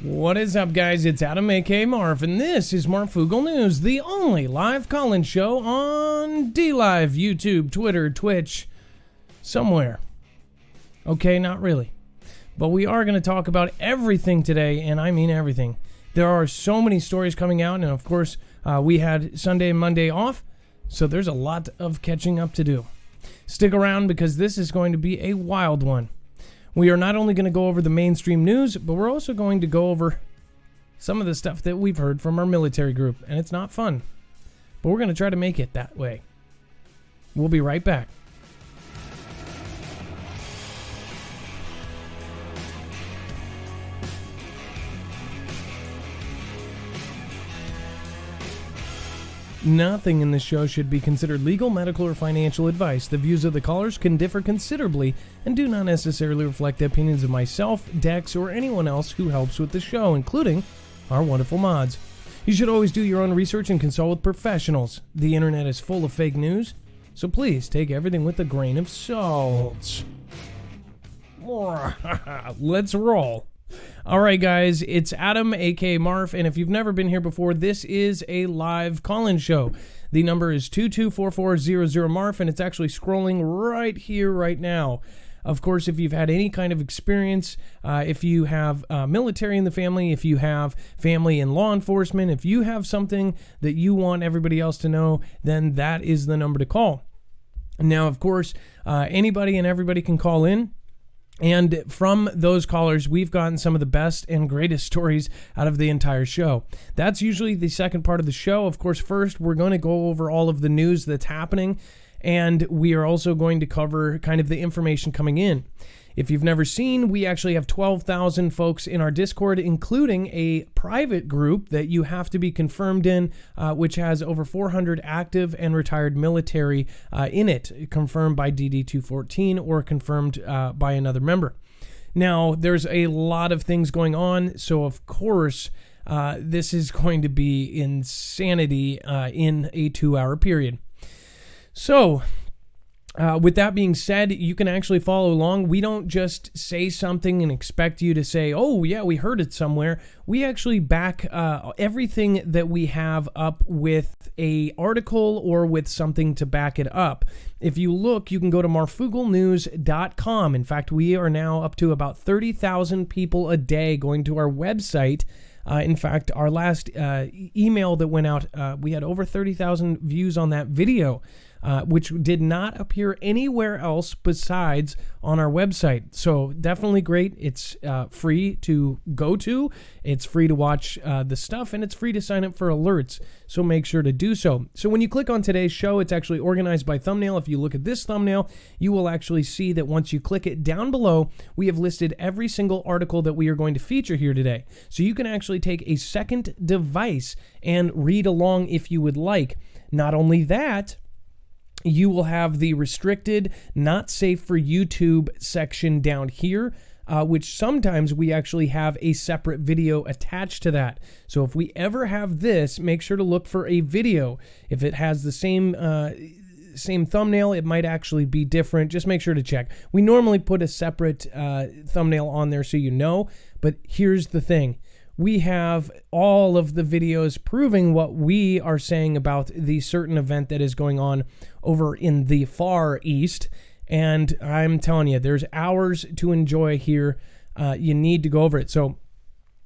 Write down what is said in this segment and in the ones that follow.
What is up, guys? It's Adam, aka Marf, and this is Marfoogle News, the only live call-in show on DLive, YouTube, Twitter, Twitch, somewhere. Okay, not really. But we are going to talk about everything today, and I mean everything. There are so many stories coming out, and of course, we had Sunday and Monday off, so there's a lot of catching up to do. Stick around because this is going to be a wild one. We are not only going to go over the mainstream news, but we're also going to go over some of the stuff that we've heard from our military group, and it's not fun. But we're going to try to make it that way. We'll be right back. Nothing in this show should be considered legal, medical, or financial advice. The views of the callers can differ considerably and do not necessarily reflect the opinions of myself, Dex, or anyone else who helps with the show, including our wonderful mods. You should always do your own research and consult with professionals. The internet is full of fake news, so please take everything with a grain of salt. Let's roll. Alright guys, it's Adam, aka Marf, and if you've never been here before, this is a live call-in show. The number is 224400Marf, and it's actually scrolling right here, right now. Of course, if you've had any kind of experience, if you have military in the family, if you have family in law enforcement, if you have something that you want everybody else to know, then that is the number to call. Now, of course, anybody and everybody can call in. And from those callers, we've gotten some of the best and greatest stories out of the entire show. That's usually the second part of the show. Of course, first, we're going to go over all of the news that's happening, and we are also going to cover kind of the information coming in. If you've never seen, we actually have 12,000 folks in our Discord, including a private group that you have to be confirmed in, which has over 400 active and retired military in it, confirmed by DD214 or confirmed by another member. Now, there's a lot of things going on, so of course, this is going to be insanity in a 2-hour period. So, with that being said, you can actually follow along. We don't just say something and expect you to say, oh yeah, we heard it somewhere. We actually back everything that we have up with a article or with something to back it up. If you look, you can go to marfooglenews.com. In fact, we are now up to about 30,000 people a day going to our website. In fact, our last email that went out, we had over 30,000 views on that video. Which did not appear anywhere else besides on our website. So definitely great. It's free to go to. It's free to watch the stuff, and it's free to sign up for alerts. So make sure to do so. So when you click on today's show, it's actually organized by thumbnail. If you look at this thumbnail, you will actually see that once you click it down below, we have listed every single article that we are going to feature here today. So you can actually take a second device and read along if you would like. Not only that, you will have the restricted, not safe for YouTube section down here, which sometimes we actually have a separate video attached to that. So if we ever have this, make sure to look for a video. If it has the same thumbnail, it might actually be different. Just make sure to check. We normally put a separate thumbnail on there so you know, but here's the thing. We have all of the videos proving what we are saying about the certain event that is going on over in the Far East. And I'm telling you, there's hours to enjoy here. You need to go over it. So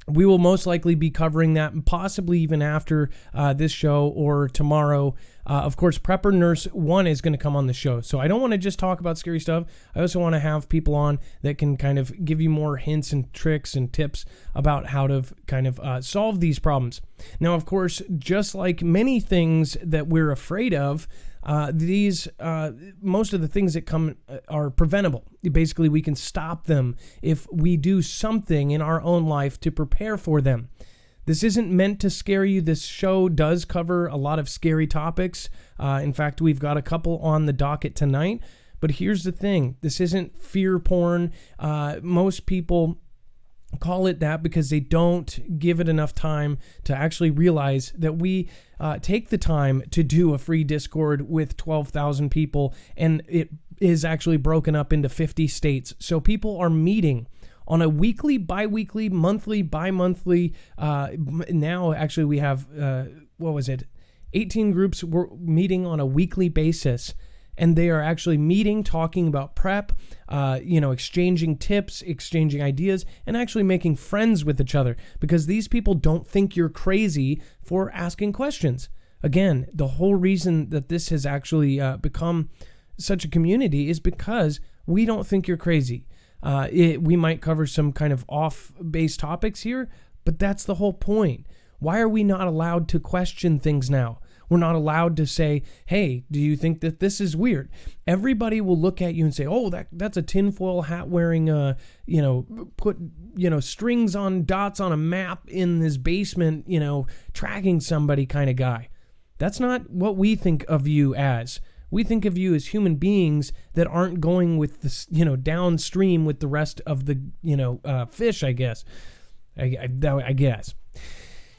we will most likely be covering that, possibly even after this show or tomorrow. Of course, Prepper Nurse 1 is going to come on the show. So I don't want to just talk about scary stuff. I also want to have people on that can kind of give you more hints and tricks and tips about how to kind of solve these problems. Now, of course, just like many things that we're afraid of, most of the things that come are preventable. Basically, we can stop them if we do something in our own life to prepare for them. This isn't meant to scare you. This show does cover a lot of scary topics. In fact, we've got a couple on the docket tonight. But here's the thing. This isn't fear porn. Most people call it that because they don't give it enough time to actually realize that we take the time to do a free Discord with 12,000 people, and it is actually broken up into 50 states. So people are meeting on a weekly, bi-weekly, monthly, bi-monthly. Now, actually, we have, 18 groups were meeting on a weekly basis. And they are actually meeting, talking about prep, exchanging tips, exchanging ideas, and actually making friends with each other, because these people don't think you're crazy for asking questions. Again, the whole reason that this has actually become such a community is because we don't think you're crazy. We might cover some kind of off-base topics here, but that's the whole point. Why are we not allowed to question things now? We're not allowed to say, hey, do you think that this is weird? Everybody will look at you and say, oh, that's a tinfoil hat wearing, put, strings on dots on a map in his basement, tracking somebody kind of guy. That's not what we think of you as. We think of you as human beings that aren't going with this, downstream with the rest of the, fish, I guess. I guess.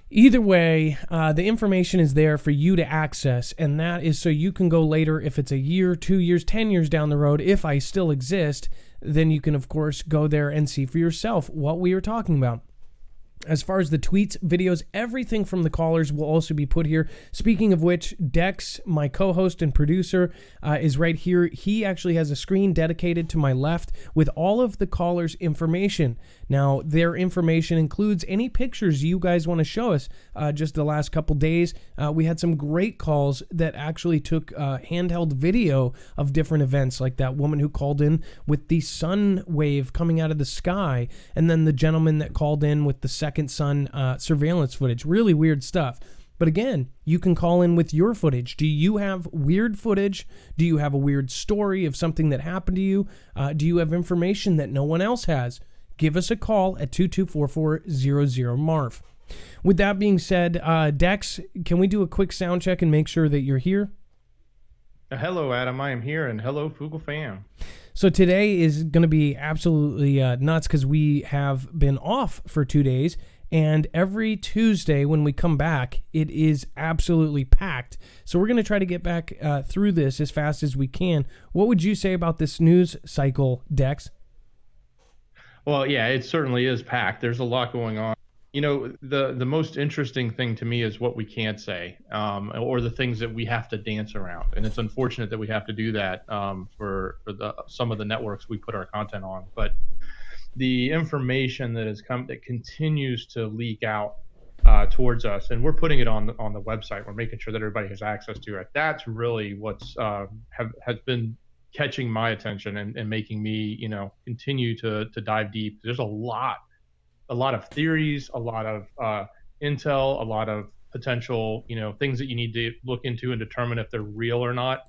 Either way, the information is there for you to access, and that is so you can go later, if it's a year, 2 years, 10 years down the road, if I still exist, then you can, of course, go there and see for yourself what we are talking about. As far as the tweets, videos, everything from the callers will also be put here. Speaking of which, Dex, my co-host and producer, is right here. He actually has a screen dedicated to my left with all of the callers' information. Now, their information includes any pictures you guys want to show us. Just the last couple days, we had some great calls that actually took handheld video of different events, like that woman who called in with the sun wave coming out of the sky, and then the gentleman that called in with the second sun surveillance footage. Really weird stuff. But again, you can call in with your footage. Do you have weird footage? Do you have a weird story of something that happened to you? Do you have information that no one else has? Give us a call at 2244-00-MARF. With that being said, Dex, can we do a quick sound check and make sure that you're here? Hello, Adam. I am here, and hello, Foogle fam. So today is going to be absolutely nuts because we have been off for 2 days, and every Tuesday when we come back, it is absolutely packed. So we're going to try to get back through this as fast as we can. What would you say about this news cycle, Dex? Well, yeah, it certainly is packed. There's a lot going on. The most interesting thing to me is what we can't say, or the things that we have to dance around. And it's unfortunate that we have to do that for some of the networks we put our content on. But the information that continues to leak out towards us, and we're putting it on the website. We're making sure that everybody has access to it. That's really what's has been catching my attention and making me, continue to dive deep. There's a lot of theories, a lot of intel, a lot of potential, things that you need to look into and determine if they're real or not,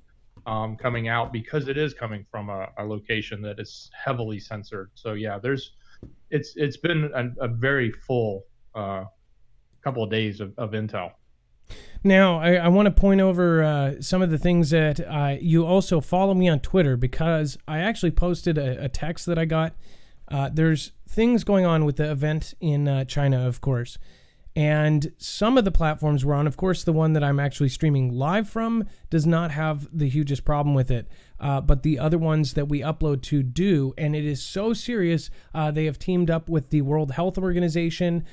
coming out, because it is coming from a location that is heavily censored. So yeah, it's been a very full couple of days of intel. Now, I want to point over some of the things that you also follow me on Twitter, because I actually posted a text that I got. There's things going on with the event in China, of course. And some of the platforms we're on, of course, the one that I'm actually streaming live from does not have the hugest problem with it. But the other ones that we upload to do, and it is so serious, they have teamed up with the World Health Organization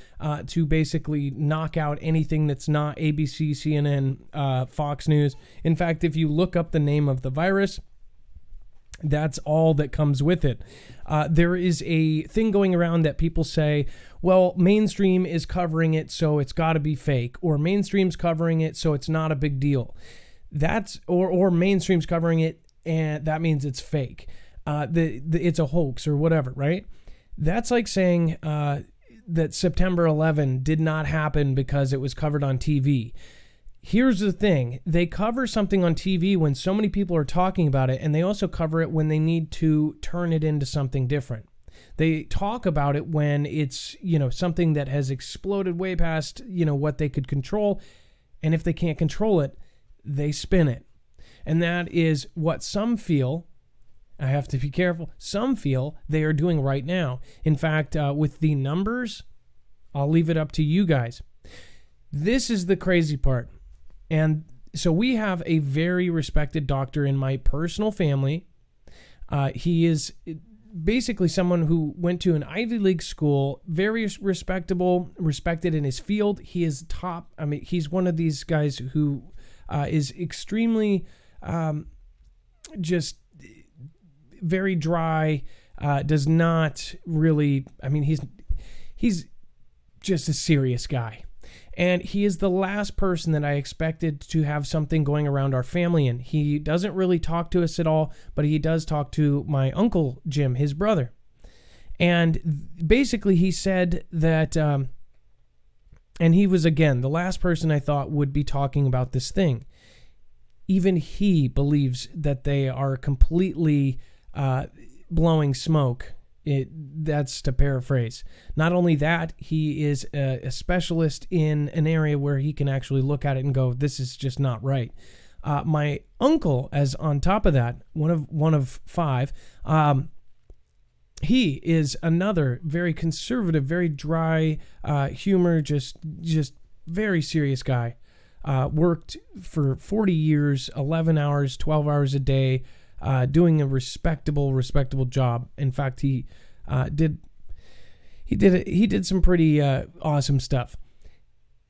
to basically knock out anything that's not ABC, CNN, Fox News. In fact, if you look up the name of the virus, that's all that comes with it. There is a thing going around that people say, well, mainstream is covering it, so it's got to be fake, or mainstream's covering it, so it's not a big deal. Or mainstream's covering it, and that means it's fake. It's a hoax or whatever, right? That's like saying that September 11 did not happen because it was covered on TV. Here's the thing. They cover something on TV when so many people are talking about it, and they also cover it when they need to turn it into something different. They talk about it when it's, something that has exploded way past, what they could control. And if they can't control it, they spin it. And that is what some feel, I have to be careful, some feel they are doing right now. In fact, with the numbers, I'll leave it up to you guys. This is the crazy part. And so we have a very respected doctor in my personal family. He is basically someone who went to an Ivy League school, very respectable, respected in his field. He is top. I mean, he's one of these guys who is extremely just very dry, does not really, I mean, he's just a serious guy. And he is the last person that I expected to have something going around our family in. He doesn't really talk to us at all, but he does talk to my uncle Jim, his brother. And basically he said that, and he was, again, the last person I thought would be talking about this thing. Even he believes that they are completely blowing smoke. That's to paraphrase. Not only that, he is a specialist in an area where he can actually look at it and go, this is just not right. My uncle, as on top of that, one of five, he is another very conservative, very dry humor, just very serious guy. Worked for 40 years, 11 hours, 12 hours a day, doing a respectable job. In fact, he did some pretty awesome stuff.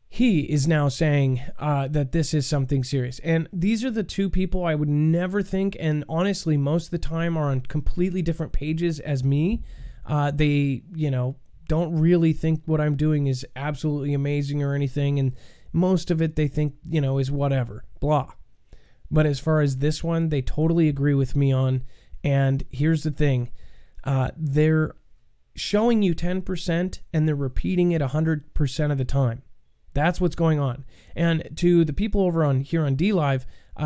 He is now saying that this is something serious. And these are the two people I would never think, and honestly, most of the time are on completely different pages as me. They, don't really think what I'm doing is absolutely amazing or anything, and most of it they think, is whatever, blah. But as far as this one, they totally agree with me on. And here's the thing. They're showing you 10% and they're repeating it 100% of the time. That's what's going on. And to the people over on here on DLive,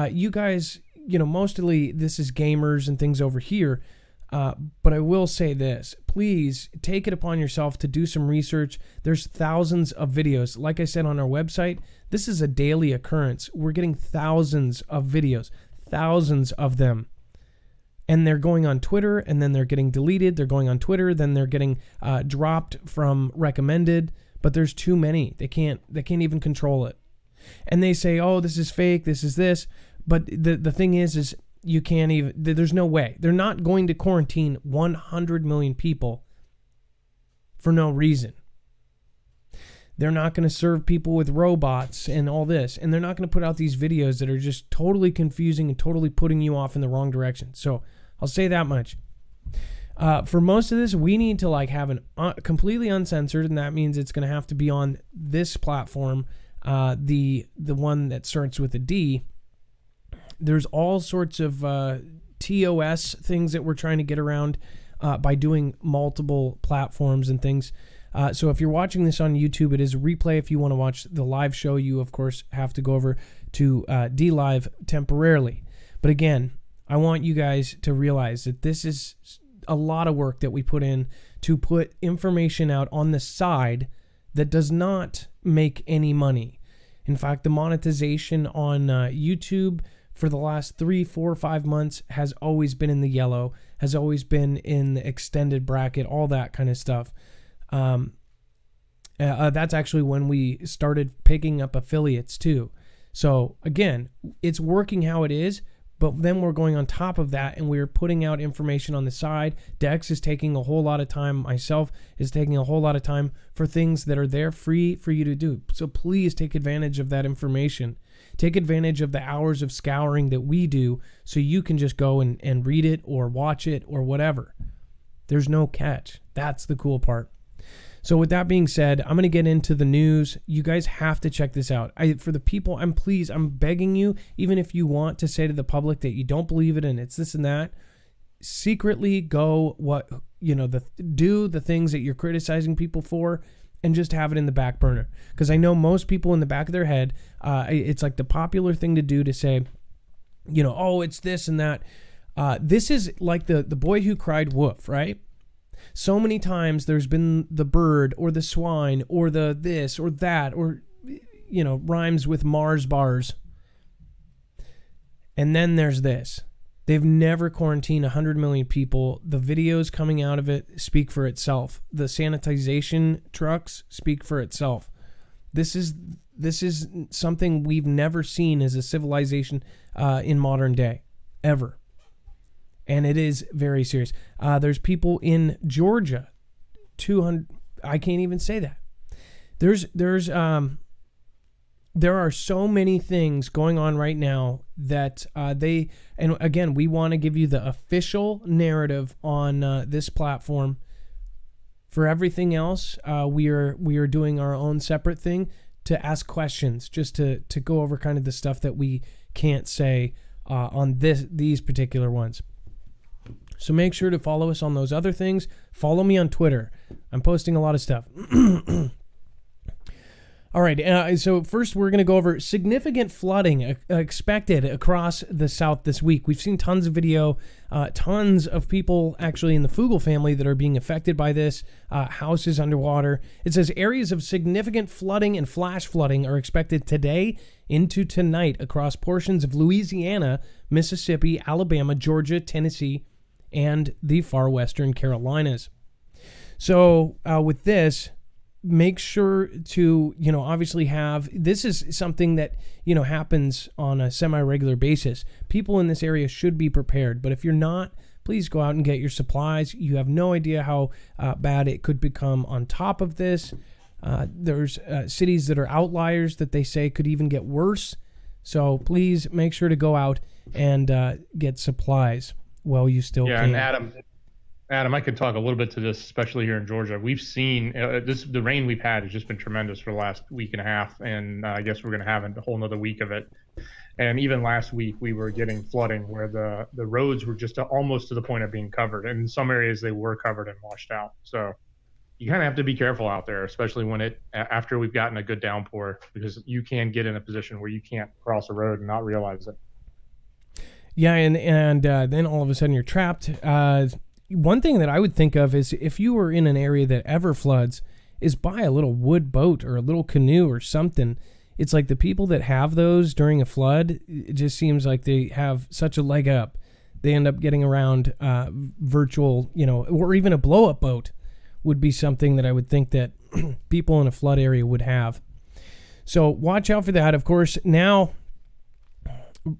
you guys, mostly this is gamers and things over here. But I will say this, please take it upon yourself to do some research. There's thousands of videos. Like I said on our website, this is a daily occurrence. We're getting thousands of videos, thousands of them. And they're going on Twitter and then they're getting deleted. They're going on Twitter, then they're getting dropped from recommended, but there's too many. They can't even control it. And they say, oh, this is fake, this is this. But the thing is you can't even, there's no way. They're not going to quarantine 100 million people for no reason. They're not going to serve people with robots and all this. And they're not going to put out these videos that are just totally confusing and totally putting you off in the wrong direction. So I'll say that much. For most of this, we need to have an completely uncensored, and that means it's going to have to be on this platform, the one that starts with a D. There's all sorts of TOS things that we're trying to get around by doing multiple platforms and things. So if you're watching this on YouTube, it is a replay. If you want to watch the live show, you, of course, have to go over to DLive temporarily. But again, I want you guys to realize that this is a lot of work that we put in to put information out on the side that does not make any money. In fact, the monetization on YouTube for the last 3, 4, 5 months has always been in the yellow, has always been in the extended bracket, all that kind of stuff. That's actually when we started picking up affiliates too. So again, it's working how it is, but then we're going on top of that and we're putting out information on the side. Dex is taking a whole lot of time. Myself is taking a whole lot of time for things that are there free for you to do. So please take advantage of that information. Take advantage of the hours of scouring that we do so you can just go and read it or watch it or whatever. There's no catch. That's the cool part. So with that being said, I'm going to get into the news. You guys have to check this out. For the people, I'm begging you, even if you want to say to the public that you don't believe it and it's this and that, secretly go do the things that you're criticizing people for and just have it in the back burner. Because I know most people in the back of their head, it's like the popular thing to do to say, oh, it's this and that. This is like the boy who cried wolf, right? So many times there's been the bird or the swine or the this or that or, rhymes with Mars bars. And then there's this. They've never quarantined 100 million people. The videos coming out of it speak for itself. The sanitization trucks speak for itself. This is something we've never seen as a civilization in modern day, ever. and it is very serious. There's people in Georgia, 200. I can't even say that. There are so many things going on right now that and again, we want to give you the official narrative on this platform. For everything else, we are doing our own separate thing to ask questions, just to go over kind of the stuff that we can't say on these particular ones. So make sure to follow us on those other things. Follow me on Twitter. I'm posting a lot of stuff. All right, so first we're going to go over significant flooding expected across the South this week. We've seen tons of video, tons of people actually in the Fugel family that are being affected by this, houses underwater. It says areas of significant flooding and flash flooding are expected today into tonight across portions of Louisiana, Mississippi, Alabama, Georgia, Tennessee, and the far western Carolinas. So with this, make sure to, obviously this is something that, happens on a semi-regular basis. People in this area should be prepared. But if you're not, please go out and get your supplies. You have no idea how bad it could become on top of this. There's cities that are outliers that they say could even get worse. So please make sure to go out and get supplies while you still can. And Adam, I could talk a little bit to this, especially here in Georgia. We've seen the rain we've had has just been tremendous for the last week and a half, and I guess we're going to have a whole nother week of it. And even last week, we were getting flooding where the roads were just almost to the point of being covered. And in some areas, they were covered and washed out. So you kind of have to be careful out there, especially when after we've gotten a good downpour, because you can get in a position where you can't cross a road and not realize it. Yeah, and then all of a sudden you're trapped. One thing that I would think of is if you were in an area that ever floods, is buy a little wood boat or a little canoe or something. It's like the people that have those during a flood, it just seems like they have such a leg up. They end up getting around virtual, or even a blow-up boat would be something that I would think that people in a flood area would have. So watch out for that. Of course, now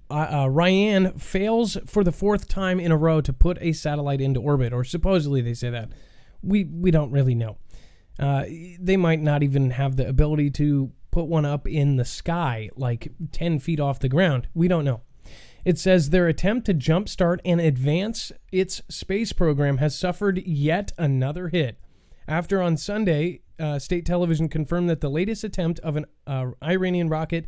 Ryan fails for the fourth time in a row to put a satellite into orbit, or supposedly they say that. We don't really know. They might not even have the ability to put one up in the sky, like 10 feet off the ground. We don't know. It says their attempt to jumpstart and advance its space program has suffered yet another hit. After on Sunday, state television confirmed that the latest attempt of an Iranian rocket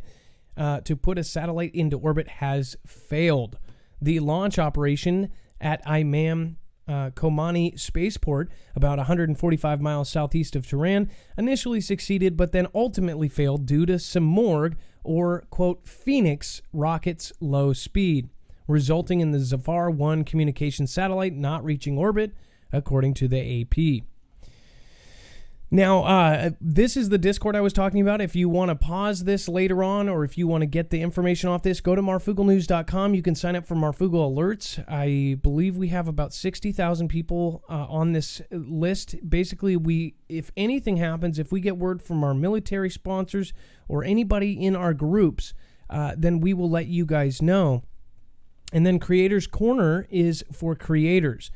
to put a satellite into orbit has failed. The launch operation at Imam Komani Spaceport, about 145 miles southeast of Tehran, initially succeeded, but then ultimately failed due to Simorgh, or, quote, Phoenix rocket's low speed, resulting in the Zafar 1 communication satellite not reaching orbit, according to the AP. Now, this is the Discord I was talking about. If you want to pause this later on, or if you want to get the information off this, go to marfooglenews.com. You can sign up for Marfoogle Alerts. I believe we have about 60,000 people on this list. Basically, if anything happens, if we get word from our military sponsors or anybody in our groups, then we will let you guys know. And then Creators Corner is for creators.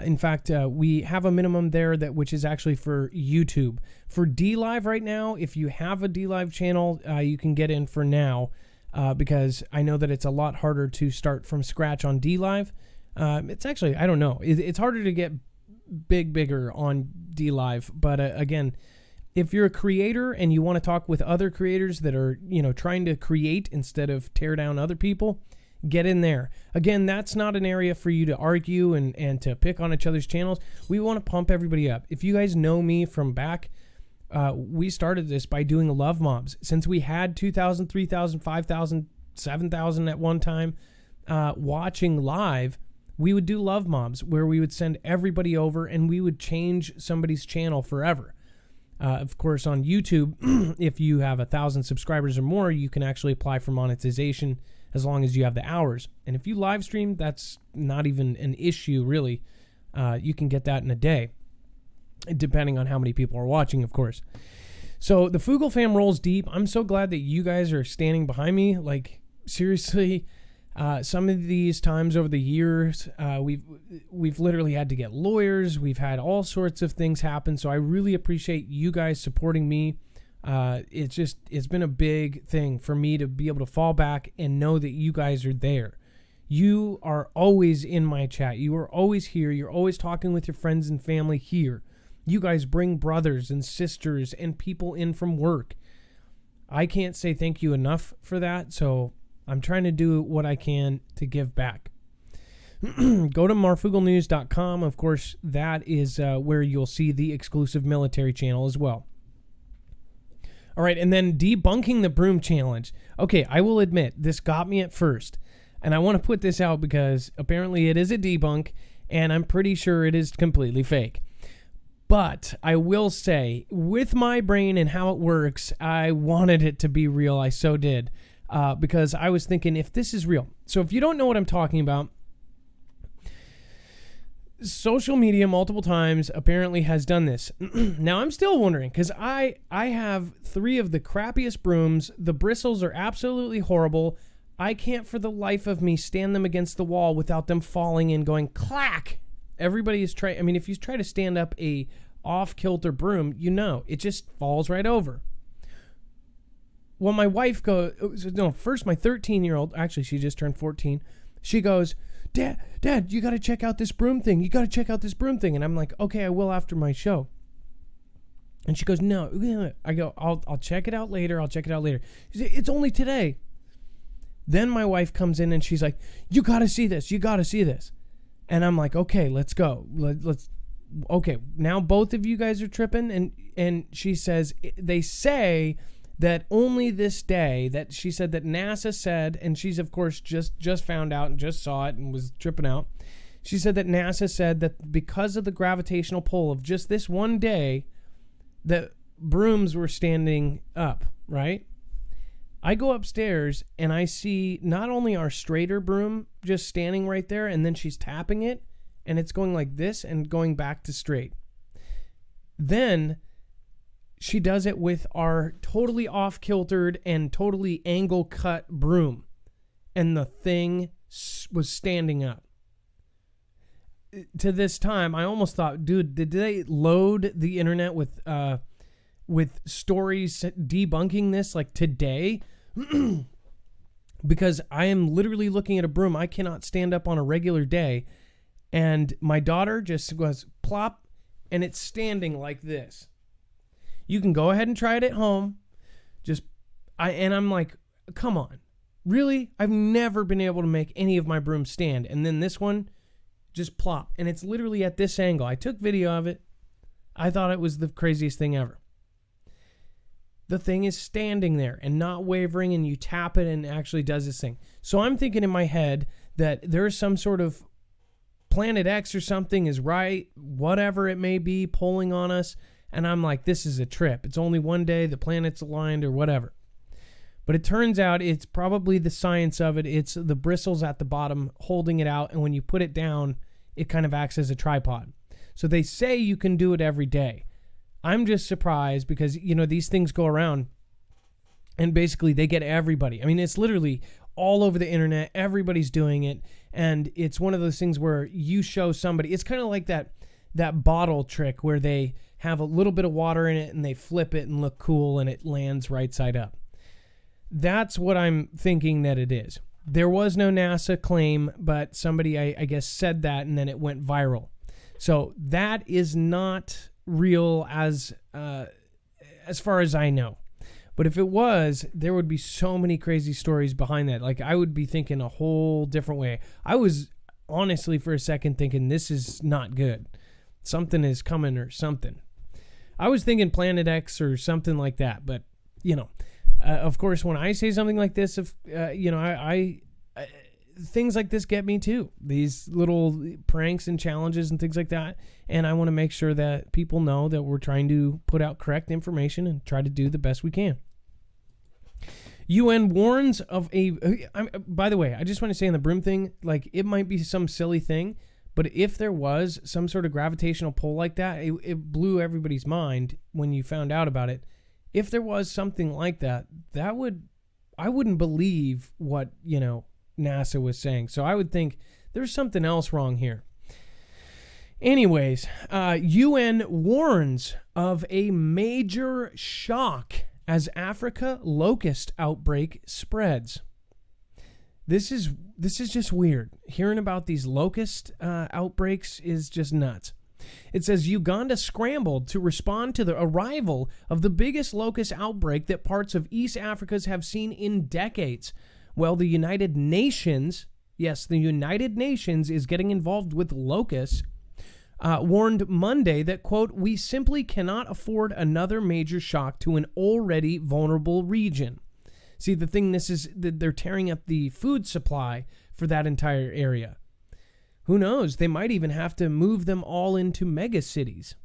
In fact, we have a minimum there which is actually for YouTube. For DLive right now, if you have a DLive channel, you can get in for now because I know that it's a lot harder to start from scratch on DLive. It's actually, I don't know. It's harder to get bigger on DLive. But again, if you're a creator and you want to talk with other creators that are, trying to create instead of tear down other people, get in there. Again, that's not an area for you to argue and to pick on each other's channels. We want to pump everybody up. If you guys know me from back, we started this by doing love mobs. Since we had 2,000, 3,000, 5,000, 7,000 at one time watching live, we would do love mobs where we would send everybody over and we would change somebody's channel forever. Of course, on YouTube, if you have 1,000 subscribers or more, you can actually apply for monetization as long as you have the hours. And if you live stream, that's not even an issue, really. You can get that in a day, depending on how many people are watching, of course. So the Fugel fam rolls deep. I'm so glad that you guys are standing behind me. Like, seriously, Some of these times over the years, we've literally had to get lawyers. We've had all sorts of things happen. So I really appreciate you guys supporting me. It's been a big thing for me to be able to fall back and know that you guys are there. You are always in my chat. You are always here. You're always talking with your friends and family here. You guys bring brothers and sisters and people in from work. I can't say thank you enough for that, so I'm trying to do what I can to give back. Go to marfooglenews.com. Of course, that is where you'll see the exclusive military channel as well. All right, and then debunking the broom challenge. Okay, I will admit, this got me at first. And I want to put this out because apparently it is a debunk, and I'm pretty sure it is completely fake. But I will say, with my brain and how it works, I wanted it to be real. I so did. Because I was thinking, if this is real. So if you don't know what I'm talking about, social media multiple times apparently has done this. Now, I'm still wondering, because I have 3 of the crappiest brooms. The bristles are absolutely horrible. I can't for the life of me stand them against the wall without them falling and going clack. Everybody is trying. I mean, if you try to stand up a off-kilter broom, it just falls right over. Well, my wife first my 13-year-old, actually she just turned 14. She goes, Dad, you got to check out this broom thing. You got to check out this broom thing. And I'm like, okay, I will after my show. And she goes, no. I go, I'll check it out later. She said, it's only today. Then my wife comes in and she's like, you got to see this. You got to see this. And I'm like, okay, let's go. Okay, now both of you guys are tripping. And she says, they say that only this day, that she said that NASA said, and she's of course just found out and just saw it and was tripping out. She said that NASA said that because of the gravitational pull of just this one day, that brooms were standing up, right? I go upstairs and I see not only our straighter broom just standing right there, and then she's tapping it and it's going like this and going back to straight. Then she does it with our totally off-kiltered and totally angle-cut broom, and the thing was standing up. To this time, I almost thought, dude, did they load the internet with stories debunking this like today? Because I am literally looking at a broom I cannot stand up on a regular day, and my daughter just goes plop, and it's standing like this. You can go ahead and try it at home. I'm like, come on, really? I've never been able to make any of my brooms stand, and then this one just plop, and it's literally at this angle. I took video of it. I thought it was the craziest thing ever. The thing is standing there and not wavering, and you tap it and it actually does this thing. So I'm thinking in my head that there's some sort of Planet X or something is right, whatever it may be, pulling on us. And I'm like, this is a trip. It's only one day, the planets aligned or whatever. But it turns out it's probably the science of it. It's the bristles at the bottom holding it out, and when you put it down, it kind of acts as a tripod. So they say you can do it every day. I'm just surprised because, these things go around and basically they get everybody. I mean, it's literally all over the internet. Everybody's doing it. And it's one of those things where you show somebody. It's kind of like that bottle trick where they have a little bit of water in it and they flip it and look cool and it lands right side up. That's what I'm thinking that it is. There was no NASA claim, but somebody, I guess, said that and then it went viral. So that is not real as far as I know. But if it was, there would be so many crazy stories behind that. Like, I would be thinking a whole different way. I was honestly for a second thinking this is not good. Something is coming or something. I was thinking Planet X or something like that. But, of course, when I say something like this, things like this get me too. These little pranks and challenges and things like that. And I want to make sure that people know that we're trying to put out correct information and try to do the best we can. UN warns of by the way, I just want to say on the broom thing, like, it might be some silly thing, but if there was some sort of gravitational pull like that, it blew everybody's mind when you found out about it. If there was something like that, I wouldn't believe what NASA was saying. So I would think there's something else wrong here. Anyways, UN warns of a major shock as Africa locust outbreak spreads. This is just weird. Hearing about these locust outbreaks is just nuts. It says Uganda scrambled to respond to the arrival of the biggest locust outbreak that parts of East Africa have seen in decades. Well, the United Nations, yes, the United Nations is getting involved with locusts, warned Monday that, quote, we simply cannot afford another major shock to an already vulnerable region. See, the thing, this is that they're tearing up the food supply for that entire area. Who knows? They might even have to move them all into mega cities.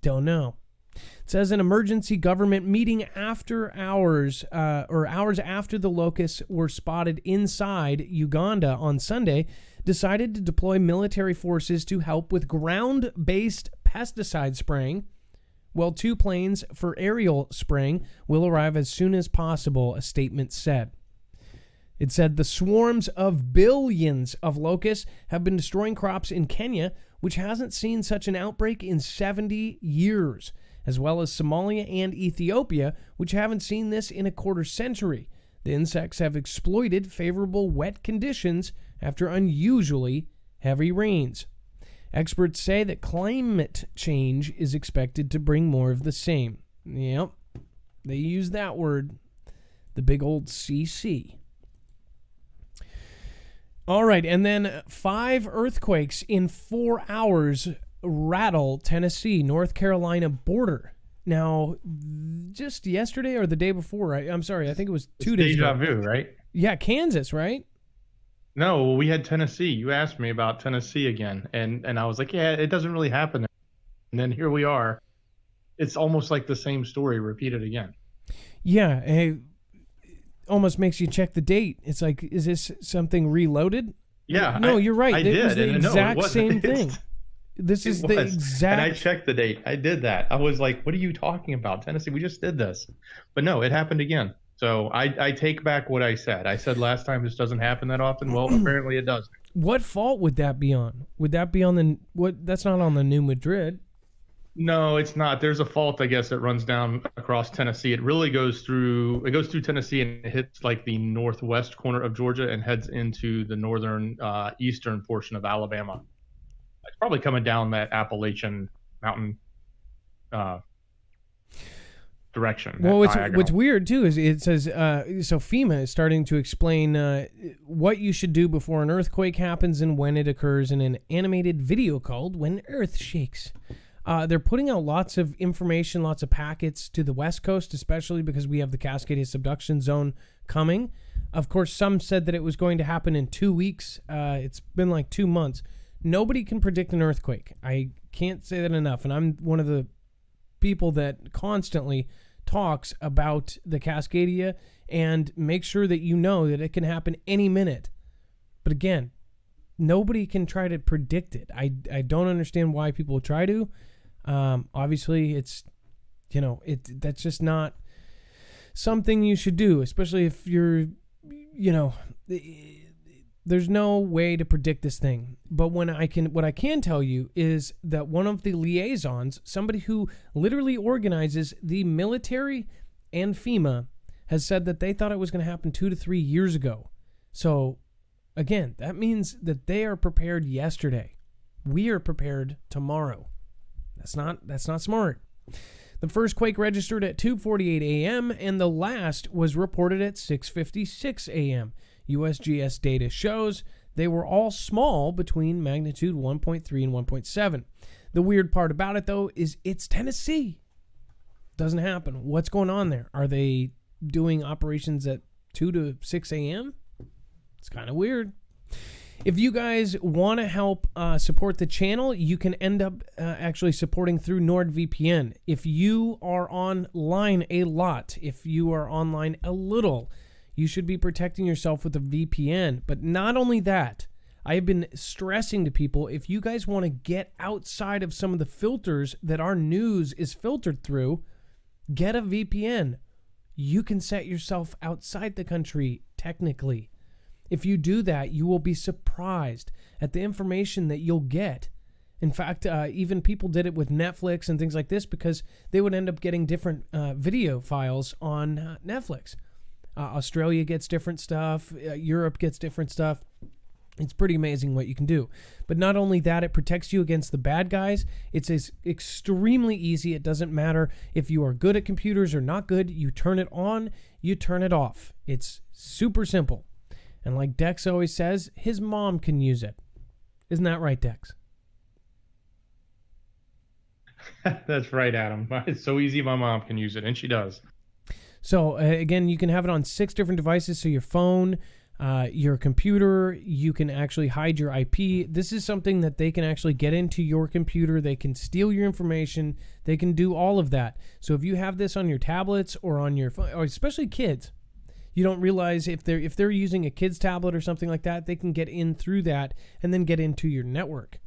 Don't know. It says an emergency government meeting after hours, or hours after the locusts were spotted inside Uganda on Sunday, decided to deploy military forces to help with ground-based pesticide spraying. Well, 2 planes for aerial spraying will arrive as soon as possible, a statement said. It said the swarms of billions of locusts have been destroying crops in Kenya, which hasn't seen such an outbreak in 70 years, as well as Somalia and Ethiopia, which haven't seen this in a quarter century. The insects have exploited favorable wet conditions after unusually heavy rains. Experts say that climate change is expected to bring more of the same. Yep, they use that word, the big old CC. All right, and then 5 earthquakes in 4 hours rattle Tennessee, North Carolina border. Now, just yesterday or the day before, I'm sorry, I think it was 2 days ago. Deja vu, right? Yeah, Kansas, right? No, we had Tennessee. You asked me about Tennessee again, and I was like, yeah, it doesn't really happen. And then here we are. It's almost like the same story repeated again. Yeah, it almost makes you check the date. It's like, is this something reloaded? Yeah. No, you're right. I It did. was the exact same thing. This is the exact... And I checked the date. I did that. I was like, what are you talking about? Tennessee, we just did this. But no, it happened again. So I take back what I said. I said last time this doesn't happen that often. Well, apparently it doesn't. What fault would that be on? Would that be on the... That's not on the New Madrid. No, it's not. There's a fault, I guess, that runs down across Tennessee. It really goes through Tennessee and it hits like the northwest corner of Georgia and heads into the northern eastern portion of Alabama. It's probably coming down that Appalachian mountain direction. Well, what's weird too is it says so FEMA is starting to explain what you should do before an earthquake happens and when it occurs in an animated video called "When Earth Shakes." They're putting out lots of information, lots of packets to the West Coast, especially because we have the Cascadia subduction zone coming. Of course, some said that it was going to happen in 2 weeks. It's been like 2 months. Nobody can predict an earthquake. I can't say that enough. And I'm one of the people that constantly talks about the Cascadia and make sure that you know that it can happen any minute. But again, nobody can try to predict it. I don't understand why people try to. Obviously, it's, that's just not something you should do, especially if you're, there's no way to predict this thing. But what I can tell you is that one of the liaisons, somebody who literally organizes the military and FEMA, has said that they thought it was going to happen 2 to 3 years ago. So again, that means that they are prepared yesterday. We are prepared tomorrow. That's not smart. The first quake registered at 2:48 a.m. and the last was reported at 6:56 a.m. USGS data shows they were all small between magnitude 1.3 and 1.7. The weird part about it, though, is it's Tennessee. Doesn't happen. What's going on there? Are they doing operations at 2 to 6 a.m.? It's kind of weird. If you guys want to help support the channel, you can end up actually supporting through NordVPN. If you are online a lot, if you are online a little, you should be protecting yourself with a VPN. But not only that, I've been stressing to people, if you guys want to get outside of some of the filters that our news is filtered through, get a VPN. You can set yourself outside the country technically. If you do that, you will be surprised at the information that you'll get. In fact, even people did it with Netflix and things like this because they would end up getting different video files on Netflix. Australia gets different stuff. Europe gets different stuff. It's pretty amazing what you can do. But not only that, it protects you against the bad guys. It's extremely easy. It doesn't matter if you are good at computers or not good. You turn it on, you turn it off. It's super simple. And like Dex always says, his mom can use it. Isn't that right, Dex? That's right, Adam. It's so easy my mom can use it, and she does. So, again, you can have it on 6 different devices. So your phone, your computer, you can actually hide your IP. This is something that they can actually get into your computer. They can steal your information. They can do all of that. So if you have this on your tablets or on your phone, or especially kids, you don't realize if they're using a kid's tablet or something like that, they can get in through that and then get into your network.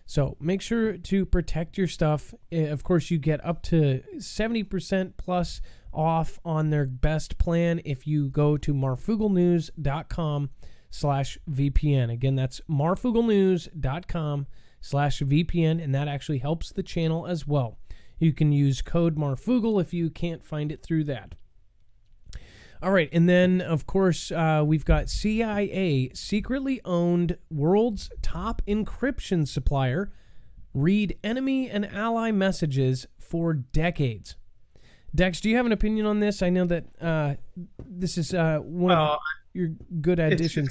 So make sure to protect your stuff. Of course, you get up to 70% plus off on their best plan if you go to marfooglenews.com/VPN. Again, that's marfooglenews.com/VPN, and that actually helps the channel as well. You can use code Marfoogle if you can't find it through that. All right, and then, of course, we've got CIA, secretly owned world's top encryption supplier, read enemy and ally messages for decades. Dex, do you have an opinion on this? I know that this is one of your good additions.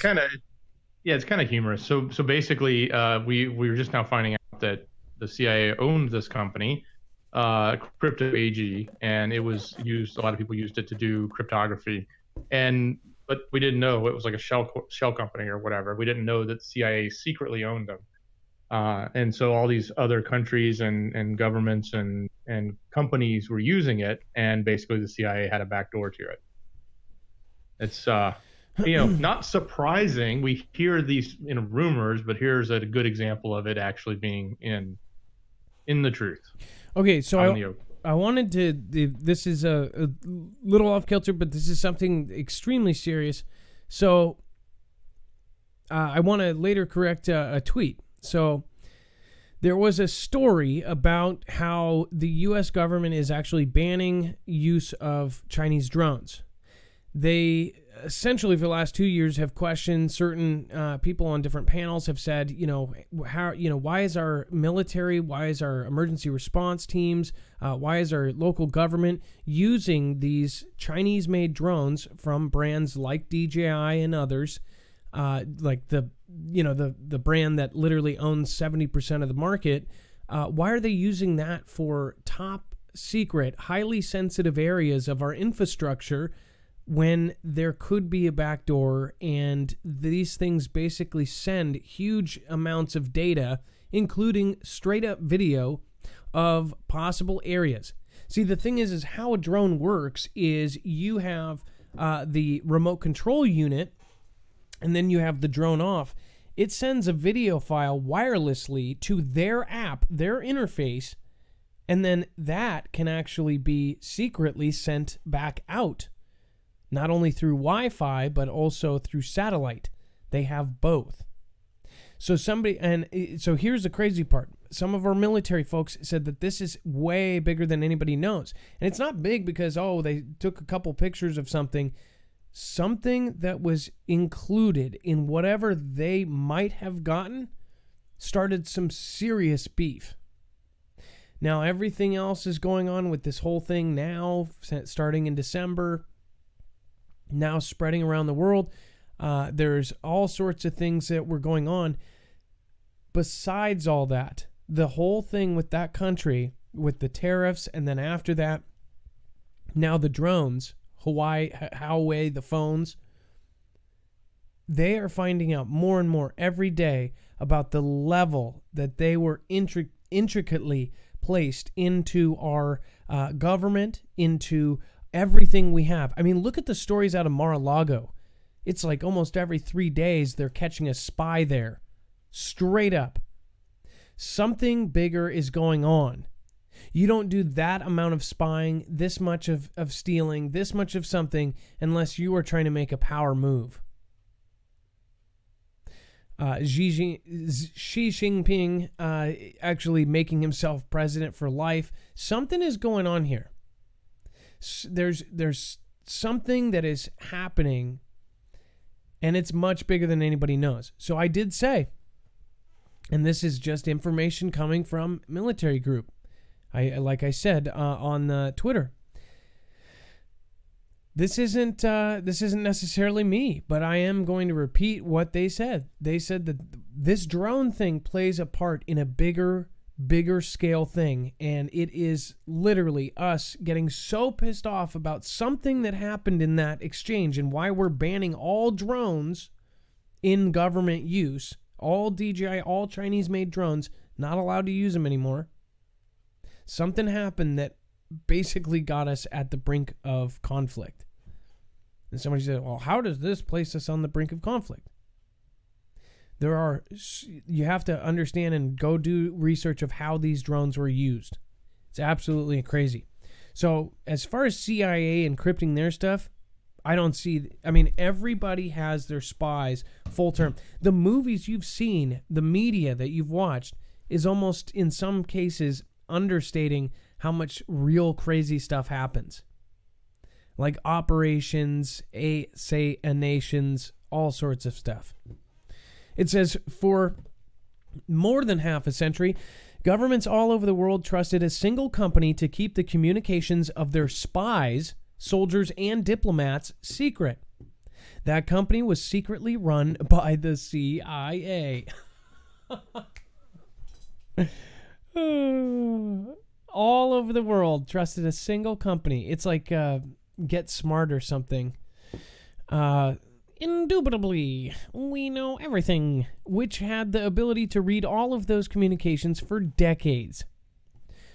It's kind of humorous. So basically, we were just now finding out that the CIA owned this company, Crypto AG, and it was used. A lot of people used it to do cryptography, but we didn't know it was like a shell company or whatever. We didn't know that CIA secretly owned them, and so all these other countries and governments and companies were using it, and basically the CIA had a backdoor to it. It's not surprising. We hear these rumors, but here's a good example of it actually being in the truth. Okay, so I wanted to. This is a little off kilter, but this is something extremely serious. So I want to later correct a tweet. So there was a story about how the U.S. government is actually banning use of Chinese drones. They essentially, for the last 2 years, have questioned certain people on different panels have said, why is our military, why is our emergency response teams, why is our local government using these Chinese-made drones from brands like DJI and others, like the brand that literally owns 70% of the market? Why are they using that for top secret, highly sensitive areas of our infrastructure, when there could be a backdoor, and these things basically send huge amounts of data, including straight up video of possible areas? See, the thing is how a drone works is you have the remote control unit, and then you have the drone off. It sends a video file wirelessly to their app, their interface, and then that can actually be secretly sent back out. Not only through Wi-Fi, but also through satellite. They have both. So here's the crazy part. Some of our military folks said that this is way bigger than anybody knows. And it's not big because, they took a couple pictures of something that was included in whatever they might have gotten started some serious beef. Now, everything else is going on with this whole thing now, starting in December, now spreading around the world. There's all sorts of things that were going on. Besides all that, the whole thing with that country, with the tariffs, and then after that, now the drones, Huawei, the phones, they are finding out more and more every day about the level that they were intricately placed into our government, into everything we have. I mean, look at the stories out of Mar-a-Lago. It's like almost every 3 days they're catching a spy there. Straight up. Something bigger is going on. You don't do that amount of spying, this much of stealing, this much of something, unless you are trying to make a power move. Xi Jinping actually making himself president for life. Something is going on here. There's something that is happening, and it's much bigger than anybody knows. So I did say, and this is just information coming from military group. Like I said on Twitter. This isn't necessarily me, but I am going to repeat what they said. They said that this drone thing plays a part in a bigger scale thing, and it is literally us getting so pissed off about something that happened in that exchange and why we're banning all drones in government use, all DJI, all Chinese-made drones, not allowed to use them anymore. Something happened that basically got us at the brink of conflict. And somebody said, well, how does this place us on the brink of conflict? You have to understand and go do research of how these drones were used. It's absolutely crazy. So as far as CIA encrypting their stuff, everybody has their spies full term. The movies you've seen, the media that you've watched is almost in some cases understating how much real crazy stuff happens. Like operations, assassinations, all sorts of stuff. It says, for more than half a century, governments all over the world trusted a single company to keep the communications of their spies, soldiers, and diplomats secret. That company was secretly run by the CIA. All over the world trusted a single company. It's like Get Smart or something. Indubitably, we know everything, which had the ability to read all of those communications for decades.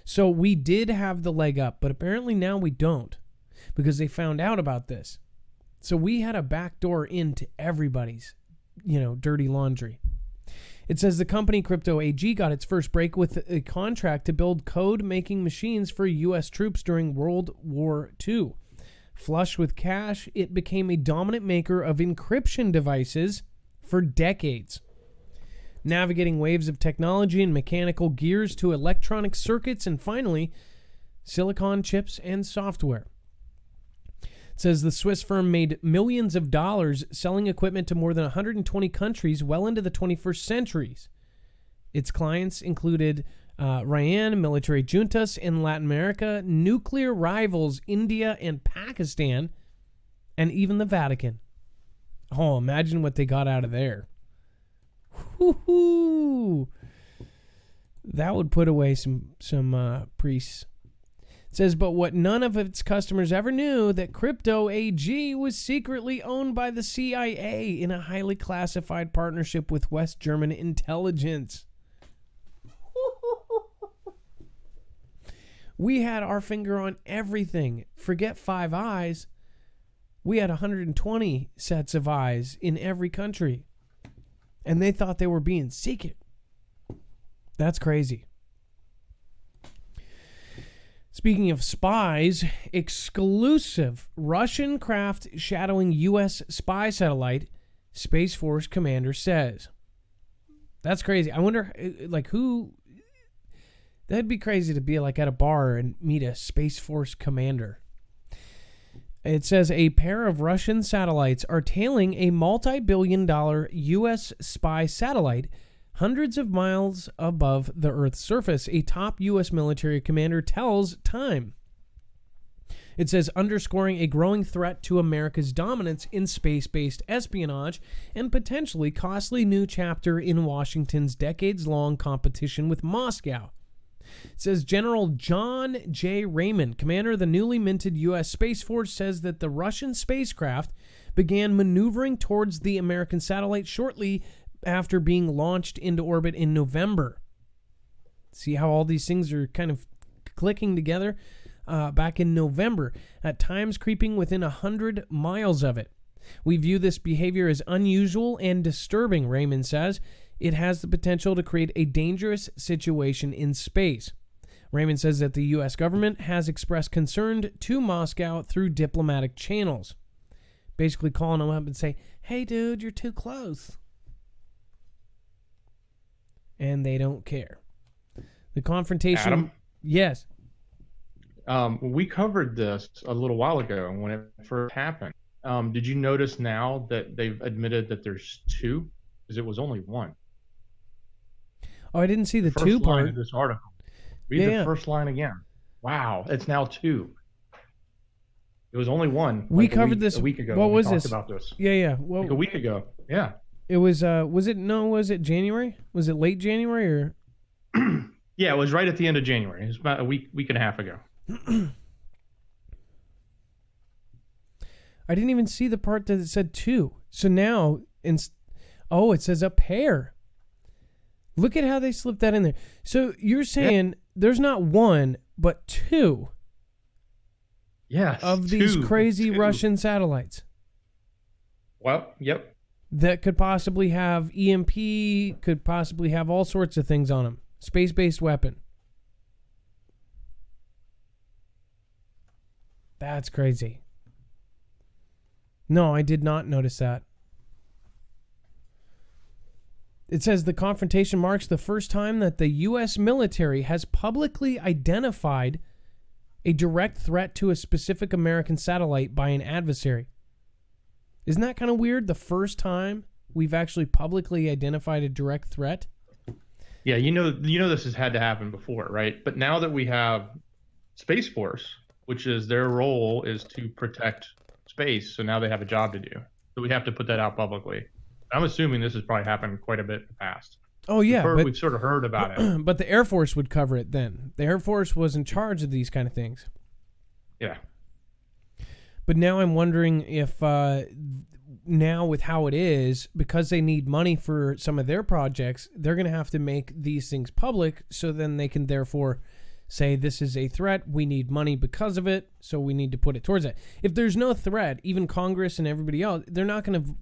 So we did have the leg up, but apparently now we don't, because they found out about this. So we had a backdoor into everybody's, dirty laundry. It says the company Crypto AG got its first break with a contract to build code-making machines for U.S. troops during World War II. Flush with cash, it became a dominant maker of encryption devices for decades, navigating waves of technology and mechanical gears to electronic circuits and finally silicon chips and software. It says the Swiss firm made millions of dollars selling equipment to more than 120 countries well into the 21st centuries. Its clients included Iran, military juntas in Latin America, nuclear rivals India and Pakistan, and even the Vatican. Oh, imagine what they got out of there. Woo-hoo! That would put away some priests. It says, but what none of its customers ever knew, that Crypto AG was secretly owned by the CIA in a highly classified partnership with West German intelligence. We had our finger on everything. Forget 5 eyes. We had 120 sets of eyes in every country. And they thought they were being secret. That's crazy. Speaking of spies, exclusive Russian craft shadowing U.S. spy satellite, Space Force commander says. That's crazy. I wonder, who... That'd be crazy to be at a bar and meet a Space Force commander. It says a pair of Russian satellites are tailing a multi-billion-dollar U.S. spy satellite hundreds of miles above the Earth's surface, a top U.S. military commander tells Time. It says, underscoring a growing threat to America's dominance in space-based espionage and potentially costly new chapter in Washington's decades-long competition with Moscow. It says General John J. Raymond, commander of the newly minted U.S. Space Force, says that the Russian spacecraft began maneuvering towards the American satellite shortly after being launched into orbit in November. See how all these things are kind of clicking together? Back in November, at times creeping within 100 miles of it. We view this behavior as unusual and disturbing, Raymond says. It has the potential to create a dangerous situation in space. Raymond says that the U.S. government has expressed concern to Moscow through diplomatic channels, basically calling them up and say, hey, dude, you're too close. And they don't care. The confrontation... Adam? Yes. We covered this a little while ago when it first happened. Did you notice now that they've admitted that there's two? Because it was only one. Oh, I didn't see the First two line part. of this article. Read the first line again. Wow, it's now two. It was only one. We covered this a week ago. What was this? About this. Yeah. Like a week ago. Yeah. It was. Was it January? Was it late January or? Yeah, it was right at the end of January. It was about a week and a half ago. I didn't even see the part that it said two. So now, it says a pair. Look at how they slipped that in there. So you're saying there's not one, but two. Yes. Of these crazy Russian satellites. Well, yep. That could possibly have EMP, could possibly have all sorts of things on them. Space-based weapon. That's crazy. No, I did not notice that. It says the confrontation marks the first time that the U.S. military has publicly identified a direct threat to a specific American satellite by an adversary. Isn't that kind of weird? The first time we've actually publicly identified a direct threat? Yeah, you know this has had to happen before, right? But now that we have Space Force, which is their role is to protect space, so now they have a job to do. So we have to put that out publicly. I'm assuming this has probably happened quite a bit in the past. Oh, yeah. We've sort of heard about it. But the Air Force would cover it then. The Air Force was in charge of these kind of things. Yeah. But now I'm wondering if now with how it is, because they need money for some of their projects, they're going to have to make these things public so then they can therefore say this is a threat. We need money because of it, so we need to put it towards that. If there's no threat, even Congress and everybody else, they're not going to...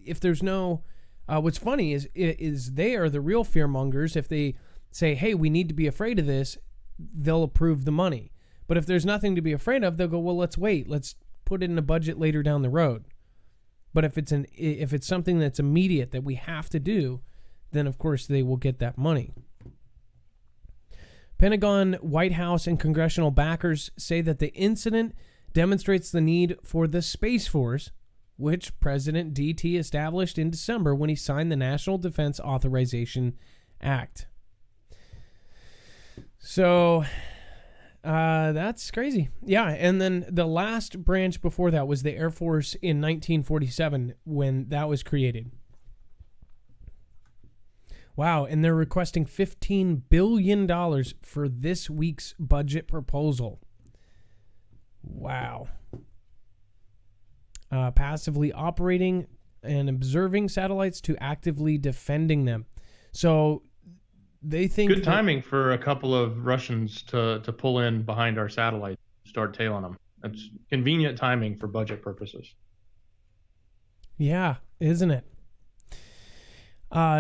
If there's no... what's funny is they are the real fearmongers. If they say, hey, we need to be afraid of this, they'll approve the money. But if there's nothing to be afraid of, they'll go, well, let's wait. Let's put it in a budget later down the road. But if it's something that's immediate that we have to do, then of course they will get that money. Pentagon, White House, and congressional backers say that the incident demonstrates the need for the Space Force, which President DT established in December when he signed the National Defense Authorization Act. So, that's crazy. Yeah, and then the last branch before that was the Air Force in 1947 when that was created. Wow, and they're requesting $15 billion for this week's budget proposal. Wow. Passively operating and observing satellites to actively defending them. So they think... Good timing for a couple of Russians to pull in behind our satellites and start tailing them. That's convenient timing for budget purposes. Yeah, isn't it?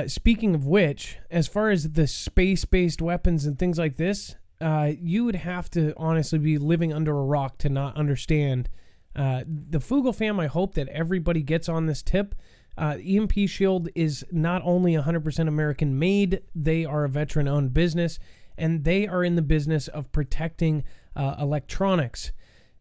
Speaking of which, as far as the space-based weapons and things like this, you would have to honestly be living under a rock to not understand. The Foogle fam, I hope that everybody gets on this tip. EMP Shield is not only 100% American made, they are a veteran-owned business, and they are in the business of protecting electronics.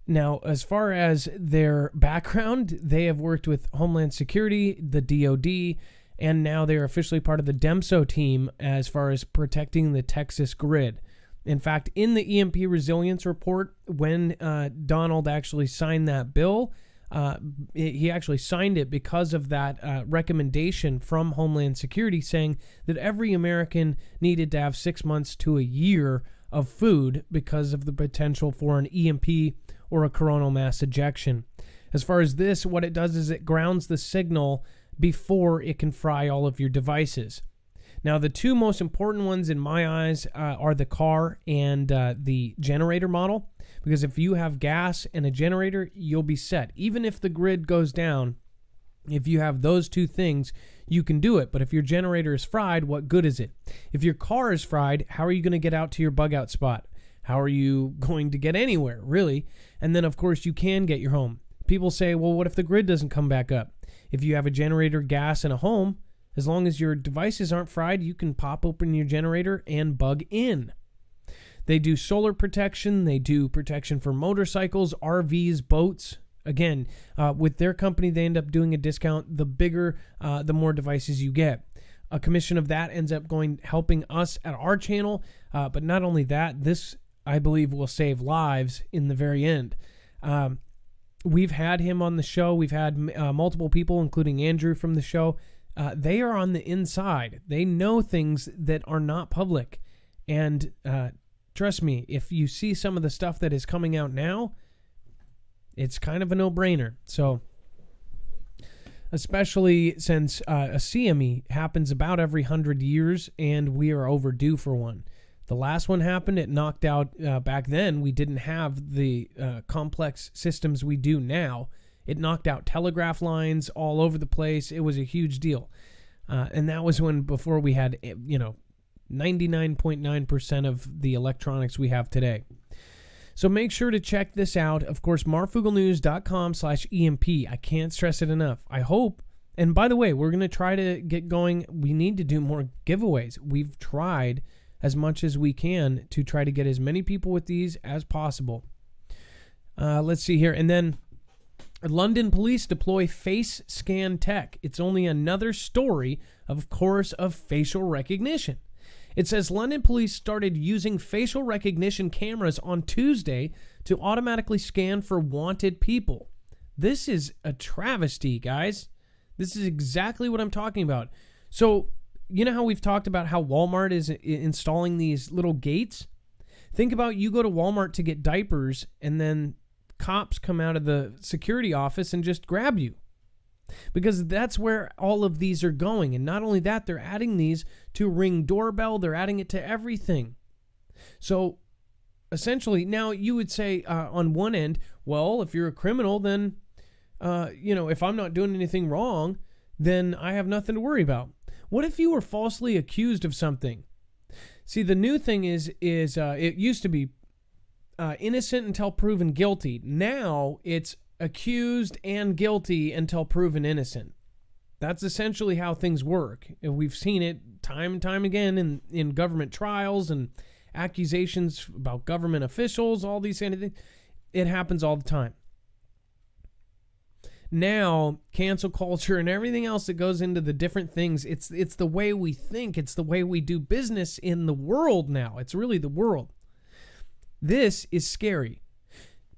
Now, as far as their background, they have worked with Homeland Security, the DoD, and now they're officially part of the DEMSO team as far as protecting the Texas grid. In fact, in the EMP resilience report, when Donald actually signed that bill, he actually signed it because of that recommendation from Homeland Security saying that every American needed to have 6 months to a year of food because of the potential for an EMP or a coronal mass ejection. As far as this, what it does is it grounds the signal before it can fry all of your devices. Now, the two most important ones in my eyes are the car and the generator model, because if you have gas and a generator, you'll be set. Even if the grid goes down, if you have those two things, you can do it. But if your generator is fried, what good is it? If your car is fried, how are you going to get out to your bug out spot? how are you going to get anywhere, really? And then, of course, you can get your home. People say, well, what if the grid doesn't come back up? If you have a generator, gas, and a home, as long as your devices aren't fried, you can pop open your generator and bug in. They do solar protection. They do protection for motorcycles, RVs, boats. Again, with their company, they end up doing a discount. The bigger, the more devices you get. A commission of that ends up helping us at our channel. But not only that, this, I believe, will save lives in the very end. We've had him on the show. We've had multiple people, including Andrew from the show. They are on the inside. They know things that are not public. And trust me, if you see some of the stuff that is coming out now, it's kind of a no-brainer. So, especially since a CME happens about every 100 years, and we are overdue for one. The last one happened, it knocked out, back then, we didn't have the complex systems we do now. It knocked out telegraph lines all over the place. It was a huge deal. And that was before we had, 99.9% of the electronics we have today. So make sure to check this out. Of course, marfooglenews.com/EMP. I can't stress it enough. I hope, and by the way, we're going to try to get going. We need to do more giveaways. We've tried as much as we can to try to get as many people with these as possible. Let's see here. And then London police deploy face scan tech. It's only another story, of course, of facial recognition. It says London police started using facial recognition cameras on Tuesday to automatically scan for wanted people. This is a travesty, guys. This is exactly what I'm talking about. So, you know how we've talked about how Walmart is installing these little gates? Think about you go to Walmart to get diapers and then cops come out of the security office and just grab you. Because that's where all of these are going. And not only that, they're adding these to Ring doorbell. They're adding it to everything. So essentially, now you would say on one end, well, if you're a criminal, then, if I'm not doing anything wrong, then I have nothing to worry about. What if you were falsely accused of something? See, the new thing is it used to be innocent until proven guilty. Now it's accused and guilty until proven innocent. That's essentially how things work. And we've seen it time and time again in government trials and accusations about government officials, all these kind of things. It happens all the time. Now, cancel culture and everything else that goes into the different things, it's the way we think. It's the way we do business in the world now. It's really the world. This is scary.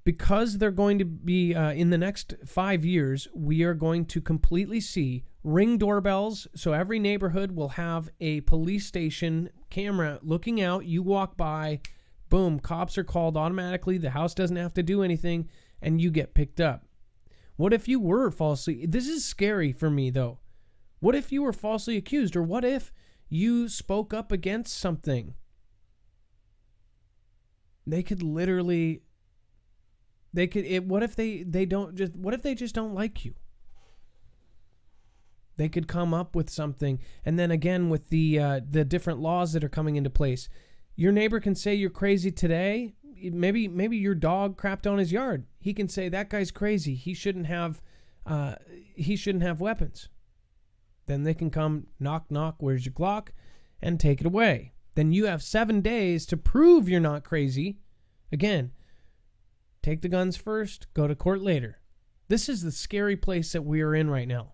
Because they're going to be, in the next 5 years, we are going to completely see Ring doorbells. So every neighborhood will have a police station camera looking out. You walk by, boom, cops are called automatically. The house doesn't have to do anything, and you get picked up. What if you were falsely... This is scary for me, though. What if you were falsely accused? Or what if you spoke up against something? They could literally... what if they just don't like you? They could come up with something. And then again, with the different laws that are coming into place, your neighbor can say you're crazy today. Maybe your dog crapped on his yard. He can say that guy's crazy. He shouldn't have weapons. Then they can come knock, knock, where's your Glock? And take it away. Then you have 7 days to prove you're not crazy. Again, take the guns first, go to court later. This is the scary place that we are in right now.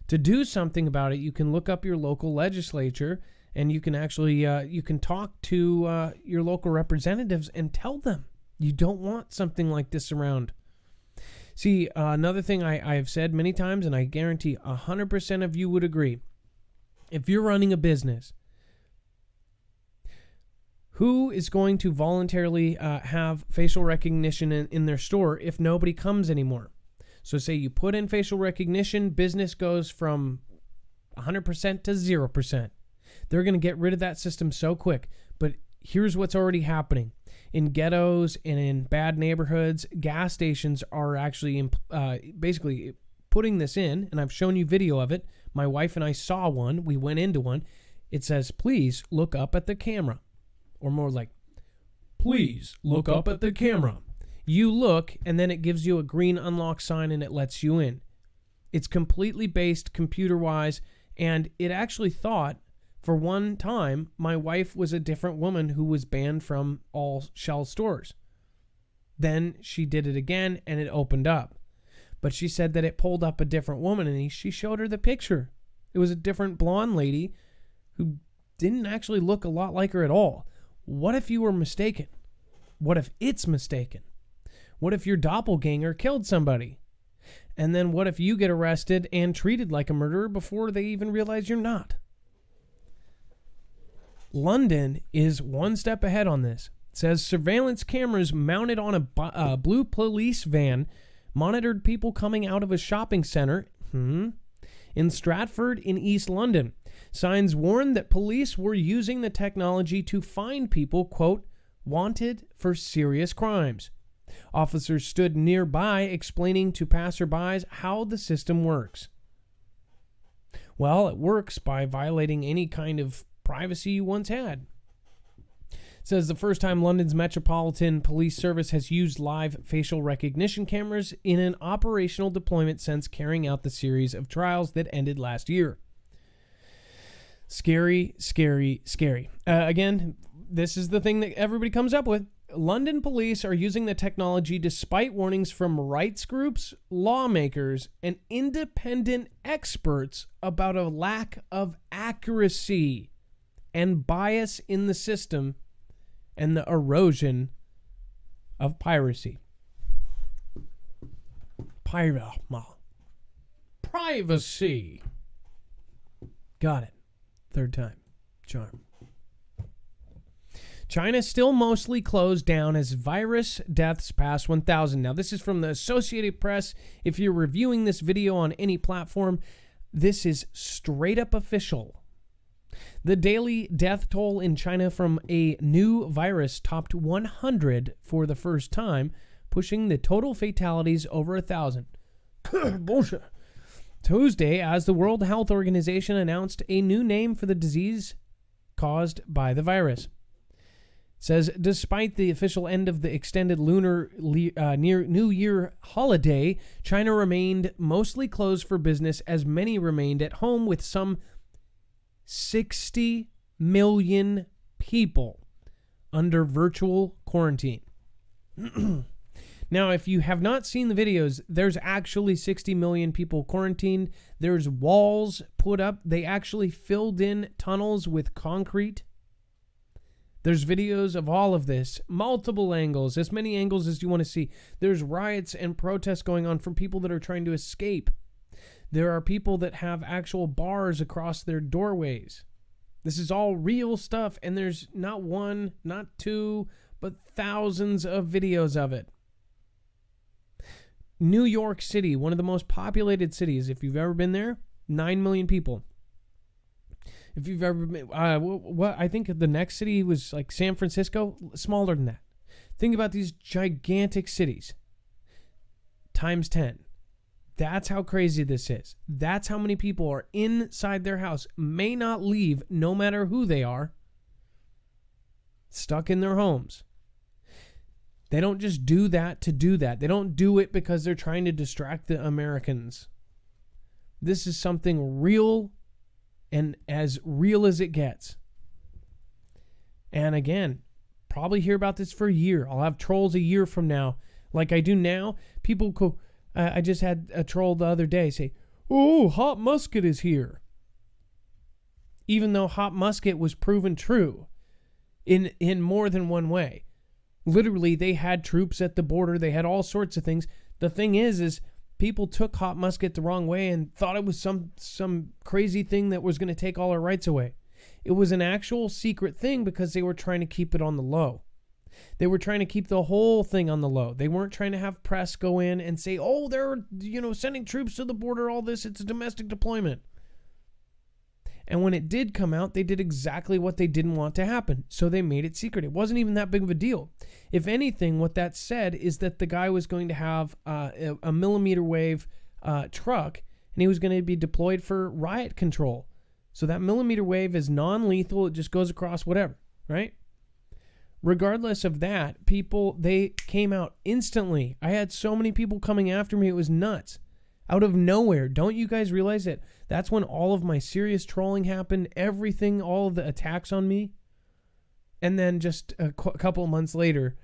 To do something about it, you can look up your local legislature, and you can actually you can talk to your local representatives and tell them you don't want something like this around. See, another thing I have said many times, and I guarantee 100% of you would agree. If you're running a business, who is going to voluntarily have facial recognition in their store if nobody comes anymore? So say you put in facial recognition, business goes from 100% to 0%. They're going to get rid of that system so quick. But here's what's already happening. In ghettos and in bad neighborhoods, gas stations are actually basically putting this in, and I've shown you video of it. My wife and I saw one. We went into one. It says, please look up at the camera. Or more like, Please look up at the camera. You look, and then it gives you a green unlock sign and it lets you in. It's completely based computer-wise, and it actually thought, for one time, my wife was a different woman who was banned from all Shell stores. Then she did it again, and it opened up. But she said that it pulled up a different woman, and she showed her the picture. It was a different blonde lady who didn't actually look a lot like her at all. What if you were mistaken? What if it's mistaken? What if your doppelganger killed somebody? And then what if you get arrested and treated like a murderer before they even realize you're not? London is one step ahead on this. It says surveillance cameras mounted on a blue police van monitored people coming out of a shopping center in Stratford in East London. Signs warned that police were using the technology to find people, quote, wanted for serious crimes. Officers stood nearby explaining to passerbys how the system works. Well, it works by violating any kind of privacy you once had. It says the first time London's Metropolitan Police Service has used live facial recognition cameras in an operational deployment since carrying out the series of trials that ended last year. Scary, scary, scary. Again, this is the thing that everybody comes up with. London police are using the technology despite warnings from rights groups, lawmakers, and independent experts about a lack of accuracy and bias in the system and the erosion of piracy. Privacy. Got it. Third time. Charm. China still mostly closed down as virus deaths pass 1,000. Now, this is from the Associated Press. If you're reviewing this video on any platform, this is straight up official. The daily death toll in China from a new virus topped 100 for the first time, pushing the total fatalities over 1,000. Bullshit. Tuesday, as the World Health Organization announced a new name for the disease caused by the virus. It says, despite the official end of the extended lunar New Year holiday, China remained mostly closed for business as many remained at home with some 60 million people under virtual quarantine. Now, if you have not seen the videos, there's actually 60 million people quarantined. There's walls put up. They actually filled in tunnels with concrete. There's videos of all of this, multiple angles, as many angles as you want to see. There's riots and protests going on from people that are trying to escape. There are people that have actual bars across their doorways. This is all real stuff, and there's not one, not two, but thousands of videos of it. New York City, one of the most populated cities. If you've ever been there, 9 million people. If you've ever been, I think the next city was like San Francisco, smaller than that. Think about these gigantic cities times 10. That's how crazy this is. That's how many people are inside their house, may not leave no matter who they are, stuck in their homes. They don't just do that to do that. They don't do it because they're trying to distract the Americans. This is something real, and as real as it gets. And again, probably hear about this for a year. I'll have trolls a year from now. Like I do now, people go, I just had a troll the other day say, oh, Hot Musket is here. Even though Hot Musket was proven true in more than one way. Literally, they had troops at the border. They had all sorts of things. The thing is people took Hot Musket the wrong way and thought it was some crazy thing that was going to take all our rights away. It was an actual secret thing because they were trying to keep it on the low. They were trying to keep the whole thing on the low. They weren't trying to have press go in and say, oh, they're sending troops to the border, all this, it's a domestic deployment. And when it did come out, they did exactly what they didn't want to happen. So they made it secret. It wasn't even that big of a deal. If anything, what that said is that the guy was going to have a millimeter wave truck, and he was going to be deployed for riot control. So that millimeter wave is non-lethal. It just goes across whatever, right? regardless of that, people, they came out instantly. I had so many people coming after me. It was nuts. Out of nowhere. Don't you guys realize that that's when all of my serious trolling happened? Everything, all of the attacks on me. And then just a couple of months later,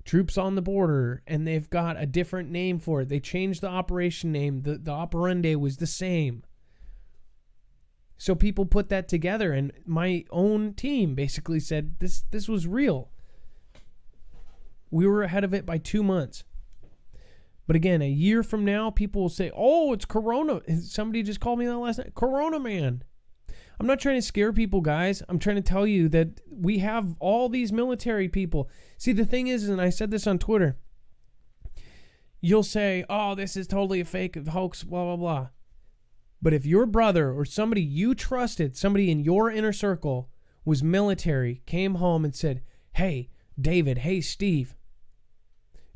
troops on the border, and they've got a different name for it. They changed the operation name. The operandi was the same. So people put that together, and my own team basically said this was real. We were ahead of it by 2 months. But again, a year from now, people will say, oh, it's Corona. Somebody just called me that last night. Corona man. I'm not trying to scare people, guys. I'm trying to tell you that we have all these military people. See, the thing is, and I said this on Twitter, you'll say, oh, this is totally a fake hoax, blah, blah, blah. But if your brother or somebody you trusted, somebody in your inner circle was military, came home and said, hey, David, hey, Steve,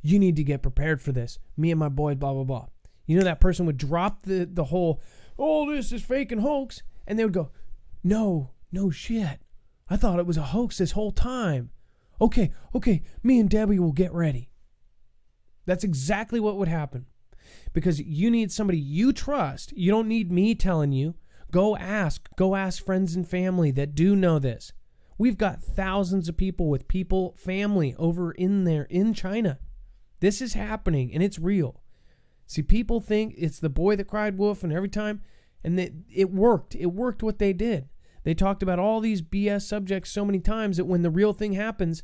you need to get prepared for this. Me and my boys, blah, blah, blah. You know, that person would drop the whole, oh, this is fake and hoax. And they would go, no shit. I thought it was a hoax this whole time. Okay, me and Debbie will get ready. That's exactly what would happen. Because you need somebody you trust. You don't need me telling you. Go ask friends and family that do know this. We've got thousands of people with family over in there in China. This is happening, and it's real. See, people think it's the boy that cried wolf, and every time, and it worked. It worked what they did. They talked about all these BS subjects so many times that when the real thing happens,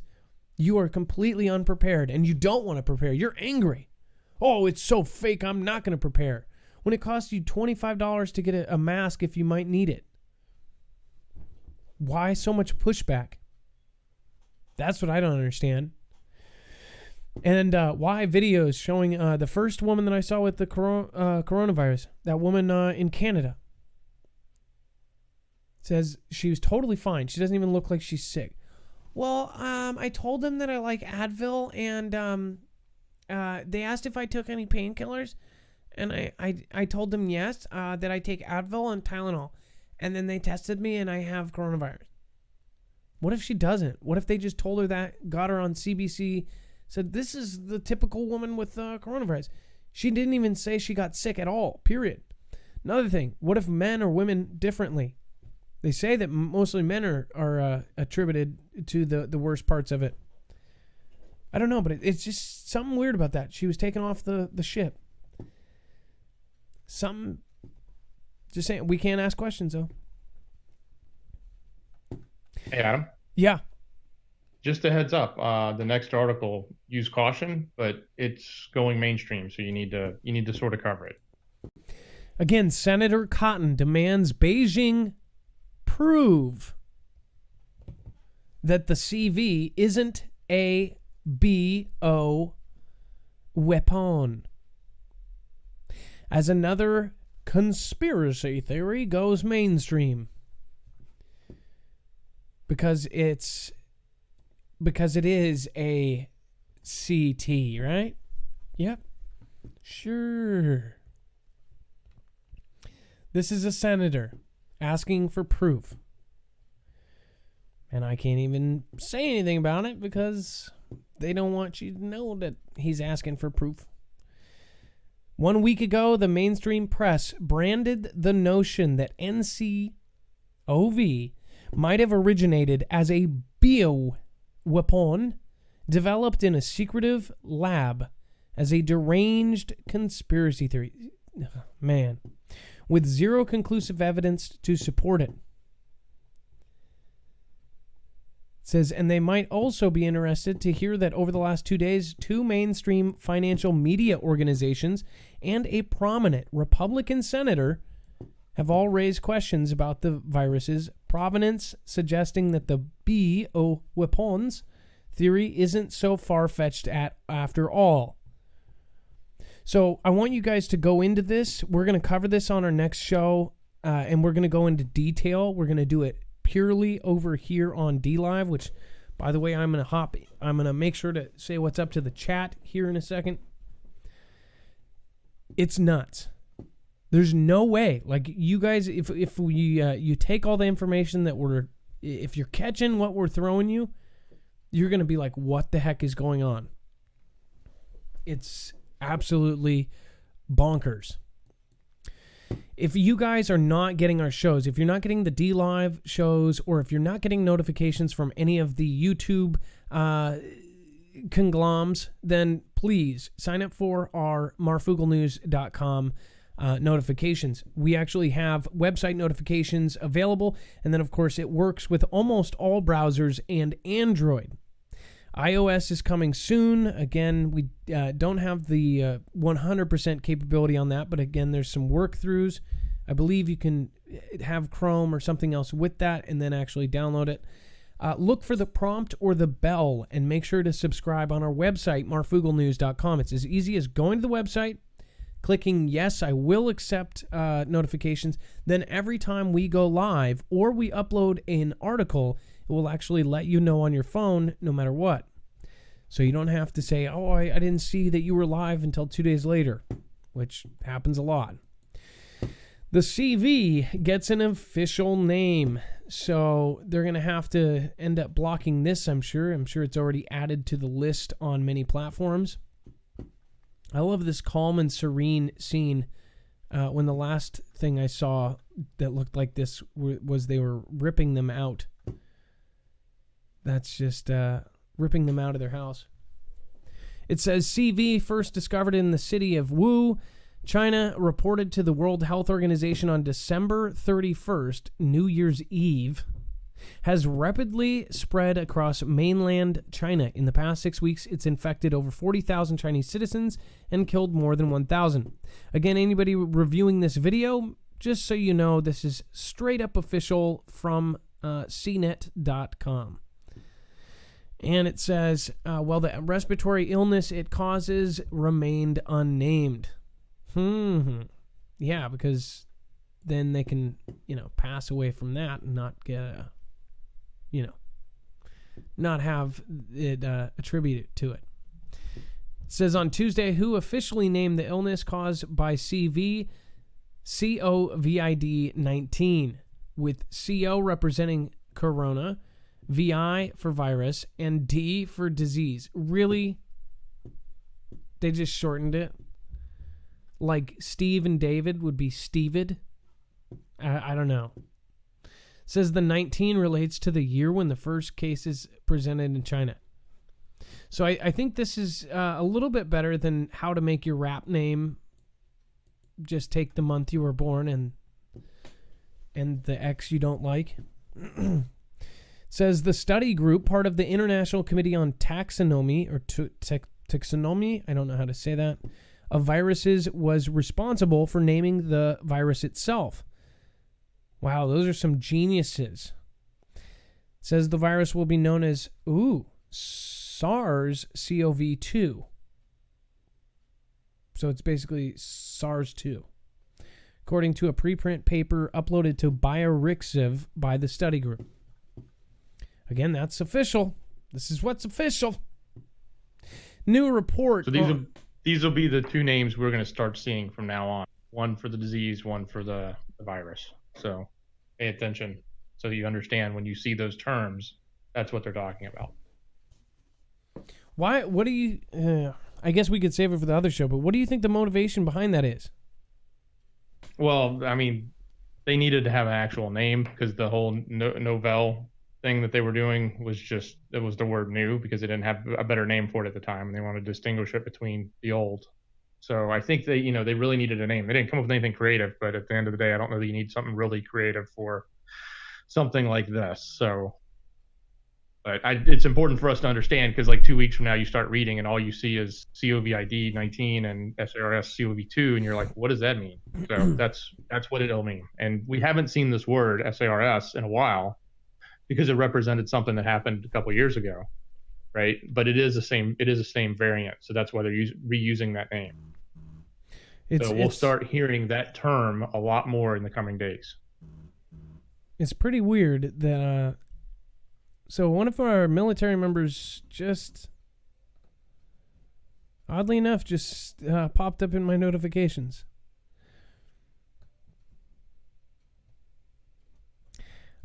you are completely unprepared, and you don't want to prepare. You're angry. Oh, it's so fake, I'm not going to prepare. When it costs you $25 to get a mask if you might need it. Why so much pushback? That's what I don't understand. And why videos showing the first woman that I saw with the coronavirus, that woman in Canada, says she was totally fine. She doesn't even look like she's sick. Well, I told them that I like Advil, and they asked if I took any painkillers, and I told them yes, that I take Advil and Tylenol, and then they tested me and I have coronavirus. What if she doesn't? What if they just told her that, got her on CBC, said this is the typical woman with coronavirus? She didn't even say she got sick at all, period. Another thing, what if men or women differently? They say that mostly men are attributed to the worst parts of it. I don't know, but it's just something weird about that. She was taken off the ship. Something, just saying, we can't ask questions, though. Hey, Adam. Yeah. Just a heads up, the next article, use caution, but it's going mainstream, so you need to sort of cover it. Again, Senator Cotton demands Beijing prove that the CV isn't a BO weapon. As another conspiracy theory goes mainstream. Because it is a CT, right? Yep. Sure. This is a senator asking for proof. And I can't even say anything about it because they don't want you to know that he's asking for proof. 1 week ago, the mainstream press branded the notion that NCOV might have originated as a bioweapon developed in a secretive lab as a deranged conspiracy theory. Man, with zero conclusive evidence to support it. It says, and they might also be interested to hear that over the last 2 days, 2 mainstream financial media organizations and a prominent Republican senator have all raised questions about the virus's provenance, suggesting that the bioweapons theory isn't so far-fetched after all. So I want you guys to go into this. We're going to cover this on our next show, and we're going to go into detail. We're going to do it purely over here on DLive, which, by the way, I'm going to make sure to say what's up to the chat here in a second. It's nuts. There's no way, like, you guys, if you take all the information that if you're catching what we're throwing you you're going to be like, what the heck is going on? It's absolutely bonkers. If you guys are not getting our shows, if you're not getting the D-Live shows, or if you're not getting notifications from any of the YouTube conglomerates, then please sign up for our marfooglenews.com notifications. We actually have website notifications available, and then of course it works with almost all browsers and Android. iOS is coming soon. Again, we don't have the 100% capability on that, but again, there's some work-throughs. I believe you can have Chrome or something else with that and then actually download it. Look for the prompt or the bell and make sure to subscribe on our website, marfooglenews.com. It's as easy as going to the website, clicking yes, I will accept notifications. Then every time we go live or we upload an article, it will actually let you know on your phone no matter what. So you don't have to say, oh, I didn't see that you were live until 2 days later, which happens a lot. The CV gets an official name. So they're going to have to end up blocking this, I'm sure. I'm sure it's already added to the list on many platforms. I love this calm and serene scene when the last thing I saw that looked like this was they were ripping them out. That's just ripping them out of their house. It says CV first discovered in the city of Wu, China, reported to the World Health Organization on December 31st, New Year's Eve, has rapidly spread across mainland China. In the past 6 weeks, it's infected over 40,000 Chinese citizens and killed more than 1,000. Again, anybody reviewing this video, just so you know, this is straight up official from cnet.com. And it says, well, the respiratory illness it causes remained unnamed. Yeah, because then they can, pass away from that and not get, not have it attributed to it. It says on Tuesday, WHO officially named the illness caused by COVID-19, with CO representing corona, VI for virus, and D for disease. Really? They just shortened it? Like Steve and David would be Stevid? I don't know. It says the 19 relates to the year when the first cases presented in China. So I think this is a little bit better than how to make your rap name. Just take the month you were born and the X you don't like. It says the study group, part of the International Committee on Taxonomy, or taxonomy, I don't know how to say that, of viruses, was responsible for naming the virus itself. Wow, those are some geniuses. It says the virus will be known as, SARS-CoV-2. So it's basically SARS-2. According to a preprint paper uploaded to Biorexiv by the study group. Again, that's official. This is what's official. New report. So these will be the two names we're going to start seeing from now on. One for the disease, one for the virus. So pay attention so that you understand when you see those terms, that's what they're talking about. Why? What do you... I guess we could save it for the other show, but what do you think the motivation behind that is? Well, I mean, they needed to have an actual name because the whole novel thing that they were doing was just, it was the word new because they didn't have a better name for it at the time, and they wanted to distinguish it between the old. So I think they really needed a name. They didn't come up with anything creative, but at the end of the day, I don't know that you need something really creative for something like this. So, but it's important for us to understand because like 2 weeks from now, you start reading and all you see is COVID-19 and SARS-CoV-2, and you're like, what does that mean? So that's what it'll mean. And we haven't seen this word SARS in a while, because it represented something that happened a couple of years ago, right? But it is the same variant, so that's why they're reusing that name. So we'll start hearing that term a lot more in the coming days. It's pretty weird that so one of our military members just, oddly enough, just popped up in my notifications.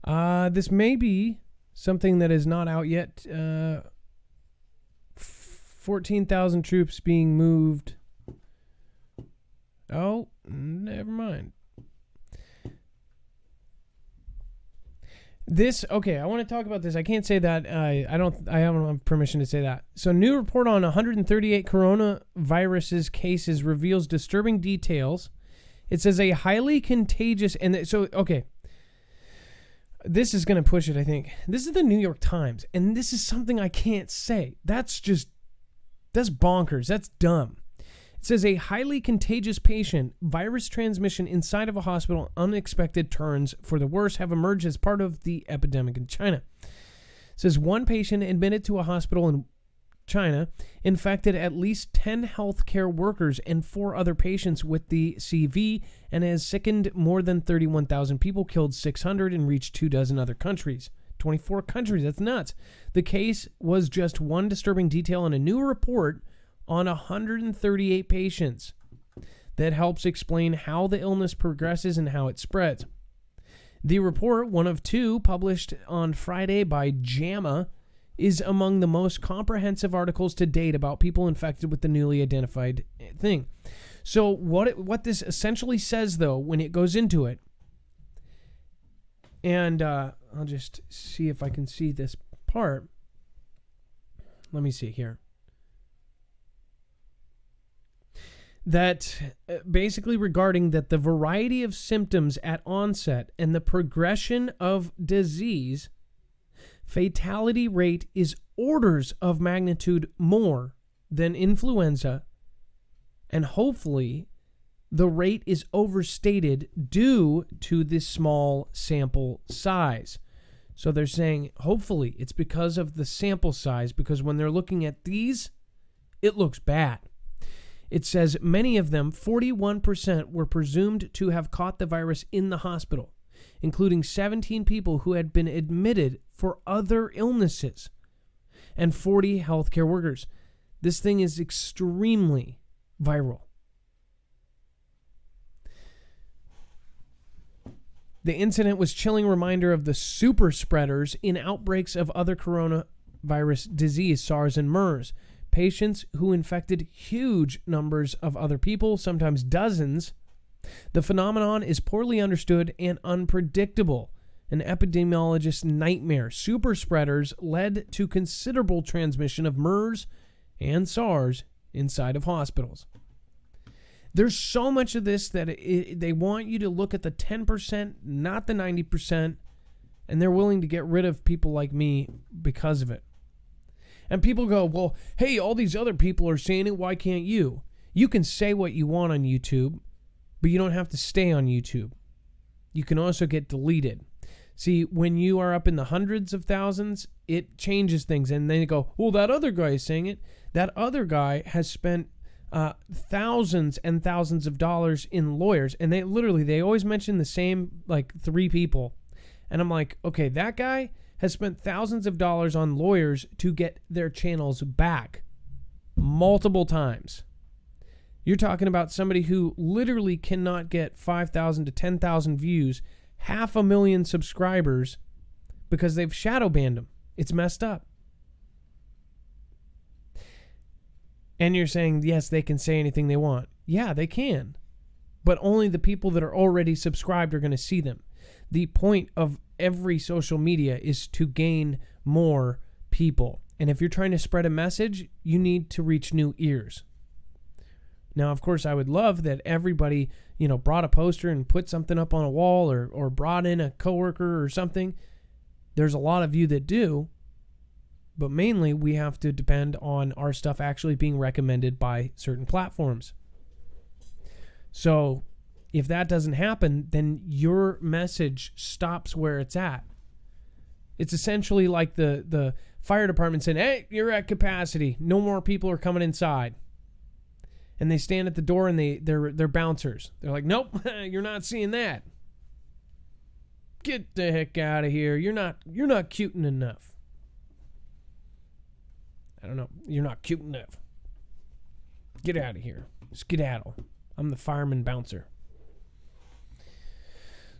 This may be something that is not out yet 14,000 troops being moved. Oh, never mind. Okay, I want to talk about this. I can't say that. I don't have permission to say that. So, new report on 138 coronavirus cases reveals disturbing details. It says a highly contagious, okay. This is going to push it, I think. This is the New York Times, and this is something I can't say. That's bonkers. That's dumb. It says a highly contagious patient, virus transmission inside of a hospital, unexpected turns for the worse have emerged as part of the epidemic in China. It says one patient admitted to a hospital in China infected at least 10 healthcare workers and 4 other patients with the CV and has sickened more than 31,000 people, killed 600, and reached 24 other countries. 24 countries, that's nuts. The case was just one disturbing detail in a new report on 138 patients that helps explain how the illness progresses and how it spreads. The report, one of 2 published on Friday by JAMA, is among the most comprehensive articles to date about people infected with the newly identified thing. So what this essentially says, though, when it goes into it, and I'll just see if I can see this part. Let me see here. That basically regarding that the variety of symptoms at onset and the progression of disease, fatality rate is orders of magnitude more than influenza, and hopefully the rate is overstated due to this small sample size. So they're saying hopefully it's because of the sample size, because when they're looking at these, it looks bad. It says many of them, 41%, were presumed to have caught the virus in the hospital, including 17 people who had been admitted for other illnesses and 40 healthcare workers. This thing is extremely viral. The incident was a chilling reminder of the super spreaders in outbreaks of other coronavirus disease, SARS and MERS. Patients who infected huge numbers of other people, sometimes dozens. The phenomenon is poorly understood and unpredictable. An epidemiologist's nightmare. Super spreaders led to considerable transmission of MERS and SARS inside of hospitals. There's so much of this that they want you to look at the 10%, not the 90%, and they're willing to get rid of people like me because of it. And people go, well, hey, all these other people are saying it, why can't you? You can say what you want on YouTube, but you don't have to stay on YouTube. You can also get deleted. See, when you are up in the hundreds of thousands, it changes things. And then they go, well, that other guy is saying it. That other guy has spent thousands and thousands of dollars in lawyers. And they always mention the same, 3 people. And I'm like, okay, that guy has spent thousands of dollars on lawyers to get their channels back multiple times. You're talking about somebody who literally cannot get 5,000 to 10,000 views, 500,000 subscribers, because they've shadow banned them. It's messed up. And you're saying, yes, they can say anything they want. Yeah, they can. But only the people that are already subscribed are going to see them. The point of every social media is to gain more people. And if you're trying to spread a message, you need to reach new ears. Now, of course, I would love that everybody, brought a poster and put something up on a wall or brought in a coworker or something. There's a lot of you that do, but mainly we have to depend on our stuff actually being recommended by certain platforms. So if that doesn't happen, then your message stops where it's at. It's essentially like the fire department saying, hey, you're at capacity. No more people are coming inside. And they stand at the door and they're bouncers. They're like, nope, you're not seeing that. Get the heck out of here. You're not cuting enough. I don't know. You're not cute enough. Get out of here. Skedaddle. I'm the fireman bouncer.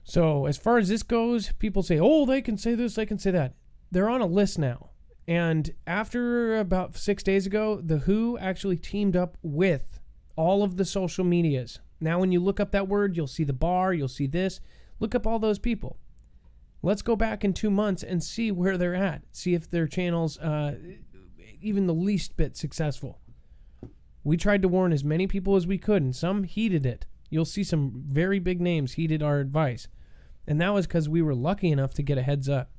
So as far as this goes, people say, oh, they can say this, they can say that. They're on a list now. And after about 6 days ago, the WHO actually teamed up with all of the social medias. Now, when you look up that word, you'll see the bar, you'll see this. Look up all those people. Let's go back in 2 months and see where they're at. See if their channel's even the least bit successful. We tried to warn as many people as we could, and some heeded it. You'll see some very big names heeded our advice. And that was because we were lucky enough to get a heads up.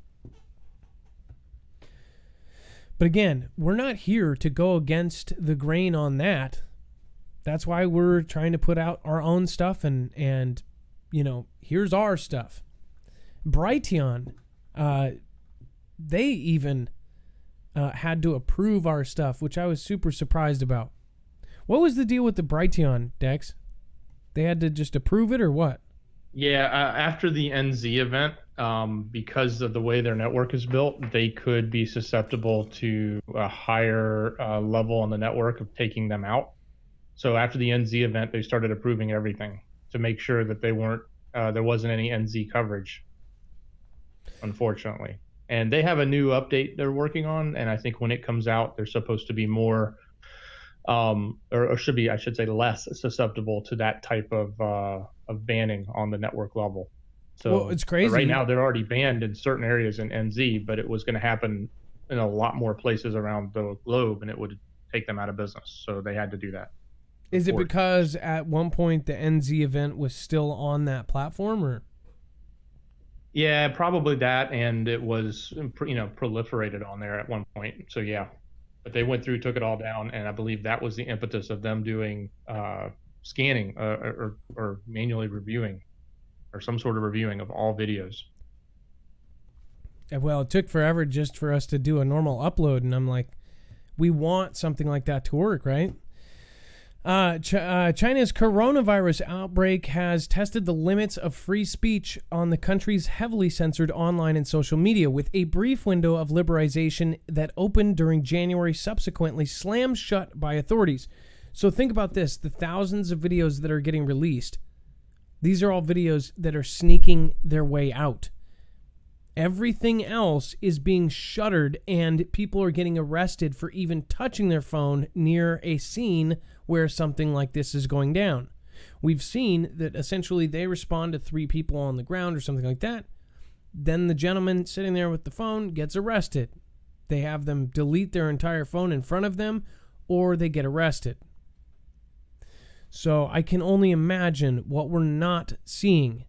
But again, we're not here to go against the grain on that. That's why we're trying to put out our own stuff and here's our stuff. Brighteon, they even had to approve our stuff, which I was super surprised about. What was the deal with the Brighteon, Dex? They had to just approve it or what? Yeah, after the NZ event, because of the way their network is built, they could be susceptible to a higher level on the network of taking them out. So after the NZ event, they started approving everything to make sure that there wasn't any NZ coverage, unfortunately. And they have a new update they're working on, and I think when it comes out, they're supposed to be more, or should be, I should say, less susceptible to that type of banning on the network level. So well, it's crazy. Right now, they're already banned in certain areas in NZ, but it was going to happen in a lot more places around the globe, and it would take them out of business. So they had to do that. Is it because at one point the NZ event was still on that platform, or? Yeah, probably that, and it was proliferated on there at one point. So yeah, but they went through, took it all down, and I believe that was the impetus of them doing scanning or manually reviewing, or some sort of reviewing of all videos. Well, it took forever just for us to do a normal upload, and I'm like, we want something like that to work, right? China's coronavirus outbreak has tested the limits of free speech on the country's heavily censored online and social media, with a brief window of liberalization that opened during January, subsequently slammed shut by authorities. So think about this, the thousands of videos that are getting released. These are all videos that are sneaking their way out. Everything else is being shuttered, and people are getting arrested for even touching their phone near a scene where something like this is going down. We've seen that essentially they respond to 3 people on the ground or something like that. Then the gentleman sitting there with the phone gets arrested. They have them delete their entire phone in front of them, or they get arrested. So I can only imagine what we're not seeing.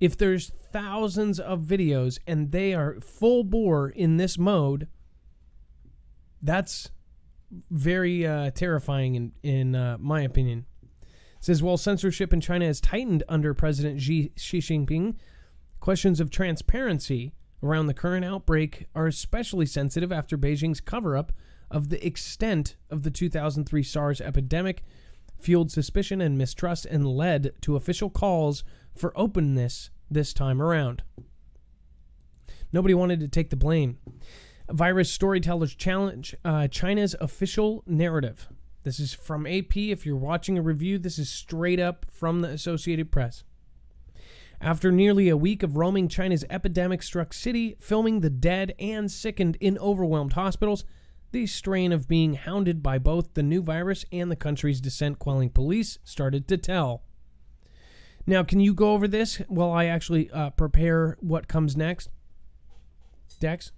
If there's thousands of videos and they are full bore in this mode, that's very terrifying in my opinion. It says, while censorship in China has tightened under President Xi Jinping, questions of transparency around the current outbreak are especially sensitive after Beijing's cover-up of the extent of the 2003 SARS epidemic fueled suspicion and mistrust and led to official calls for openness this time around. Nobody wanted to take the blame. Virus storytellers challenge China's official narrative. This is from AP. If you're watching a review, this is straight up from the Associated Press. After nearly a week of roaming China's epidemic-struck city, filming the dead and sickened in overwhelmed hospitals, the strain of being hounded by both the new virus and the country's dissent-quelling police started to tell. Now, can you go over this while I actually prepare what comes next? Dex?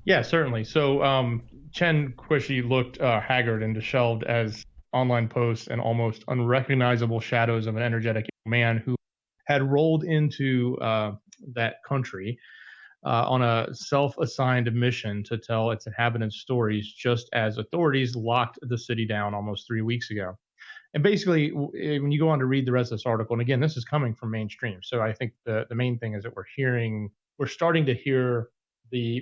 Yeah, certainly. So Chen Quishi looked haggard and disheveled as online posts and almost unrecognizable shadows of an energetic man who had rolled into that country on a self-assigned mission to tell its inhabitants stories, just as authorities locked the city down almost 3 weeks ago. And basically, when you go on to read the rest of this article, and again, this is coming from mainstream, so I think the main thing is that we're starting to hear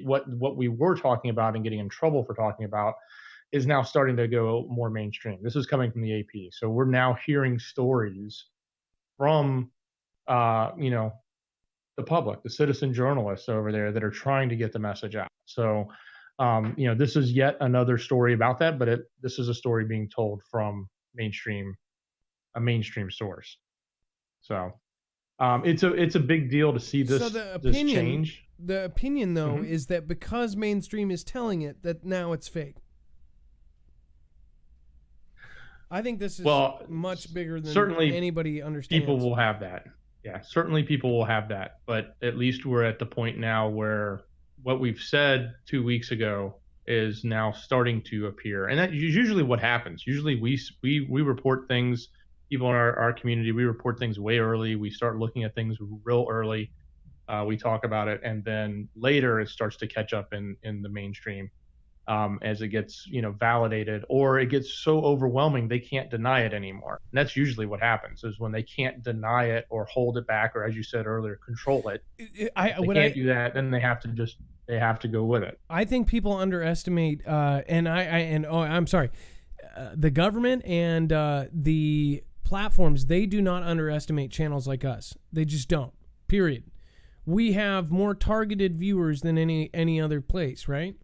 what we were talking about and getting in trouble for talking about is now starting to go more mainstream. This is coming from the AP, so we're now hearing stories from the public, the citizen journalists over there that are trying to get the message out. So, this is yet another story about that, but this is a story being told from a mainstream source. So, It's a big deal to see this So the this opinion, change. though, Mhm. is that because mainstream is telling it, that now it's fake. I think this is Well, much bigger than certainly anybody people understands. will have that. Yeah, certainly people will have that. But at least we're at the point now where what we've said 2 weeks ago is now starting to appear, and that is usually what happens. Usually we report things. People in our community, we report things way early. We start looking at things real early. We talk about it, and then later it starts to catch up in the mainstream, as it gets validated, or it gets so overwhelming they can't deny it anymore. And that's usually what happens, is when they can't deny it or hold it back, or as you said earlier, control it. I They what can't I do that, then they have to go with it. I think people underestimate, I'm sorry, the government and the platforms. They do not underestimate channels like us. They just don't. Period. We have more targeted viewers than any other place, right?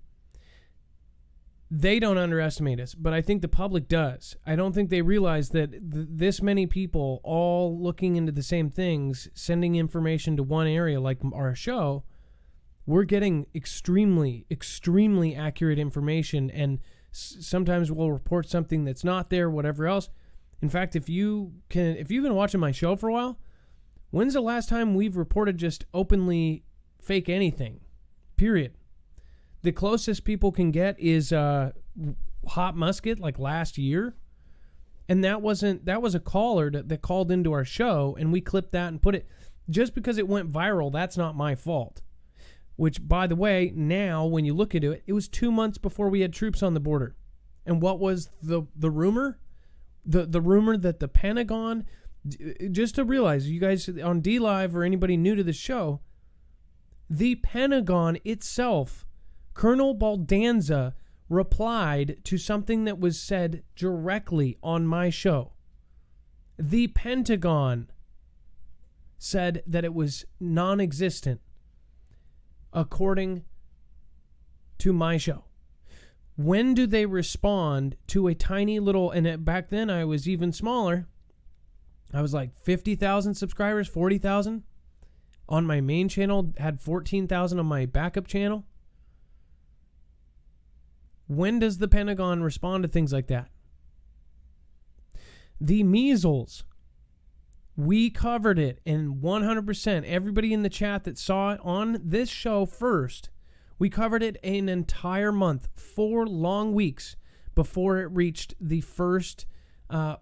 They don't underestimate us, but I think the public does. I don't think they realize that this many people all looking into the same things, sending information to one area like our show, we're getting extremely, extremely accurate information, and sometimes we'll report something that's not there, whatever else. In fact, if you've been watching my show for a while, when's the last time we've reported just openly fake anything? Period. The closest people can get is Hot Musket, like last year. And that was a caller that called into our show, and we clipped that and put it. Just because it went viral, that's not my fault. Which, by the way, now when you look into it, it was 2 months before we had troops on the border. And what was the rumor? The rumor that the Pentagon, just to realize, you guys on D Live or anybody new to the show, the Pentagon itself, Colonel Baldanza replied to something that was said directly on my show. The Pentagon said that it was non-existent, according to my show. When do they respond to a tiny little, and back then I was even smaller. I was like 50,000 subscribers, 40,000 on my main channel, had 14,000 on my backup channel. When does the Pentagon respond to things like that? The measles, we covered it, and 100%, everybody in the chat that saw it on this show first, we covered it an entire month, 4 long weeks before it reached the first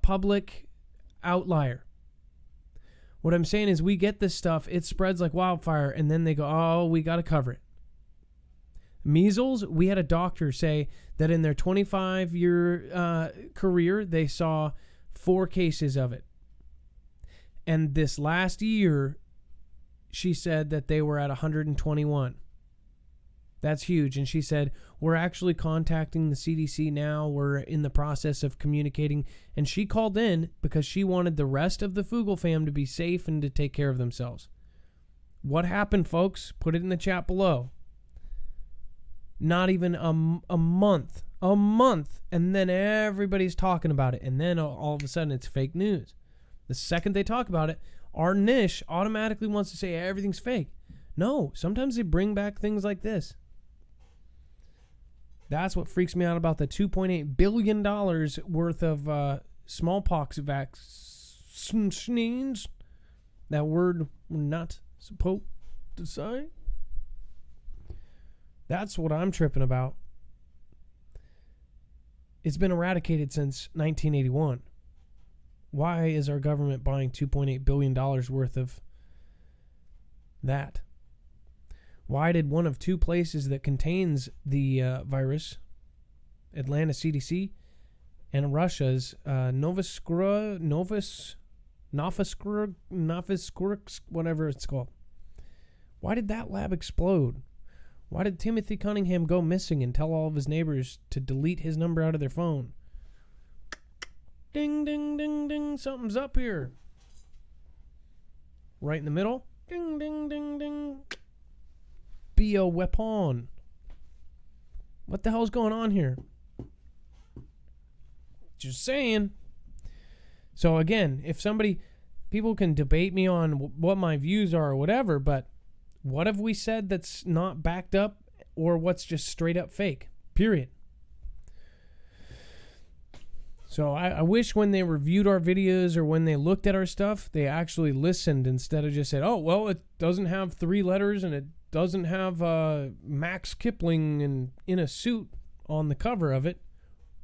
public outlier. What I'm saying is we get this stuff, it spreads like wildfire, and then they go, oh, we got to cover it. Measles, we had a doctor say that in their 25-year career, they saw 4 cases of it. And this last year, she said that they were at 121. That's huge. And she said, we're actually contacting the CDC now. We're in the process of communicating. And she called in because she wanted the rest of the Foogle fam to be safe and to take care of themselves. What happened, folks? Put it in the chat below. Not even a month, and then everybody's talking about it, and then all of a sudden it's fake news. The second they talk about it, our niche automatically wants to say everything's fake. No, sometimes they bring back things like this. That's what freaks me out about the $2.8 billion worth of smallpox vaccines. That word we're not supposed to say. That's what I'm tripping about. It's been eradicated since 1981. Why is our government buying $2.8 billion worth of that? Why did one of 2 places that contains the virus, Atlanta CDC, and Russia's Noviskura, whatever it's called, why did that lab explode? Why did Timothy Cunningham go missing and tell all of his neighbors to delete his number out of their phone? Ding, ding, ding, ding. Something's up here. Right in the middle. Ding, ding, ding, ding. Be a weapon. What the hell's going on here? Just saying. So again, if somebody... people can debate me on what my views are or whatever, but what have we said that's not backed up or what's just straight up fake? Period. So I wish when they reviewed our videos or when they looked at our stuff, they actually listened instead of just said, oh, well, it doesn't have 3 letters and it doesn't have Max Kipling in a suit on the cover of it.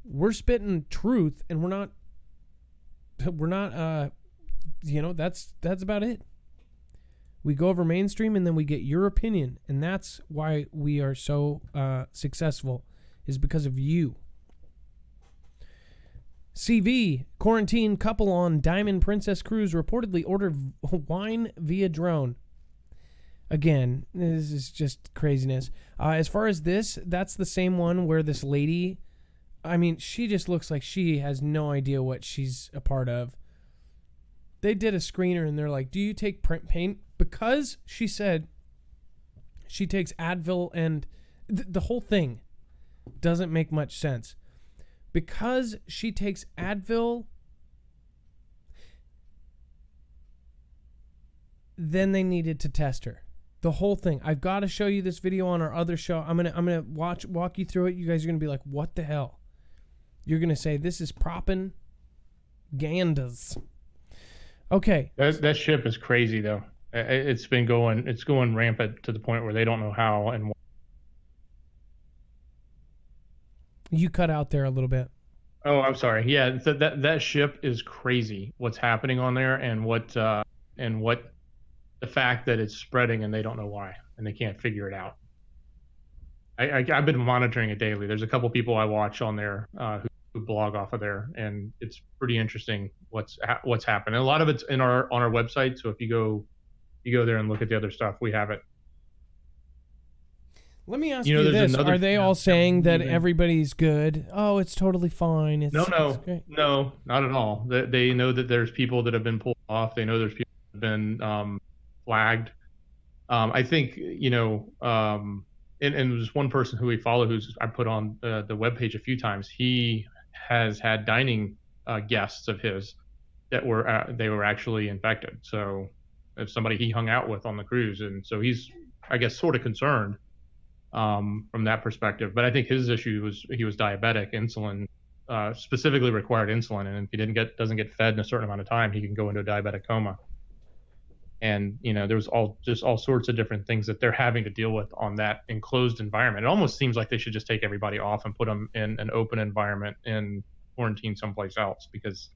We're spitting truth, and we're not that's about it. We go over mainstream, and then we get your opinion, and that's why we are so successful, is because of you. CV, quarantine couple on Diamond Princess cruise reportedly ordered wine via drone. Again, this is just craziness. As far as this, that's the same one where this lady, I mean, she just looks like she has no idea what she's a part of. They did a screener and they're like, do you take pain? Because she said she takes Advil, and the whole thing doesn't make much sense. Because she takes Advil, then they needed to test her. The whole thing. I've got to show you this video on our other show. I'm gonna walk you through it. You guys are gonna be like, what the hell? You're gonna say this is propping gandas. Okay. That ship is crazy though. It's going rampant to the point where they don't know how and why. You cut out there a little bit. Oh, I'm sorry. Yeah, that ship is crazy. What's happening on there, and what the fact that it's spreading and they don't know why and they can't figure it out. I've been monitoring it daily. There's a couple people I watch on there who blog off of there, and it's pretty interesting what's happening. A lot of it's on our website. So if you go there and look at the other stuff, we have it. Let me ask you this. Are they all saying that everybody's good? Oh, it's totally fine. It's great. No, not at all. They know that there's people that have been pulled off. They know there's people that have been flagged. I think, and there's one person who we follow I put on the webpage a few times. He has had dining guests of his that they were actually infected. So if somebody he hung out with on the cruise. And so he's, I guess, sort of concerned from that perspective. But I think his issue was he was diabetic. Insulin specifically required insulin, and if he doesn't get fed in a certain amount of time, he can go into a diabetic coma. And there was all sorts of different things that they're having to deal with on that enclosed environment. It almost seems like they should just take everybody off and put them in an open environment and quarantine someplace else, because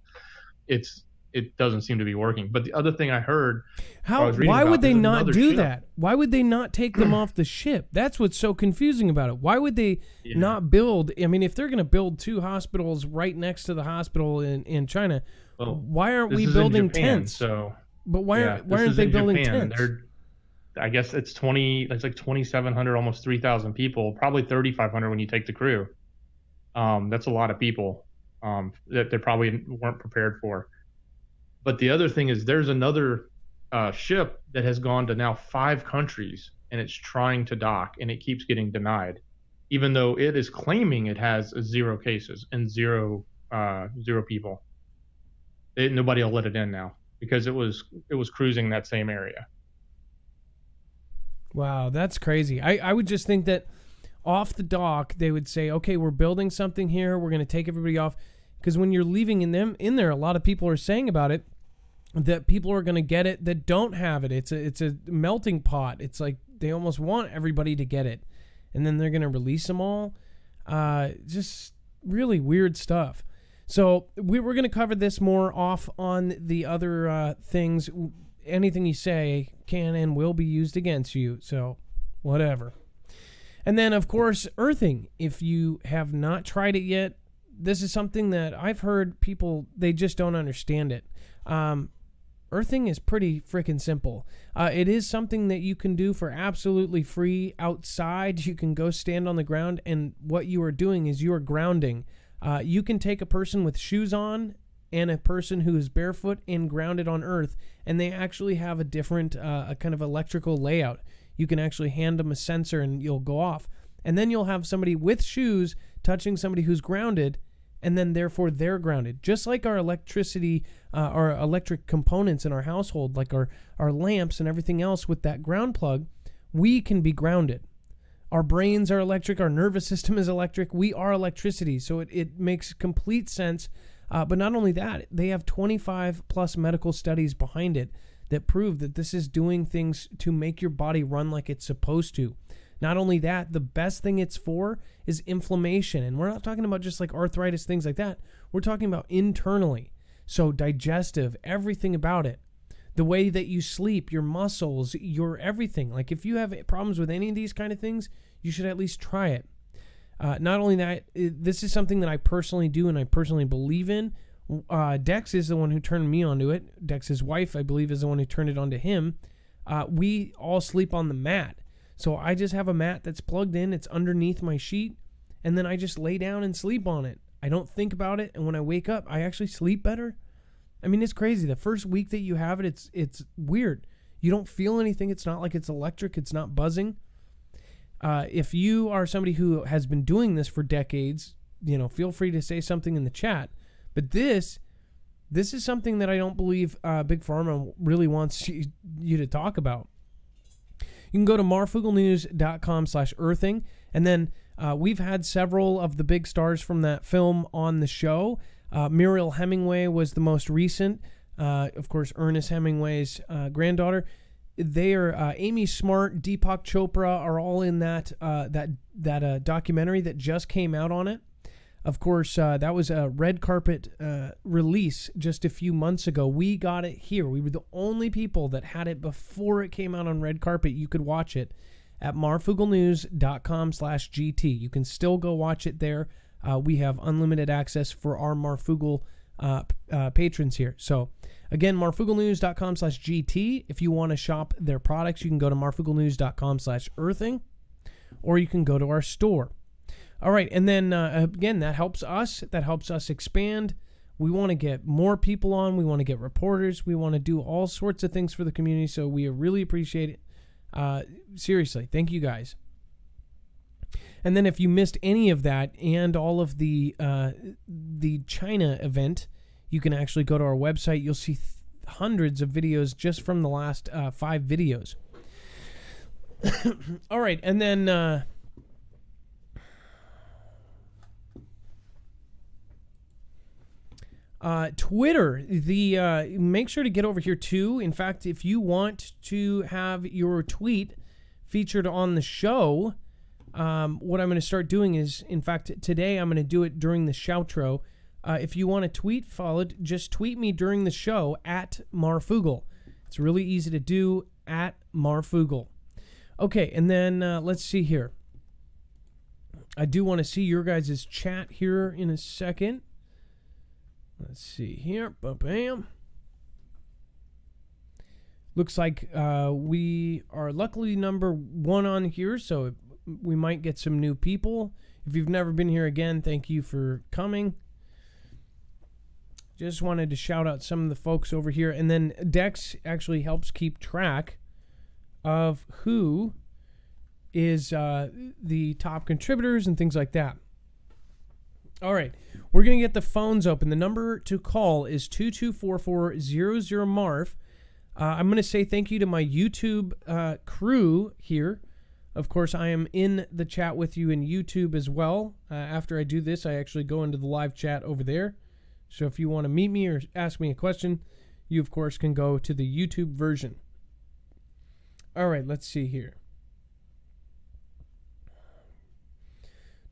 it doesn't seem to be working. But the other thing I heard, why would they not do that? Why would they not take them off the ship? That's what's so confusing about it. Why would they not build? I mean, if they're going to build 2 hospitals right next to the hospital in China, why aren't we building tents? But why aren't they building tents? I guess it's 2,700, almost 3,000 people, probably 3,500 when you take the crew. That's a lot of people that they probably weren't prepared for. But the other thing is there's another ship that has gone to now 5 countries, and it's trying to dock, and it keeps getting denied, even though it is claiming it has 0 cases and zero people. Nobody will let it in now, because it was cruising that same area. Wow, that's crazy. I would just think that off the dock they would say, okay, we're building something here, we're going to take everybody off, because when you're leaving in there, a lot of people are saying about it that people are going to get it that don't have it. It's a melting pot. It's like they almost want everybody to get it, and then they're going to release them all. Just really weird stuff. So we're going to cover this more off on the other things. Anything you say can and will be used against you. So whatever. And then, of course, earthing. If you have not tried it yet, this is something that I've heard people, they just don't understand it. Earthing is pretty freaking simple. It is something that you can do for absolutely free outside. You can go stand on the ground, and what you are doing is you are grounding. You can take a person with shoes on and a person who is barefoot and grounded on earth, and they actually have a different a kind of electrical layout. You can actually hand them a sensor and you'll go off. And then you'll have somebody with shoes touching somebody who's grounded, and then therefore they're grounded. Just like our electricity, our electric components in our household, like our lamps and everything else with that ground plug, we can be grounded. Our brains are electric. Our nervous system is electric. We are electricity. So it makes complete sense. But not only that, they have 25 plus medical studies behind it that prove that this is doing things to make your body run like it's supposed to. Not only that, the best thing it's for is inflammation. And we're not talking about just like arthritis, things like that. We're talking about internally. So digestive, everything about it. The way that you sleep, your muscles, your everything. Like if you have problems with any of these kind of things, you should at least try it. Not only that, this is something that I personally do and I personally believe in. Dex is the one who turned me onto it. Dex's wife, I believe, is the one who turned it on to him. We all sleep on the mat. So I just have a mat that's plugged in. It's underneath my sheet. And then I just lay down and sleep on it. I don't think about it. And when I wake up, I actually sleep better. I mean, it's crazy. The first week that you have it, it's weird. You don't feel anything. It's not like it's electric. It's not buzzing. If you are somebody who has been doing this for decades, feel free to say something in the chat. But this is something that I don't believe Big Pharma really wants you to talk about. You can go to marfooglenews.com/earthing. And then we've had several of the big stars from that film on the show. Muriel Hemingway was the most recent. Of course, Ernest Hemingway's granddaughter. They are Amy Smart, Deepak Chopra are all in that documentary that just came out on it. Of course, that was a red carpet release just a few months ago. We got it here. We were the only people that had it before it came out on red carpet. You could watch it at marfooglenews.com/GT. You can still go watch it there. We have unlimited access for our Marfoogle patrons here. So again, marfooglenews.com/GT. If you want to shop their products, you can go to marfooglenews.com/earthing, or you can go to our store. All right, and then again, that helps us. That helps us expand. We want to get more people on. We want to get reporters. We want to do all sorts of things for the community. So we really appreciate it. Seriously, thank you guys. And then if you missed any of that and all of the China event, you can actually go to our website. You'll see hundreds of videos just from the last 5 videos. All right, and then Twitter, make sure to get over here too. In fact, if you want to have your tweet featured on the show, what I'm going to start doing is, in fact, today I'm going to do it during the shoutro. If you want to tweet followed, just tweet me during the show at Marfoogle. It's really easy to do, at Marfoogle. Okay, and then let's see here. I do want to see your guys' chat here in a second. Let's see here. Bam. Looks like we are luckily number 1 on here, so we might get some new people. If you've never been here again, thank you for coming. Just wanted to shout out some of the folks over here. And then Dex actually helps keep track of who is the top contributors and things like that. All right, we're going to get the phones open. The number to call is 2244-00-MARF. I'm going to say thank you to my YouTube crew here. Of course, I am in the chat with you in YouTube as well. After I do this, I actually go into the live chat over there. So if you want to meet me or ask me a question, you, of course, can go to the YouTube version. All right, let's see here.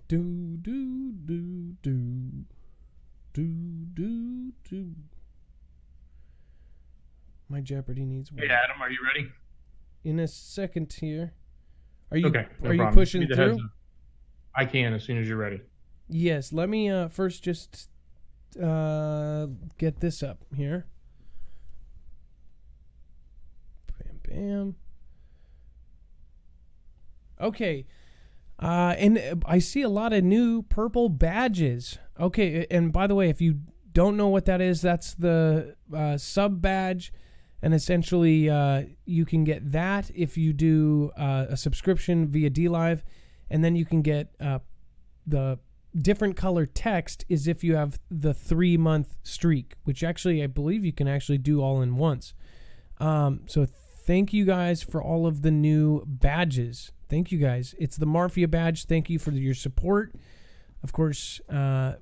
Do do do do do do do. My Jeopardy needs one. Hey Adam, are you ready? In a second here. Are you okay? No are problem. You pushing through? I can as soon as you're ready. Yes. Let me first just get this up here. Bam bam. Okay. And I see a lot of new purple badges. Okay, and by the way, if you don't know what that is, that's the sub badge, and essentially you can get that if you do a subscription via DLive, and then you can get the different color text is if you have the 3-month streak, which actually I believe you can actually do all in once. So thank you guys for all of the new badges. Thank you guys. It's the Marfia badge. Thank you for your support. Of course,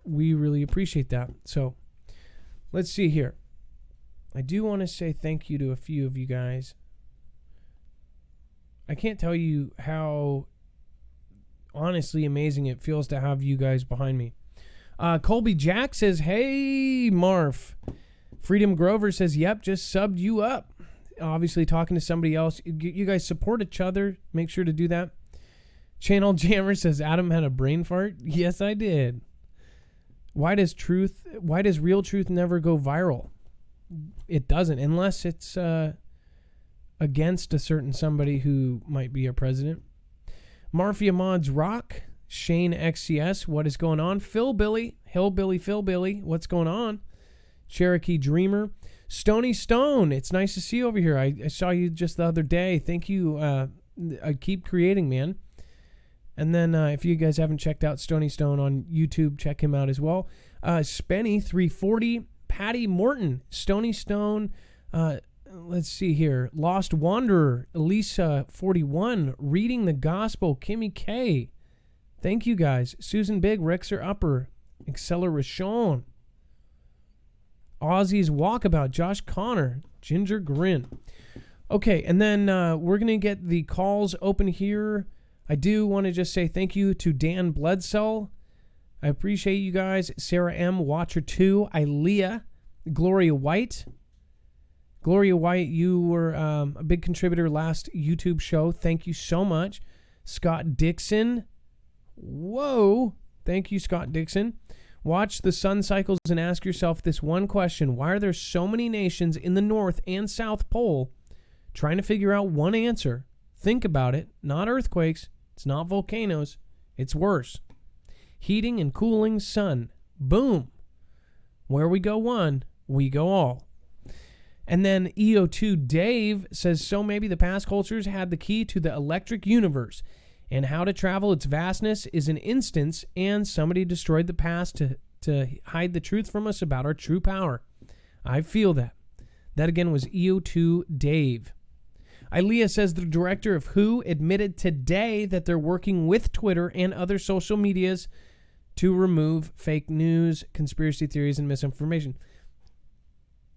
we really appreciate that. So let's see here. I do want to say thank you to a few of you guys. I can't tell you how honestly amazing it feels to have you guys behind me. Colby Jack says, hey, Marf. Freedom Grover says, yep, just subbed you up. Obviously talking to somebody else. You guys support each other. Make sure to do that. Channel Jammer says, Adam had a brain fart. Yes, I did. Why does real truth never go viral? It doesn't, unless it's against a certain somebody who might be a president. Marfia Mods Rock. Shane XCS, what is going on? Hillbilly Philbilly, what's going on? Cherokee Dreamer. Stony Stone, it's nice to see you over here. I saw you just the other day. Thank you. I keep creating, man. And then if you guys haven't checked out Stony Stone on YouTube, check him out as well. Spenny 340, Patty Morton, Stony Stone. Let's see here. Lost Wanderer, Elisa 41, Reading the Gospel, Kimmy K. Thank you guys. Susan Big, Rexer Upper, Acceleration. Aussie's Walkabout, Josh Connor, Ginger Grin. Okay, and then we're going to get the calls open here. I do want to just say thank you to Dan Bledsoe. I appreciate you guys. Sarah M, Watcher 2, Ilea, Gloria White. Gloria White, you were a big contributor last YouTube show. Thank you so much. Scott Dixon. Whoa. Thank you, Scott Dixon. Watch the sun cycles and ask yourself this one question. Why are there so many nations in the North and South Pole trying to figure out one answer? Think about it. Not earthquakes. It's not volcanoes. It's worse. Heating and cooling sun. Boom. Where we go one, we go all. And then EO2 Dave says, so maybe the past cultures had the key to the electric universe, and how to travel its vastness is an instance, and somebody destroyed the past to hide the truth from us about our true power. I feel that. That again was EO2 Dave. Ilea says the director of WHO admitted today that they're working with Twitter and other social medias to remove fake news, conspiracy theories, and misinformation.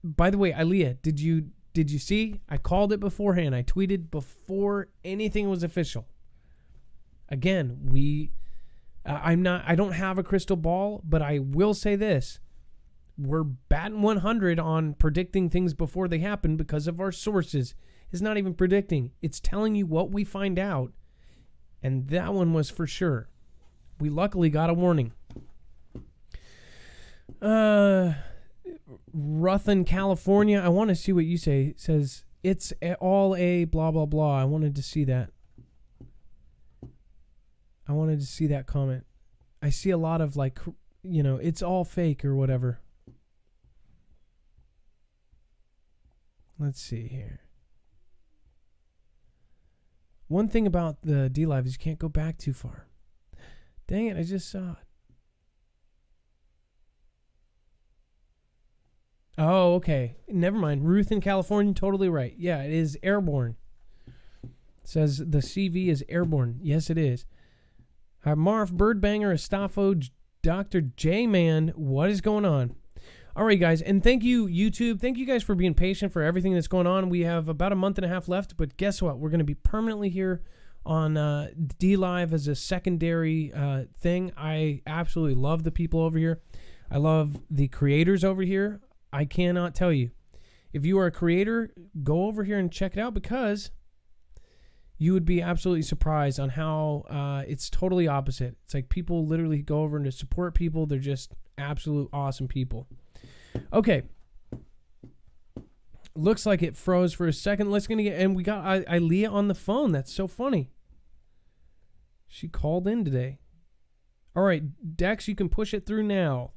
By the way, Ilea, did you see? I called it beforehand. I tweeted before anything was official. Again, I don't have a crystal ball, but I will say this. We're batting 100 on predicting things before they happen because of our sources. It's not even predicting. It's telling you what we find out. And that one was for sure. We luckily got a warning. Ruthin, California. I want to see what you say. It says, it's all a blah, blah, blah. I wanted to see that. I wanted to see that comment. I see a lot of it's all fake or whatever. Let's see here. One thing about the D-Live is you can't go back too far. Dang it, I just saw it. Oh, okay. Never mind. Ruth in California, totally right. Yeah, it is airborne. It says the CV is airborne. Yes, it is. Hi, Marf, Birdbanger, Estafo, Dr. J-Man. What is going on? All right, guys. And thank you, YouTube. Thank you guys for being patient for everything that's going on. We have about a month and a half left, but guess what? We're going to be permanently here on D-Live as a secondary thing. I absolutely love the people over here. I love the creators over here. I cannot tell you. If you are a creator, go over here and check it out because you would be absolutely surprised on how it's totally opposite. It's like people literally go over and to support people. They're just absolute awesome people. Okay. Looks like it froze for a second. And we got Ilea on the phone. That's so funny. She called in today. All right, Dex, you can push it through now.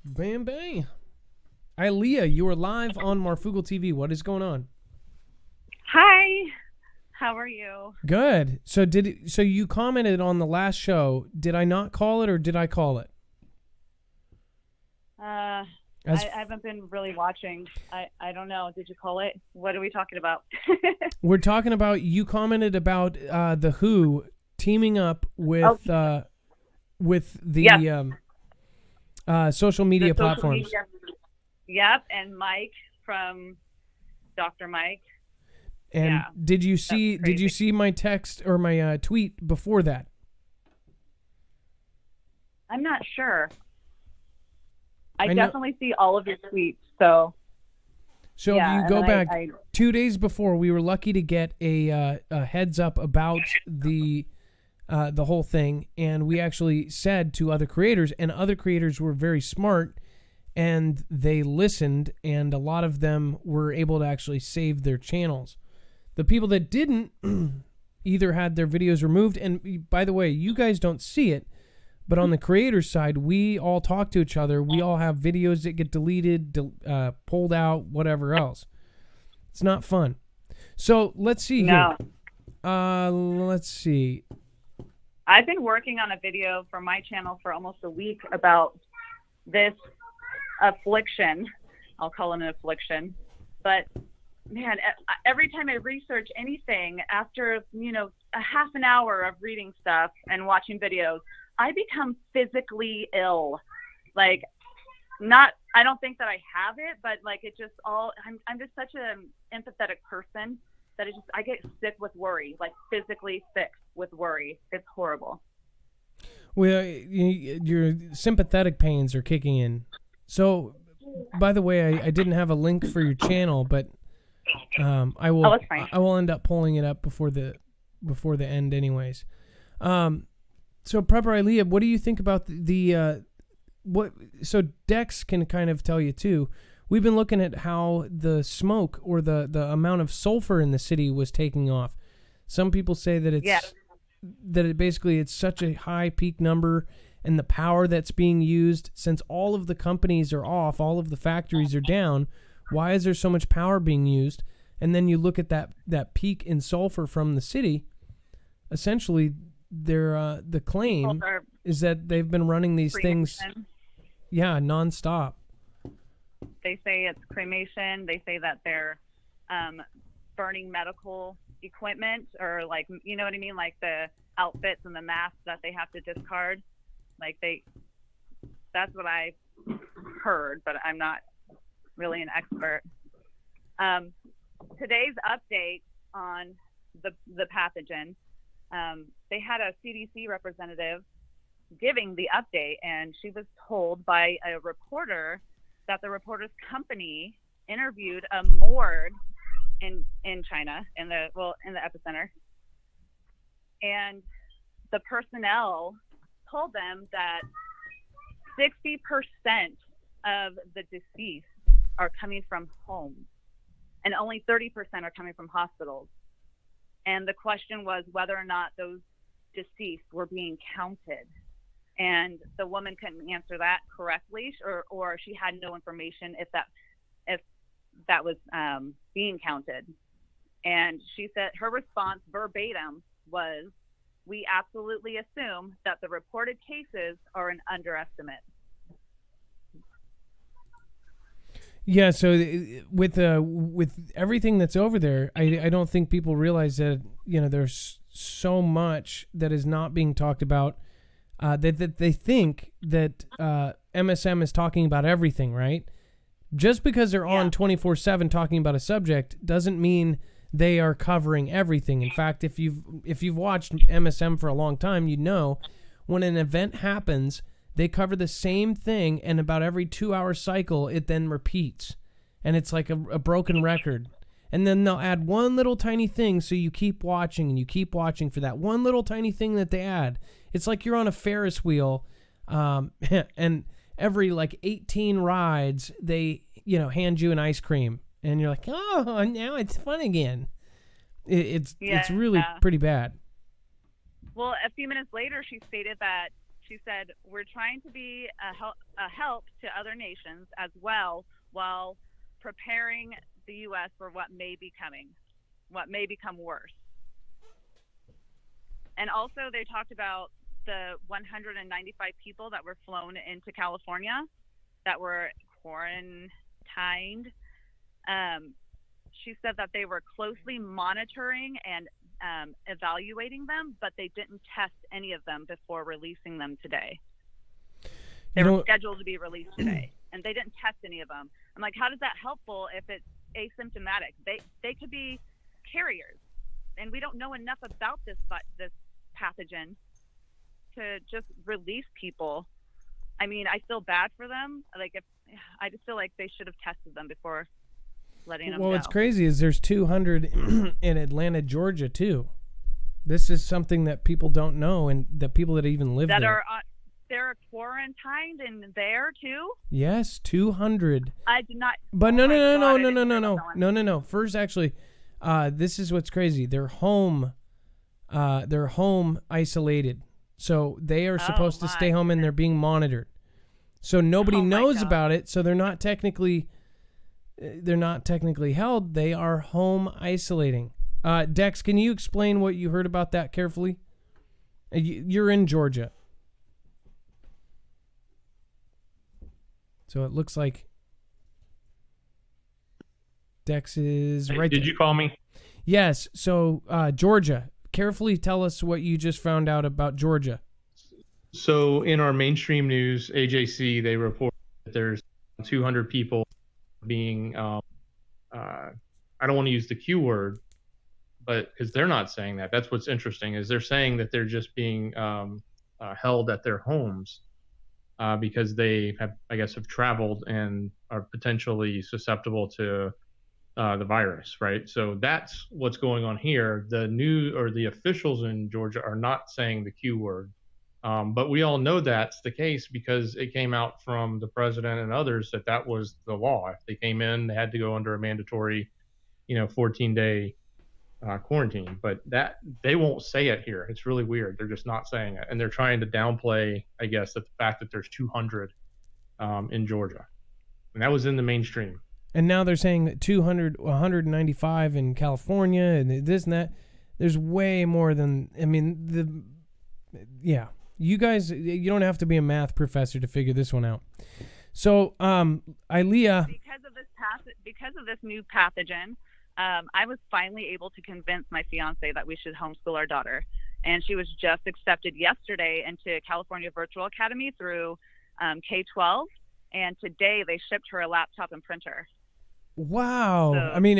Bam, bam. Ilea, you are live on Marfoogle TV. What is going on? Hi. How are you? Good. So you commented on the last show. Did I not call it or did I call it? I haven't been really watching. I don't know. Did you call it? What are we talking about? We're talking about, you commented about the Who teaming up with the Yes. social media The social platforms. media. Yep, and Mike from Dr. Mike. And Yeah, did you crazy. see my text or my tweet before that? I'm not sure. I know- definitely see all of your tweets. So So yeah, if you and go then back 2 days before, we were lucky to get a heads up about the whole thing, and we actually said to other creators, and other creators were very smart, and they listened, and a lot of them were able to actually save their channels. The people that didn't either had their videos removed, and by the way, you guys don't see it, but on the creator's side, we all talk to each other. We all have videos that get deleted, pulled out, whatever else. It's not fun. So let's see no. here. Let's see. I've been working on a video for my channel for almost a week about this affliction. I'll call it an affliction. But man, every time I research anything, after, a half an hour of reading stuff and watching videos, I become physically ill. Like, I don't think that I have it, but like it just I'm just such an empathetic person that I get sick with worry, like physically sick with worry. It's horrible. Well, your sympathetic pains are kicking in. So, by the way, I didn't have a link for your channel, but I will. Oh, that's fine. I will end up pulling it up before the end, anyways. So, Prepper Ilea, what do you think about what? So Dex can kind of tell you too. We've been looking at how the smoke or the amount of sulfur in the city was taking off. Some people say that it's such a high peak number, and the power that's being used, since all of the companies are off, all of the factories are down, why is there so much power being used? And then you look at that peak in sulfur from the city. Essentially, the claim is that they've been running these things, nonstop. They say it's cremation. They say that they're burning medical equipment, or like, you know what I mean, like the outfits and the masks that they have to discard. Like that's what I heard, but I'm not really an expert. Today's update on the pathogen, they had a CDC representative giving the update, and she was told by a reporter that the reporter's company interviewed a morgue in China, in the epicenter, and the personnel told them that 60% of the deceased are coming from homes, and only 30% are coming from hospitals. And the question was whether or not those deceased were being counted. And the woman couldn't answer that correctly, or she had no information if that was being counted. And she said her response verbatim was, "We absolutely assume that the reported cases are an underestimate." Yeah, so with everything that's over there, I don't think people realize that there's so much that is not being talked about. That they think that MSM is talking about everything, right? Just because they're on 24/7 talking about a subject doesn't mean they are covering everything. In fact, if you've watched MSM for a long time, you know when an event happens, they cover the same thing, and about every 2-hour cycle, it then repeats, and it's like a broken record. And then they'll add one little tiny thing, so you keep watching and you keep watching for that one little tiny thing that they add. It's like you're on a Ferris wheel, and every 18 rides, they hand you an ice cream, and you're like, oh, now it's fun again. It's really pretty bad. Well, a few minutes later, she said, "We're trying to be a help to other nations as well, while preparing the U.S. for what may be coming." what may become worse. And also they talked about the 195 people that were flown into California that were quarantined. She said that they were closely monitoring and evaluating them, but they didn't test any of them before releasing them today. They were scheduled to be released today, and they didn't test any of them. I'm like, how does that helpful if it's asymptomatic? They could be carriers, and we don't know enough about this pathogen to just release people. I mean, I feel bad for them. I just feel like they should have tested them before letting them go. Well, what's crazy is there's 200 in Atlanta, Georgia, too. This is something that people don't know, and the people that even live there. They're quarantined in there, too? Yes, 200. I did not. But no. First, actually, this is what's crazy. They're home isolated. So they are supposed to stay home, and they're being monitored. So nobody knows about it. So they're not technically held. They are home isolating. Dex, can you explain what you heard about that carefully? You're in Georgia. So it looks like Dex is right there. Did you call me? Yes. So Georgia, carefully tell us what you just found out about Georgia. So in our mainstream news, AJC, they report that there's 200 people being, I don't want to use the Q word, but because they're not saying that. That's what's interesting, is they're saying that they're just being held at their homes because they have traveled and are potentially susceptible to the virus, right? So that's what's going on here. The officials in Georgia are not saying the Q word. But we all know that's the case because it came out from the president and others that was the law. If they came in, they had to go under a mandatory, 14-day quarantine. But that they won't say it here. It's really weird. They're just not saying it, and they're trying to downplay, I guess, the fact that there's 200 in Georgia, and that was in the mainstream. And now they're saying that 195 in California, and this and that. There's way more than. I mean, yeah. You guys, you don't have to be a math professor to figure this one out. So, Ilea, because of this new pathogen, I was finally able to convince my fiance that we should homeschool our daughter, and she was just accepted yesterday into California Virtual Academy through K-12, and today they shipped her a laptop and printer. Wow! So, I mean,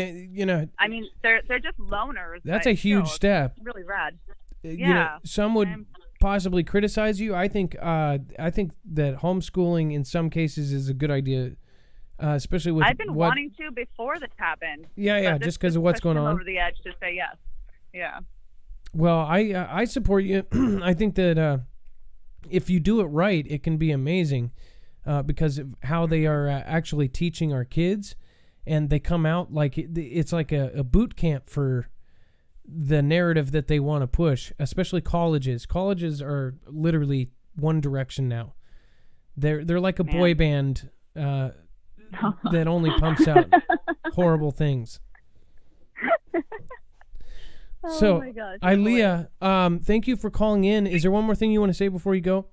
they're just loners. That's a huge step. It's really rad. Some would possibly criticize you. I think that homeschooling in some cases is a good idea, especially with. I've been wanting to before this happened. Yeah, just because of what's going on. Over the edge to say yes. Yeah. Well, I support you. I think that if you do it right, it can be amazing, because of how they are actually teaching our kids, and they come out like it's like a boot camp for the narrative that they want to push, especially colleges. Colleges are literally one direction now. They're like a boy band that only pumps out horrible things. So, my gosh, Ilea, thank you for calling in. Is there one more thing you want to say before you go?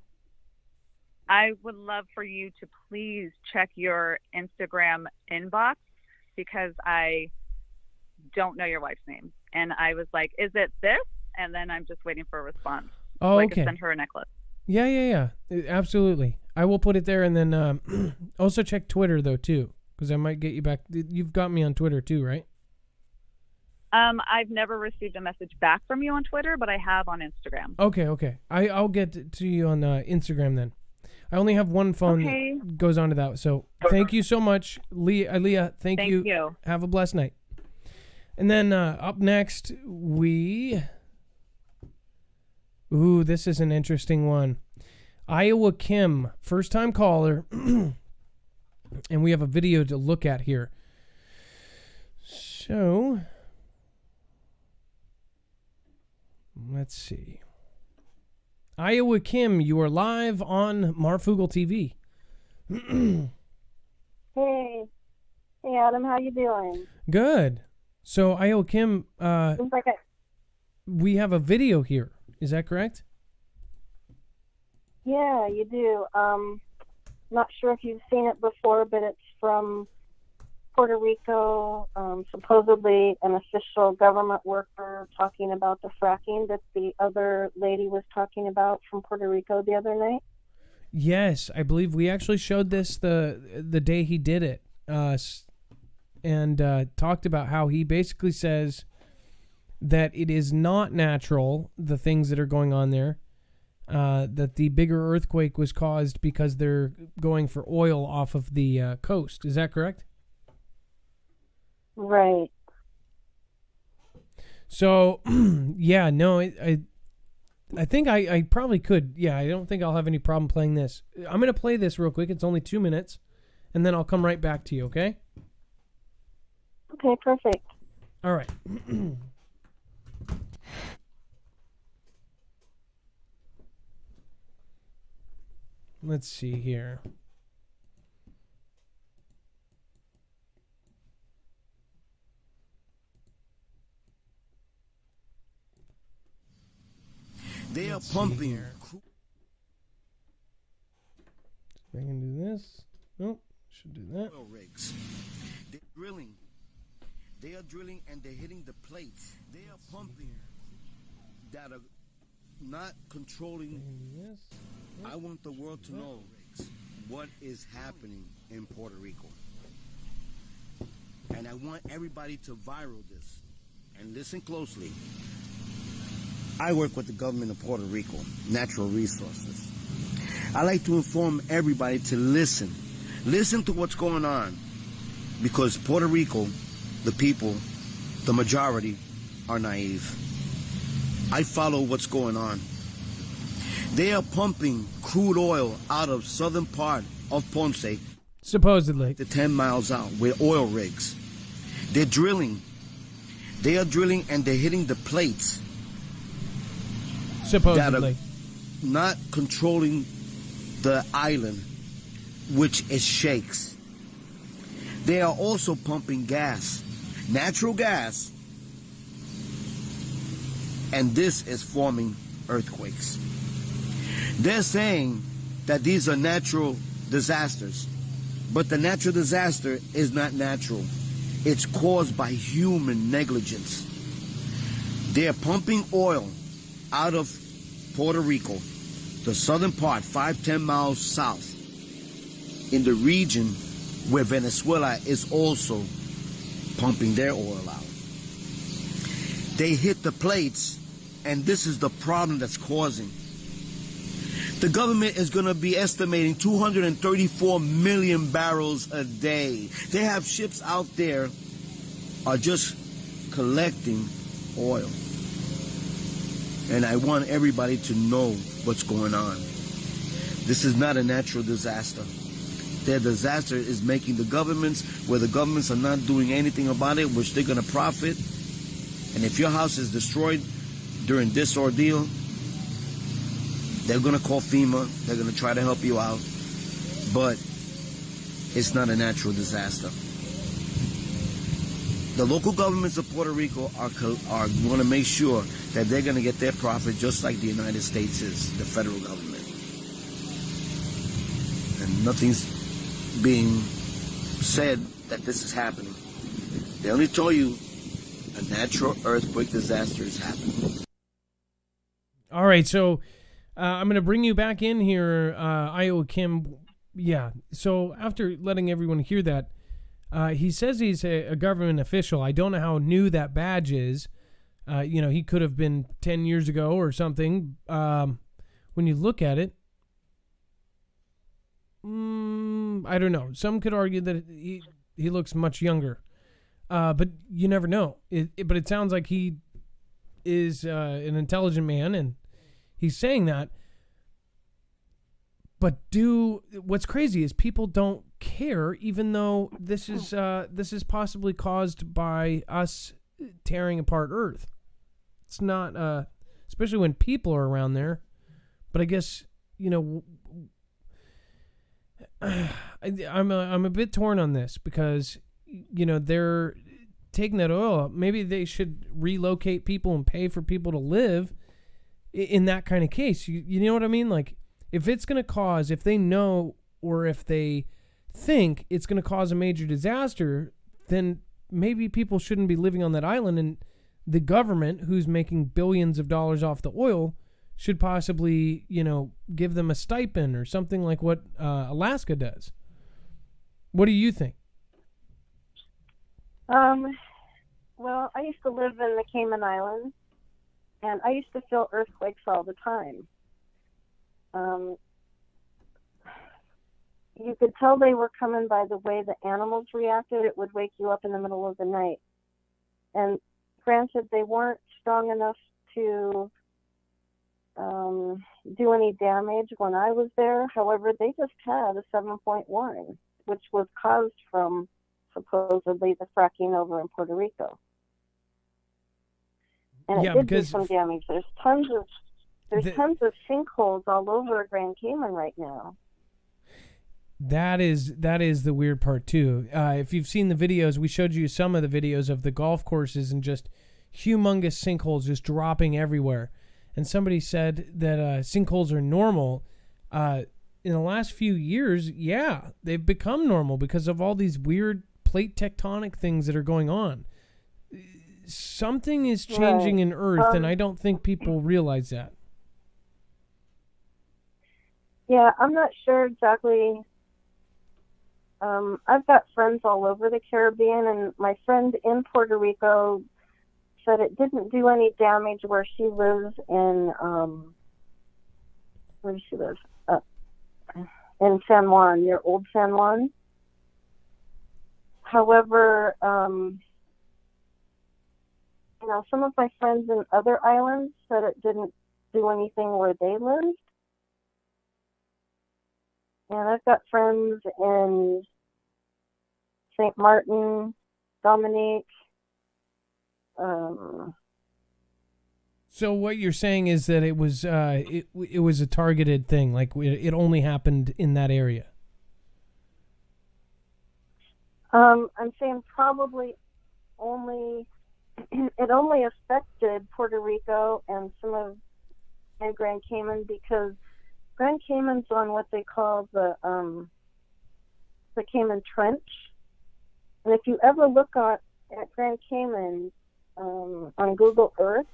I would love for you to please check your Instagram inbox, because I don't know your wife's name. And I was like, is it this? And then I'm just waiting for a response. Oh, so okay. I can send her a necklace. Yeah. Absolutely. I will put it there. And then also check Twitter, though, too, because I might get you back. You've got me on Twitter, too, right? I've never received a message back from you on Twitter, but I have on Instagram. Okay. I'll get to you on Instagram then. I only have one phone that goes on to that. So thank you so much, Ilea. Thank you. Have a blessed night. And then up next, this is an interesting one. Iowa Kim, first-time caller, and we have a video to look at here. So, let's see. Iowa Kim, you are live on Marfoogle TV. Hey Adam, how you doing? Good. So, Io Kim, Seems like we have a video here. Is that correct? yeah, you do. Not sure if you've seen it before, but it's from Puerto Rico, supposedly an official government worker talking about the fracking that the other lady was talking about from Puerto Rico the other night. Yes, I believe we actually showed this the day he did it, and talked about how he basically says that it is not natural, the things that are going on there, that the bigger earthquake was caused because they're going for oil off of the coast. Is that correct? Right. So, yeah, no, I think I probably could. Yeah, I don't think I'll have any problem playing this. I'm going to play this real quick. It's only 2 minutes, and then I'll come right back to you, okay? Okay, perfect. All right. Let's see here. They are pumping. I can do this. Nope. Should do that. Oil rigs. They're drilling. They are drilling and they're hitting the plates. They are pumping that are not controlling. This. I want the world to know what is happening in Puerto Rico. And I want everybody to viral this. And listen closely. I work with the government of Puerto Rico, Natural Resources. I like to inform everybody to listen. Listen to what's going on. Because Puerto Rico, the people, the majority, are naive. I follow what's going on. They are pumping crude oil out of southern part of Ponce, Supposedly. to 10 miles out with oil rigs. They're drilling. They are drilling and they're hitting the plates Supposedly. that are not controlling the island, which it shakes. They are also pumping gas, natural gas, and this is forming earthquakes. They're saying that these are natural disasters, but the natural disaster is not natural. It's caused by human negligence. They're pumping oil out of Puerto Rico, the southern part, 5-10 miles south, in the region where Venezuela is also pumping their oil out. They hit the plates, and this is the problem that's causing. The government is going to be estimating 234 million barrels a day. They have ships out there are just collecting oil. And I want everybody to know what's going on. This is not a natural disaster. Their disaster is making the governments, where the governments are not doing anything about it, which they're going to profit. And if your house is destroyed during this ordeal, they're going to call FEMA. They're going to try to help you out. But it's not a natural disaster. The local governments of Puerto Rico are going to make sure that they're going to get their profit just like the United States is, the federal government. And nothing's being said that this is happening. They only told you a natural earthquake disaster is happening. All right, so I'm going to bring you back in here, Io Kim. Yeah, so after letting everyone hear that, he says he's a government official. I don't know how new that badge is. He could have been 10 years ago or something. When you look at it, I don't know. Some could argue that he looks much younger. But you never know. But it sounds like he is an intelligent man, and he's saying that. But what's crazy is people don't care, even though this is possibly caused by us tearing apart Earth. It's not, especially when people are around there. But I guess I'm a bit torn on this because they're taking that oil up. Maybe they should relocate people and pay for people to live in that kind of case. You know what I mean? Like, if it's going to cause, if they know or if they think it's going to cause a major disaster, then maybe people shouldn't be living on that island, and the government, who's making billions of dollars off the oil, should possibly, give them a stipend or something like what Alaska does. What do you think? Well, I used to live in the Cayman Islands, and I used to feel earthquakes all the time. You could tell they were coming by the way the animals reacted. It would wake you up in the middle of the night. And granted, they weren't strong enough to do any damage when I was there. However, they just had a 7.1, which was caused from supposedly the fracking over in Puerto Rico. And it did do some damage. There's tons of sinkholes all over Grand Cayman right now. That is the weird part too. If you've seen the videos, we showed you some of the videos of the golf courses and just humongous sinkholes just dropping everywhere. And somebody said that sinkholes are normal. In the last few years, yeah, they've become normal because of all these weird plate tectonic things that are going on. Something is changing in Earth, and I don't think people realize that. Yeah, I'm not sure exactly. I've got friends all over the Caribbean, and my friend in Puerto Rico said it didn't do any damage where she lives in, where does she live? In San Juan, near Old San Juan. However, some of my friends in other islands said it didn't do anything where they lived. And I've got friends in St. Martin, Dominique. So what you're saying is that it was it was a targeted thing, like it only happened in that area. I'm saying probably it only affected Puerto Rico and and Grand Cayman, because Grand Cayman's on what they call the Cayman Trench. And if you ever look at Grand Cayman on Google Earth,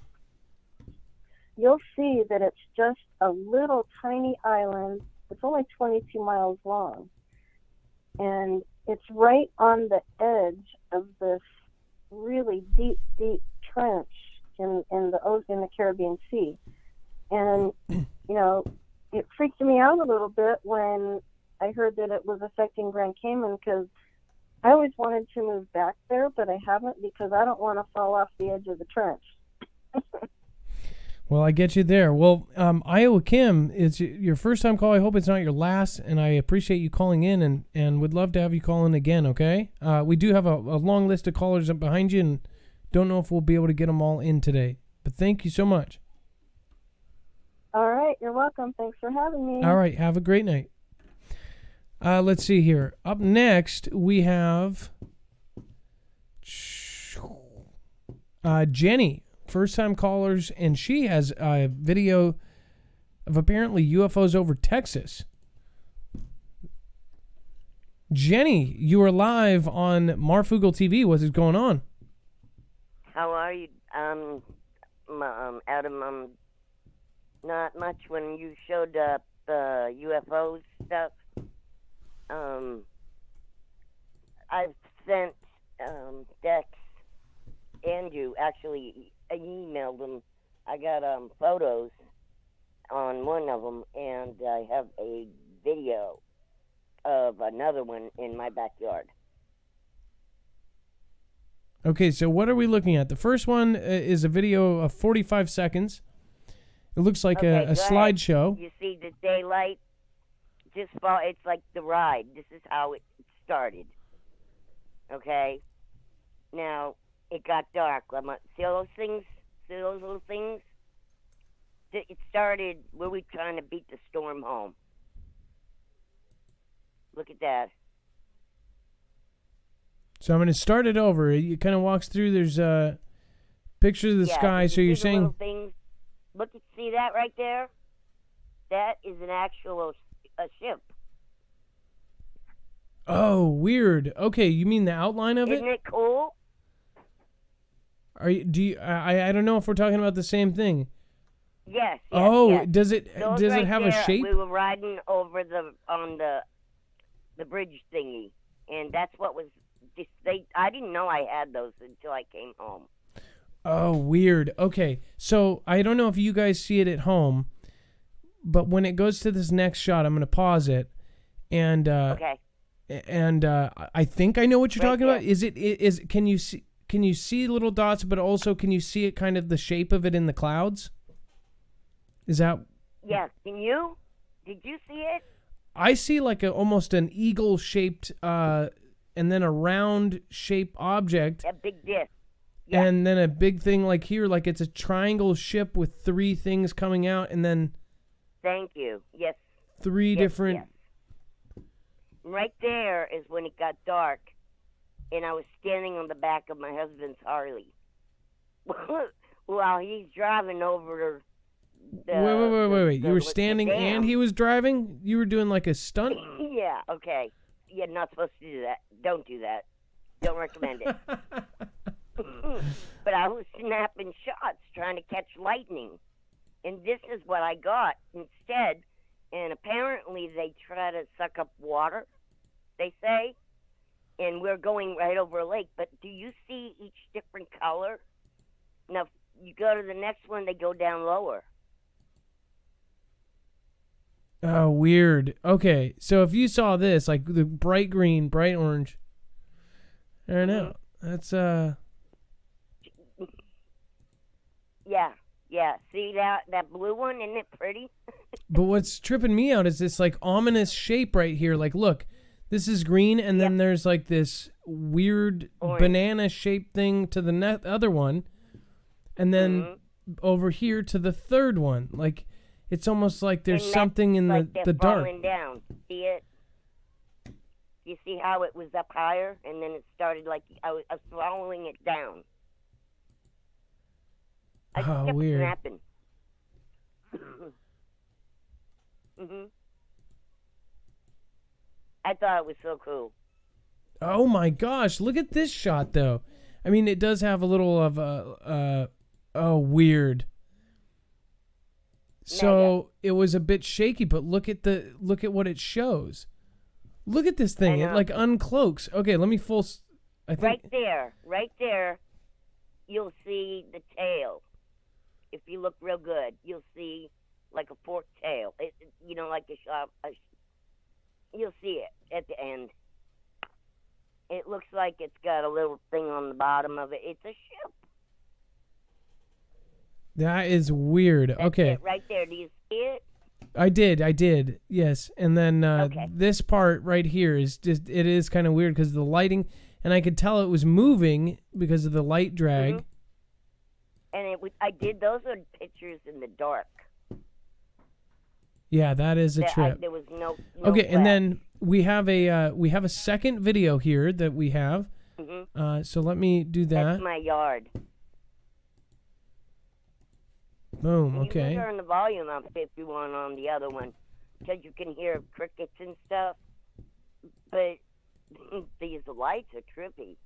you'll see that it's just a little tiny island. It's only 22 miles long. And it's right on the edge of this really deep, deep trench in the Caribbean Sea. And, it freaked me out a little bit when I heard that it was affecting Grand Cayman, because I always wanted to move back there, but I haven't, because I don't want to fall off the edge of the trench. Well, I get you there. Well, Iowa Kim, it's your first time call. I hope it's not your last, and I appreciate you calling in, and would love to have you call in again, okay? We do have a long list of callers up behind you, and don't know if we'll be able to get them all in today. But thank you so much. All right, you're welcome. Thanks for having me. All right, have a great night. Let's see here. Up next, we have Jenny, first-time callers, and she has a video of apparently UFOs over Texas. Jenny, you are live on Marfoogle TV. What is going on? How are you, Adam? Not much. When you showed up UFO stuff, I've sent Dex and you, actually, I emailed them. I got photos on one of them, and I have a video of another one in my backyard. Okay, so what are we looking at? The first one is a video of 45 seconds. It looks like a slideshow. You see the daylight? It's like the ride. This is how it started. Okay? Now, it got dark. See those things? See those little things? It started where we trying to beat the storm home. Look at that. So I'm going to start it over. It kind of walks through. There's pictures of the sky. So you're saying... Little things? Look, see that right there? That is an actual a ship. Oh, weird. Okay, you mean the outline of it? Isn't it cool? Are you? Do you? I don't know if we're talking about the same thing. Yes. Oh, yes. does it Those does right it have there, a shape? We were riding over on the bridge thingy, and that's what was. I didn't know I had those until I came home. Oh, weird. Okay, so I don't know if you guys see it at home, but when it goes to this next shot, I'm going to pause it, and Okay. And I think I know what you're talking there. about. Is can you see little dots, but also can you see it kind of the shape of it in the clouds? Is that? Yes. Can you? Did you see it? I see like almost an eagle shaped, and then a round shaped object. A big disc. Yeah. And then a big thing like here, like it's a triangle ship with three things coming out, and then. Thank you. Yes. Three different. Yes. Right there is when it got dark, and I was standing on the back of my husband's Harley while he's driving over Wait. You were standing and he was driving? You were doing like a stunt? Yeah, okay. You're not supposed to do that. Don't do that. Don't recommend it. But I was snapping shots trying to catch lightning. And this is what I got instead. And apparently they try to suck up water, they say. And we're going right over a lake. But do you see each different color? Now, you go to the next one, they go down lower. Oh, weird. Okay, so if you saw this, like the bright green, bright orange, I don't know. That's Yeah. See that blue one? Isn't it pretty? But what's tripping me out is this like ominous shape right here. Like, look, this is green, and then there's like this weird banana shaped thing to the other one, and then over here to the third one. Like, it's almost like there's something in like the dark. Falling down. See it? You see how it was up higher, and then it started like I was following it down. I kept weird. snapping. I thought it was so cool. Oh my gosh, look at this shot though. I mean, it does have a little of weird. So it was a bit shaky, but look at what it shows. Look at this thing. It like uncloaks. Okay, let me I think right there, you'll see the tail. If you look real good, you'll see like a forked tail. Like a sharp. You'll see it at the end. It looks like it's got a little thing on the bottom of it. It's a ship. That is weird. That's okay. It right there. Do you see it? I did. Yes. And then this part right here is just, it is kind of weird because of the lighting, and I could tell it was moving because of the light drag. Mm-hmm. And those are pictures in the dark. Yeah, that is a trip. There was no okay, flash. and then we have a second video here that we have. Mm-hmm. So let me do that. That's my yard. Boom. You Okay. can turn the volume up if you want on the other one, because you can hear crickets and stuff. But these lights are trippy.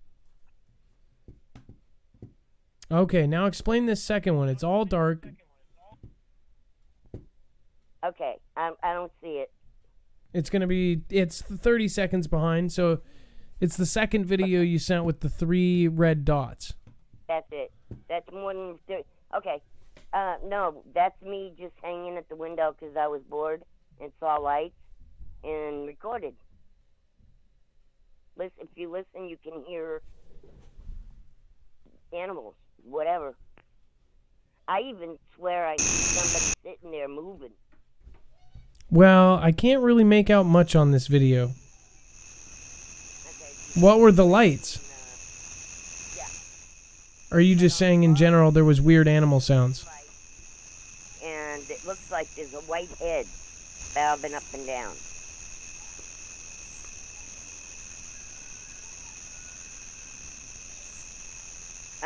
Okay, now explain this second one. It's all dark. Okay, I don't see it. It's 30 seconds behind, so it's the second video you sent with the 3 red dots. That's it. That's more than 30. Okay. No, that's me just hanging at the window because I was bored and saw lights and recorded. If you listen, you can hear animals, whatever. I even swear I see somebody sitting there moving. Well, I can't really make out much on this video. Okay. What were the lights? Or are you just saying in general there was weird animal sounds? And it looks like there's a white head bobbing up and down.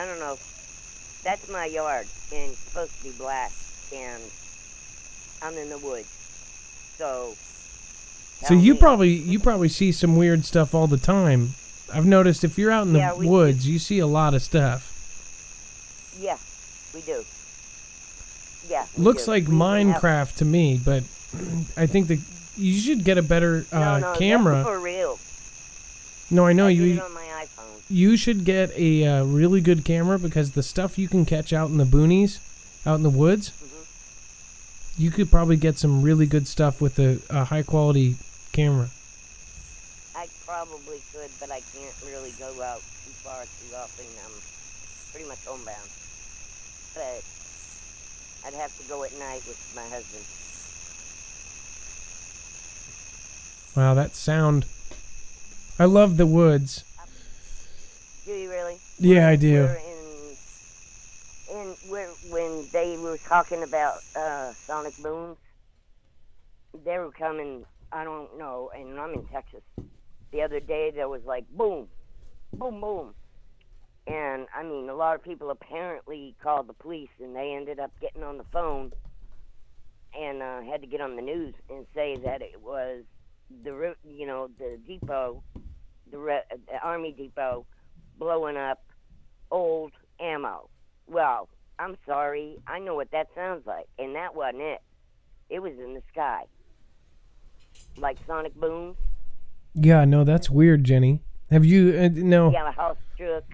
I don't know. That's my yard, and it's supposed to be black, and I'm in the woods. So you probably see some weird stuff all the time. I've noticed if you're out in the woods, you see a lot of stuff. Yeah, we do. Yeah. Looks like Minecraft to me, but I think that you should get a better camera. That's for real. No, I know I you. did it on my iPhone. You should get a really good camera, because the stuff you can catch out in the boonies, out in the woods, you could probably get some really good stuff with a high quality camera. I probably could, but I can't really go out too far too often. I'm pretty much homebound. But I'd have to go at night with my husband. Wow, that sound. I love the woods. Do you really? Yeah, I do. When they were talking about sonic booms, they were coming, I don't know, and I'm in Texas. The other day there was like boom, boom, boom. And, I mean, a lot of people apparently called the police, and they ended up getting on the phone and had to get on the news and say that it was the depot, the Army depot, blowing up old ammo. Well, I'm sorry, I know what that sounds like, and that wasn't it. It was in the sky. Like sonic booms. Yeah, no, that's weird, Jenny. Have you, no. Yeah, a house struck.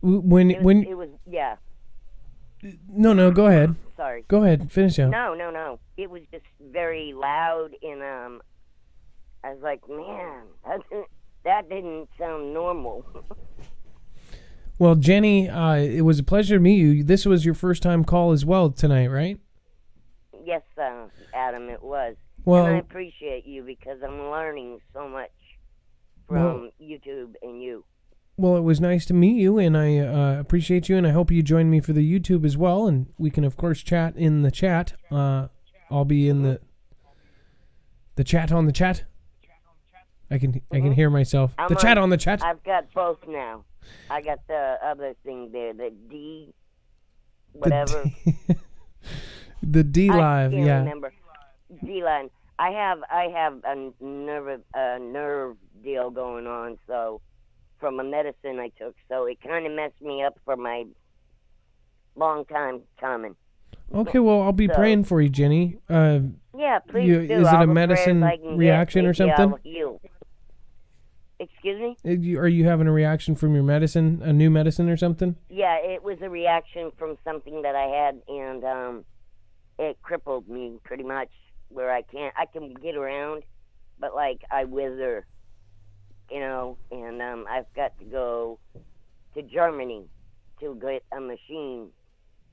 When it was, yeah. No, go ahead. Sorry. Go ahead, finish out. No. It was just very loud, and I was like, man, that didn't sound normal. Well, Jenny, it was a pleasure to meet you. This was your first time call as well tonight, right? Yes, Adam, it was. Well, and I appreciate you, because I'm learning so much from YouTube and you. Well, it was nice to meet you, and I appreciate you, and I hope you join me for the YouTube as well, and we can, of course, chat in the chat. I'll be in the chat on the chat. I can hear myself. Chat on the chat. I've got both now. I got the other thing there, the D, whatever. The D Live, I can't yeah. remember. D Line. I have a nerve deal going on, so from a medicine I took, so it kind of messed me up for my long time coming. Okay, well, I'll be praying for you, Jenny. Yeah, please do. Is it a medicine reaction or something? Excuse me? Are you having a reaction from your medicine, a new medicine or something? Yeah, it was a reaction from something that I had, and it crippled me pretty much, where I can get around, but like I wither, and I've got to go to Germany to get a machine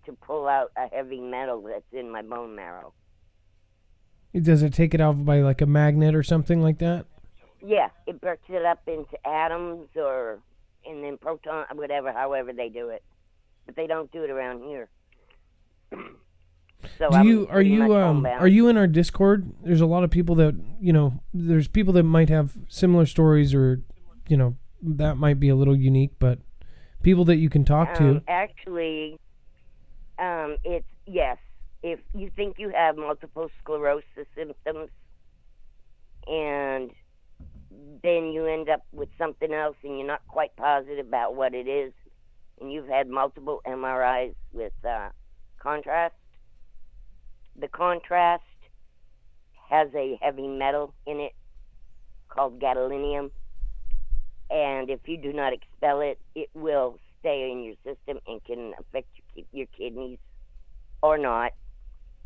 to pull out a heavy metal that's in my bone marrow. Does it take it out by like a magnet or something like that? Yeah, it breaks it up into atoms and then proton, whatever, however they do it. But they don't do it around here. So are you in our Discord? There's a lot of people that, there's people that might have similar stories, or, that might be a little unique, but people that you can talk to. Actually, it's, yes. If you think you have multiple sclerosis symptoms, and then you end up with something else and you're not quite positive about what it is, and you've had multiple MRIs with contrast, the contrast has a heavy metal in it called gadolinium, and if you do not expel it, it will stay in your system and can affect your kidneys or not.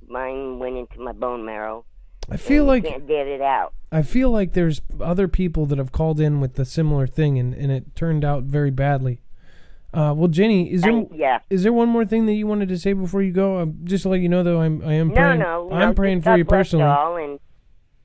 Mine went into my bone marrow. I feel like can't get it out. I feel like there's other people that have called in with the similar thing, and it turned out very badly. Well, Jenny, is there one more thing that you wanted to say before you go? Just to let you know, though, I am praying. I'm praying for you personally. And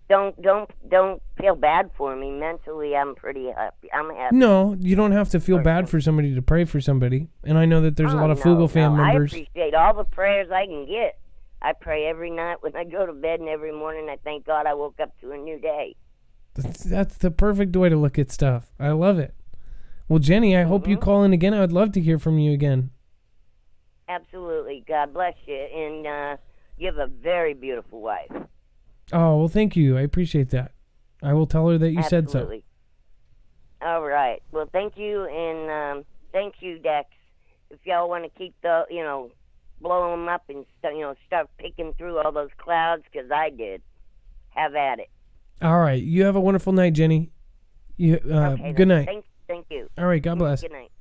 don't feel bad for me. Mentally, I'm pretty happy. I'm happy. No, you don't have to feel bad for somebody to pray for somebody. And I know that there's a lot of Foogle fam members. I appreciate all the prayers I can get. I pray every night when I go to bed, and every morning I thank God I woke up to a new day. That's the perfect way to look at stuff. I love it. Well, Jenny, I hope you call in again. I would love to hear from you again. Absolutely. God bless you. And you have a very beautiful wife. Oh, well, thank you. I appreciate that. I will tell her that you said so. All right. Well, thank you, and thank you, Dex. If y'all want to keep the, blow them up and start picking through all those clouds, because I did. Have at it. All right. You have a wonderful night, Jenny. Okay, good night. Thank you. All right. God bless. Good night.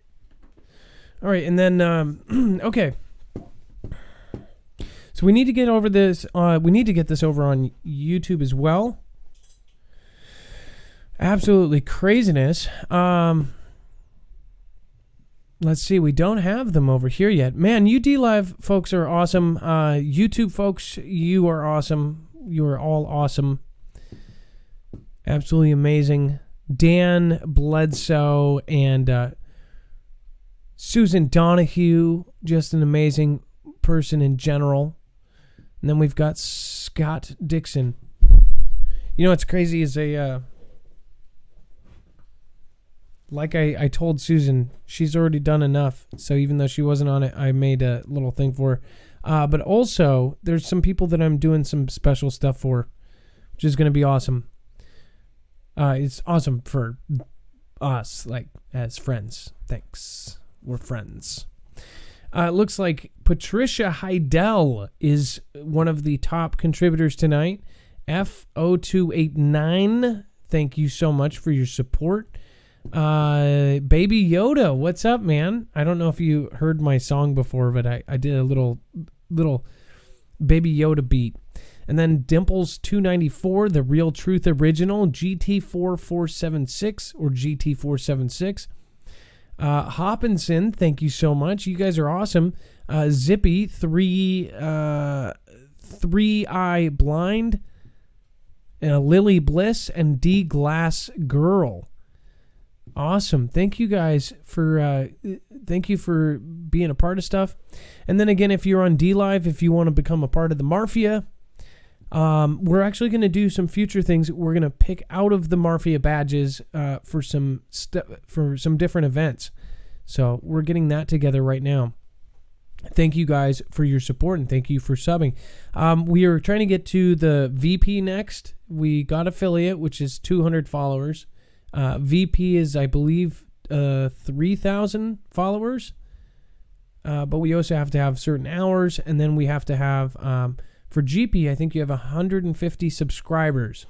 All right. And then, okay. So we need to get over this. We need to get this over on YouTube as well. Absolutely craziness. Let's see. We don't have them over here yet. Man, UD Live folks are awesome. YouTube folks, you are awesome. You are all awesome. Absolutely amazing. Dan Bledsoe and Susan Donahue, just an amazing person in general. And then we've got Scott Dixon. You know what's crazy is like I told Susan, she's already done enough. So even though she wasn't on it, I made a little thing for her. But also, there's some people that I'm doing some special stuff for, which is going to be awesome. It's awesome for us, like, as friends. Thanks. We're friends. It looks like Patricia Heidel is one of the top contributors tonight. F0289, thank you so much for your support. Baby Yoda, what's up, man? I don't know if you heard my song before, but I did a little Baby Yoda beat. And then Dimples294, the Real Truth Original, GT4476 or GT476. Hopkinson, thank you so much. You guys are awesome. Zippy, 3-Eye Blind, Lily Bliss, and D Glass Girl. Awesome. Thank you guys for being a part of stuff. And then again, if you're on D Live, if you want to become a part of the Mafia, we're actually going to do some future things. We're going to pick out of the Mafia badges for some different events. So we're getting that together right now. Thank you guys for your support and thank you for subbing. We are trying to get to the VP next. We got affiliate, which is 200 followers. VP is, I believe, 3,000 followers. But we also have to have certain hours, and then we have to have, for GP, I think you have 150 subscribers.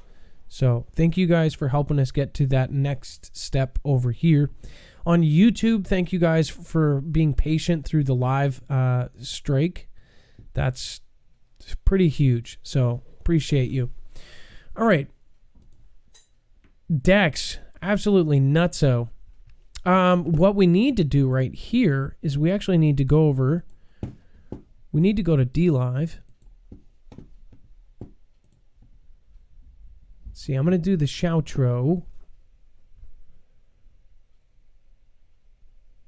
So thank you guys for helping us get to that next step over here. On YouTube, thank you guys for being patient through the live strike. That's pretty huge. So appreciate you. All right. Dex, absolutely nutso. What we need to do right here is we actually need to go over. We need to go to DLive. See, I'm going to do the shoutro.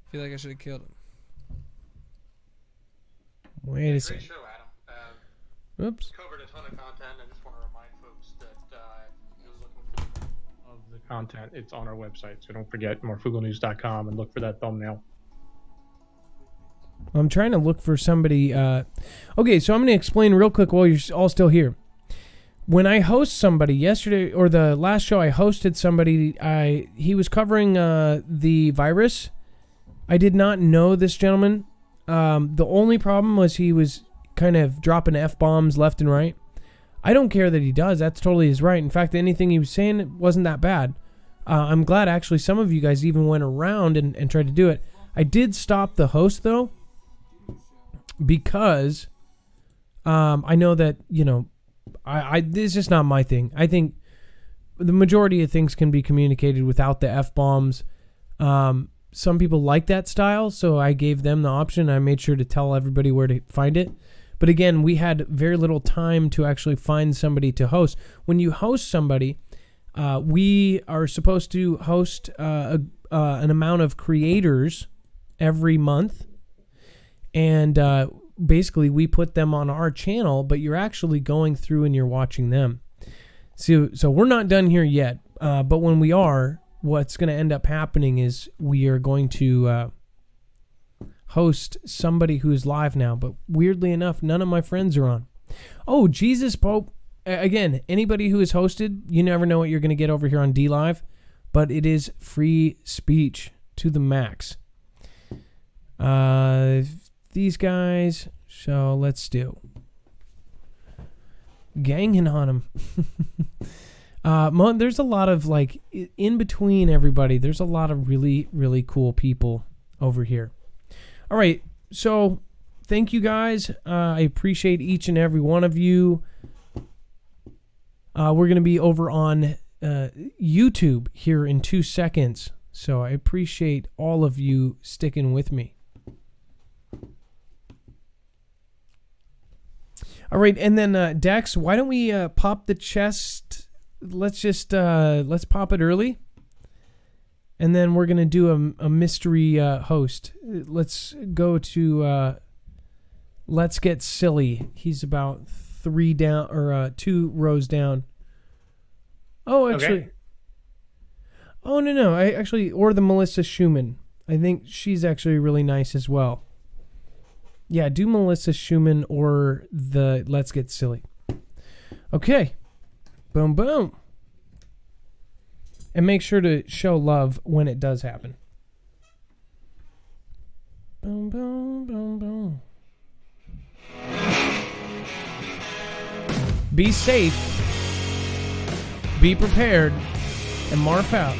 I feel like I should have killed him. Wait a second. Great show, Adam. Oops. Covered a ton of content. I just want to remind folks that if you're looking for more of the content, it's on our website. So don't forget marfooglenews.com and look for that thumbnail. I'm trying to look for somebody. Okay, so I'm going to explain real quick while you're all still here. When I host somebody yesterday, or the last show I hosted somebody, he was covering the virus. I did not know this gentleman. The only problem was he was kind of dropping F-bombs left and right. I don't care that he does. That's totally his right. In fact, anything he was saying wasn't that bad. I'm glad, actually, some of you guys even went around and tried to do it. I did stop the host, though, because I know that, this is just not my thing. I think the majority of things can be communicated without the F-bombs. Some people like that style, so I gave them the option. I made sure to tell everybody where to find it. But again, we had very little time to actually find somebody to host. When you host somebody, we are supposed to host an amount of creators every month. And basically, we put them on our channel, but you're actually going through and you're watching them. So we're not done here yet. But when we are, what's going to end up happening is we are going to host somebody who's live now, but weirdly enough, none of my friends are on. Oh, Jesus Pope. Again, anybody who is hosted, you never know what you're going to get over here on DLive, but it is free speech to the max. These guys, so let's do ganging on them. There's a lot of, like, in between everybody, there's a lot of really, really cool people over here. All right, so thank you guys. I appreciate each and every one of you. We're going to be over on YouTube here in 2 seconds, so I appreciate all of you sticking with me. All right, and then Dex, why don't we pop the chest? Let's pop it early, and then we're gonna do a mystery host. Let's go to Let's Get Silly. He's about 3 down or 2 rows down. Oh, actually, okay. Oh no, or the Melissa Schumann. I think she's actually really nice as well. Yeah, do Melissa Schumann or the Let's Get Silly. Okay. Boom, boom. And make sure to show love when it does happen. Boom, boom, boom, boom. Be safe. Be prepared. And Marf out.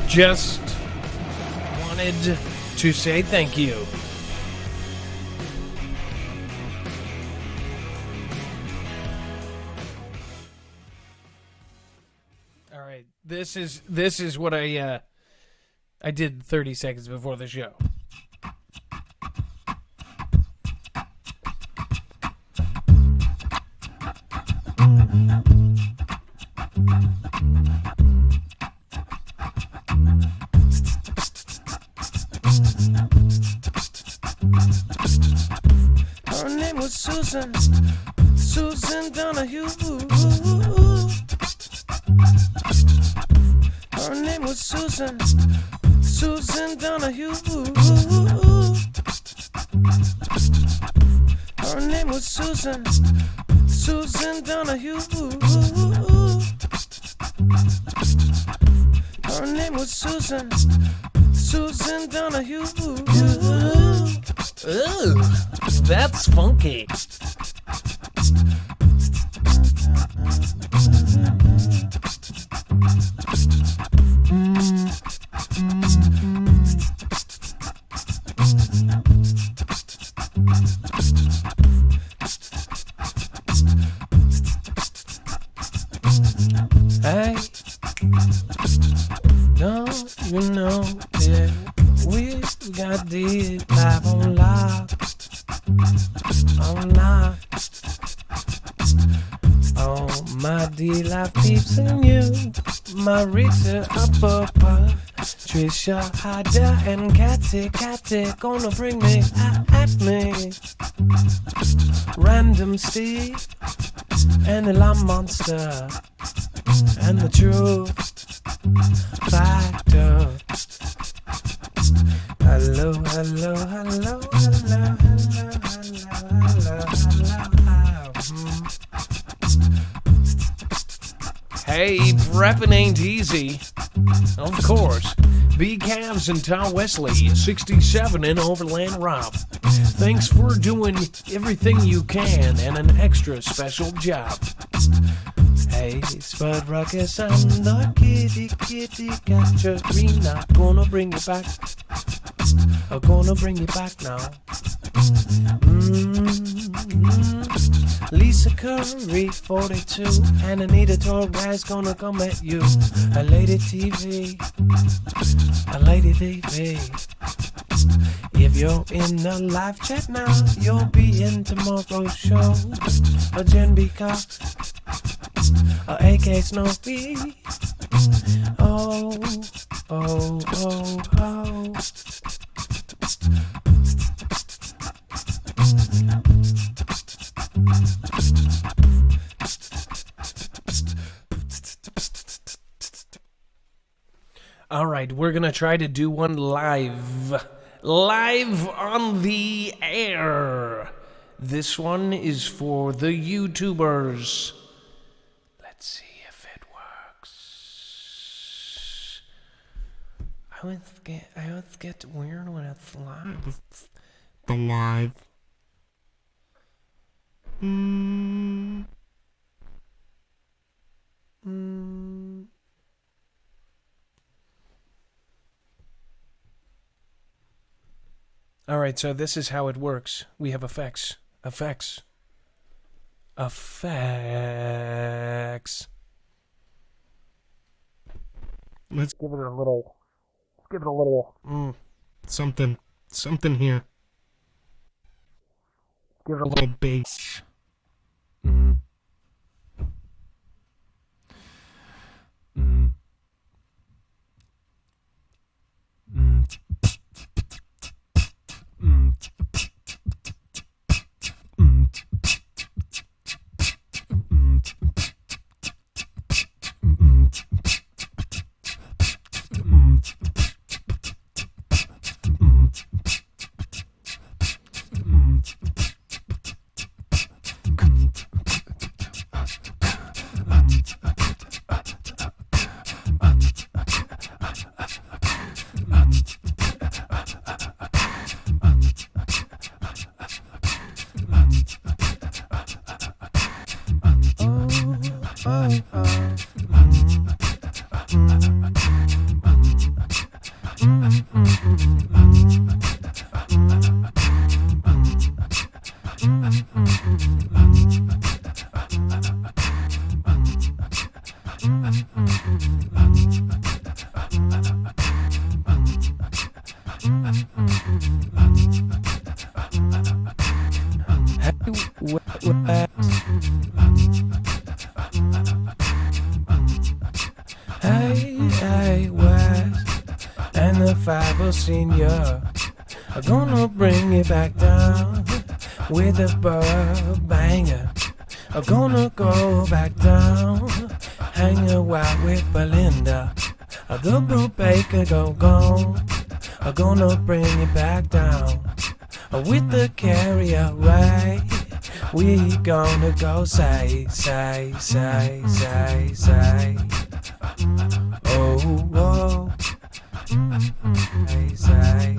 Just wanted to say thank you. All right, this is what I did 30 seconds before the show. Her name was Susan Donahue. Her name was Susan Donahue. Her name was Susan Donahue. Her name was Susan Donahue. Ooh, that's funky. Hey, don't you know that we got this live on lock, on lock. Oh, my D-Live peeps and you, my Rita up. Trisha, Ada, and Catty gonna bring me at me. Random Steve and the Lamb Monster and the Truth Factor. Hello, hello, hello, hello, hello, hello, hello. Hey, prepping ain't easy. Of course. B-Cavs and Tom Wesley, 67 in Overland Rob. Thanks for doing everything you can and an extra special job. Hey, Spud Ruckus and the kitty Katrina. Gonna bring you back. I'm gonna bring you back now. Lisa Curry, 42, and Anita Torres gonna come at you. A lady TV, a lady TV. If you're in the live chat now, you'll be in tomorrow's show. A Jen B. Cox, a AK Snowy. Oh, oh, oh, oh. All right, we're gonna try to do one live on the air. This one is for the YouTubers. Let's see if it works. I always get weird when it's live. The live. All right, so this is how it works. We have effects. Let's give it a little. Something here. Give it A little bass. Hey, West and the 5 Senior are gonna bring it back down with a banger. I'm gonna go back down, hang a while with Belinda. The Brew Baker go. I'm gonna bring it back down with the carrier right. We gonna go say. Oh, oh. Say.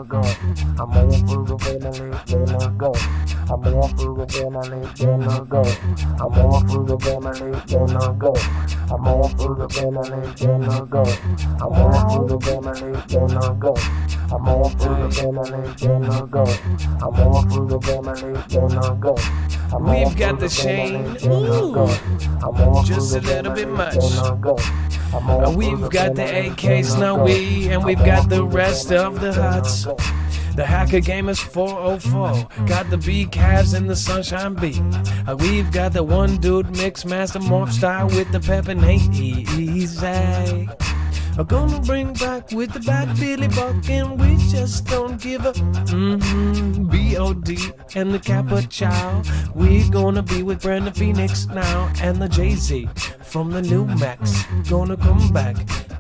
go. I'm Marfoogle family, gonna go. I'm Marfoogle family, gonna go. I'm Marfoogle family, gonna go. I'm Marfoogle family, gonna go. I'm Marfoogle family, gonna go. I'm Marfoogle family, gonna go. I'm Marfoogle family, gonna go. We've got the Shane. Ooh, just a little bit much. We've got the AK Snowy, and we've got the rest of the huts. The Hacker Gamers 404, got the B Cavs and the Sunshine B. We've got the one dude mix master morph style with the pep and ain't easy. I'm gonna bring back with the bad Billy Buck, and we just don't give up. B.O.D. and the Kappa Chow. We're gonna be with Brandon Phoenix now, and the Jay-Z from the new Max. Gonna come back,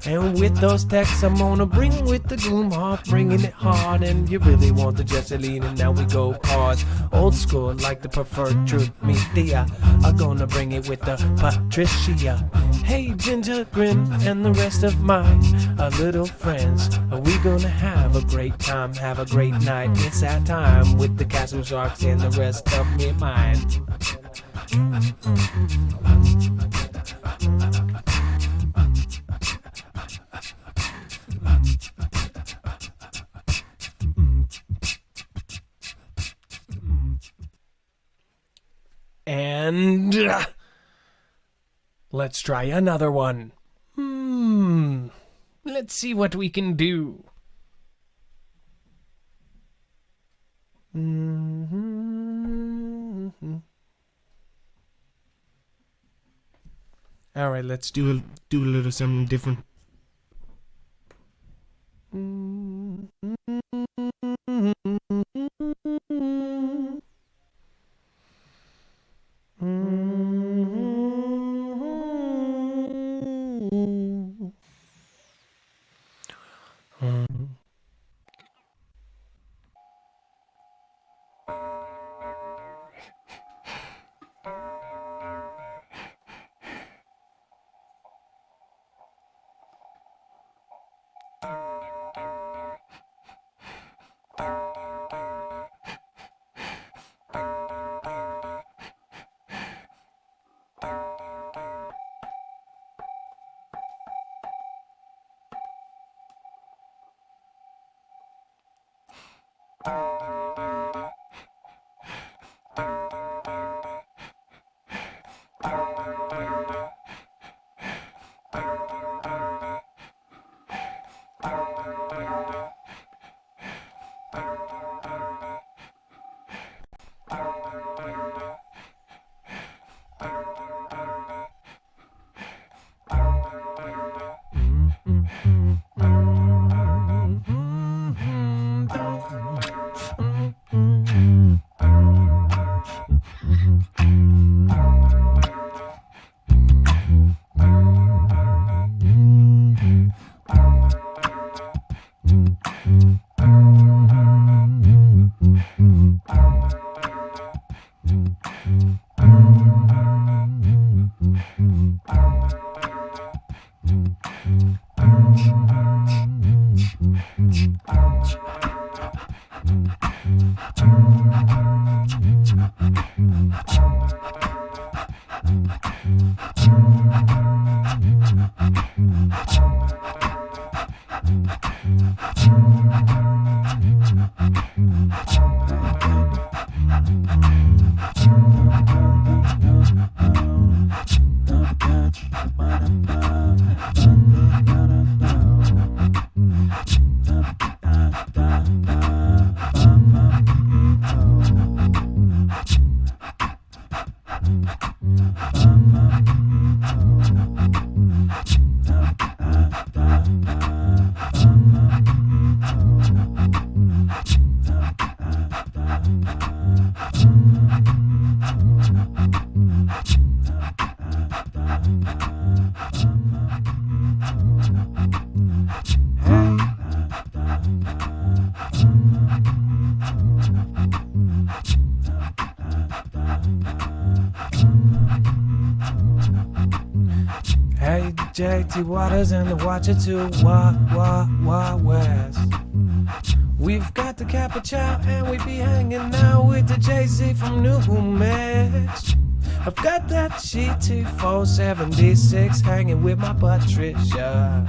and with those texts, I'm gonna bring with the Gloom Heart, bringing it hard. And you really want the Jesseline, and now we go cars. Old school, like the preferred truth media. I'm gonna bring it with the Patricia. Hey, Ginger Grin, and the rest of my little friends. Are we gonna have a great time, have a great night? It's that time with the Castle Sharks and the rest of me mine. And let's try another one. Let's see what we can do. All right, let's do a little something different. JT Waters and the Watcher 2, West. We've got the Capuchow and we be hanging out with the Jay-Z from New Mex. I've got that GT476 hanging with my Patricia.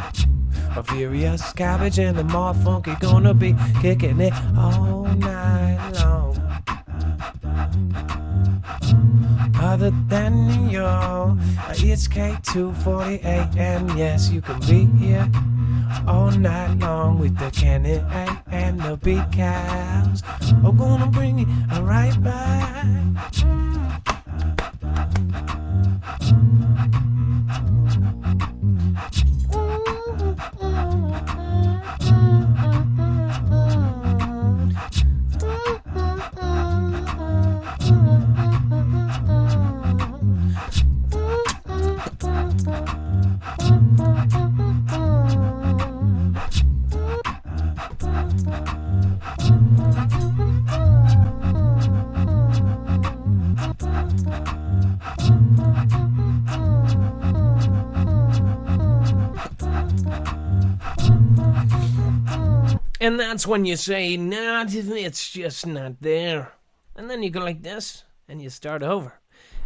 A furious cabbage and the Marfoogle gonna be kicking it all night long. Other than yo, it's K248 and yes, you can be here all night long with the Kenny A and the big cows. I'm gonna bring it right back. And that's when you say, nah, it's just not there. And then you go like this, and you start over.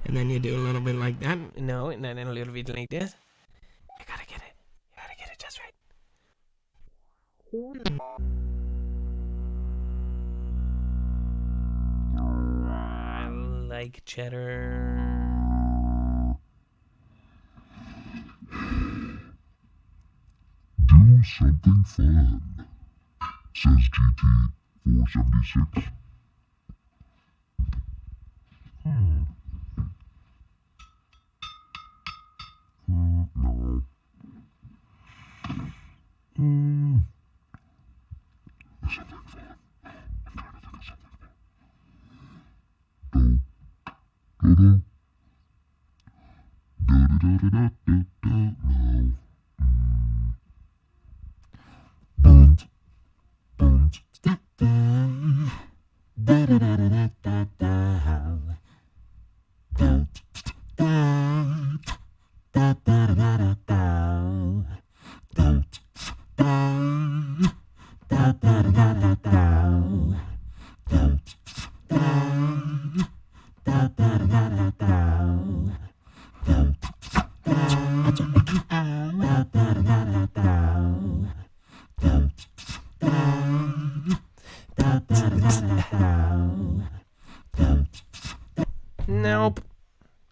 And then you do a little bit like that. No, and then a little bit like this. You gotta get it. You gotta get it just right. I like cheddar. Do something fun, says GT476. No. Something fun. I'm trying to think of something fun. Nope.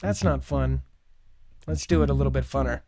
That's not fun. Let's do it a little bit funner.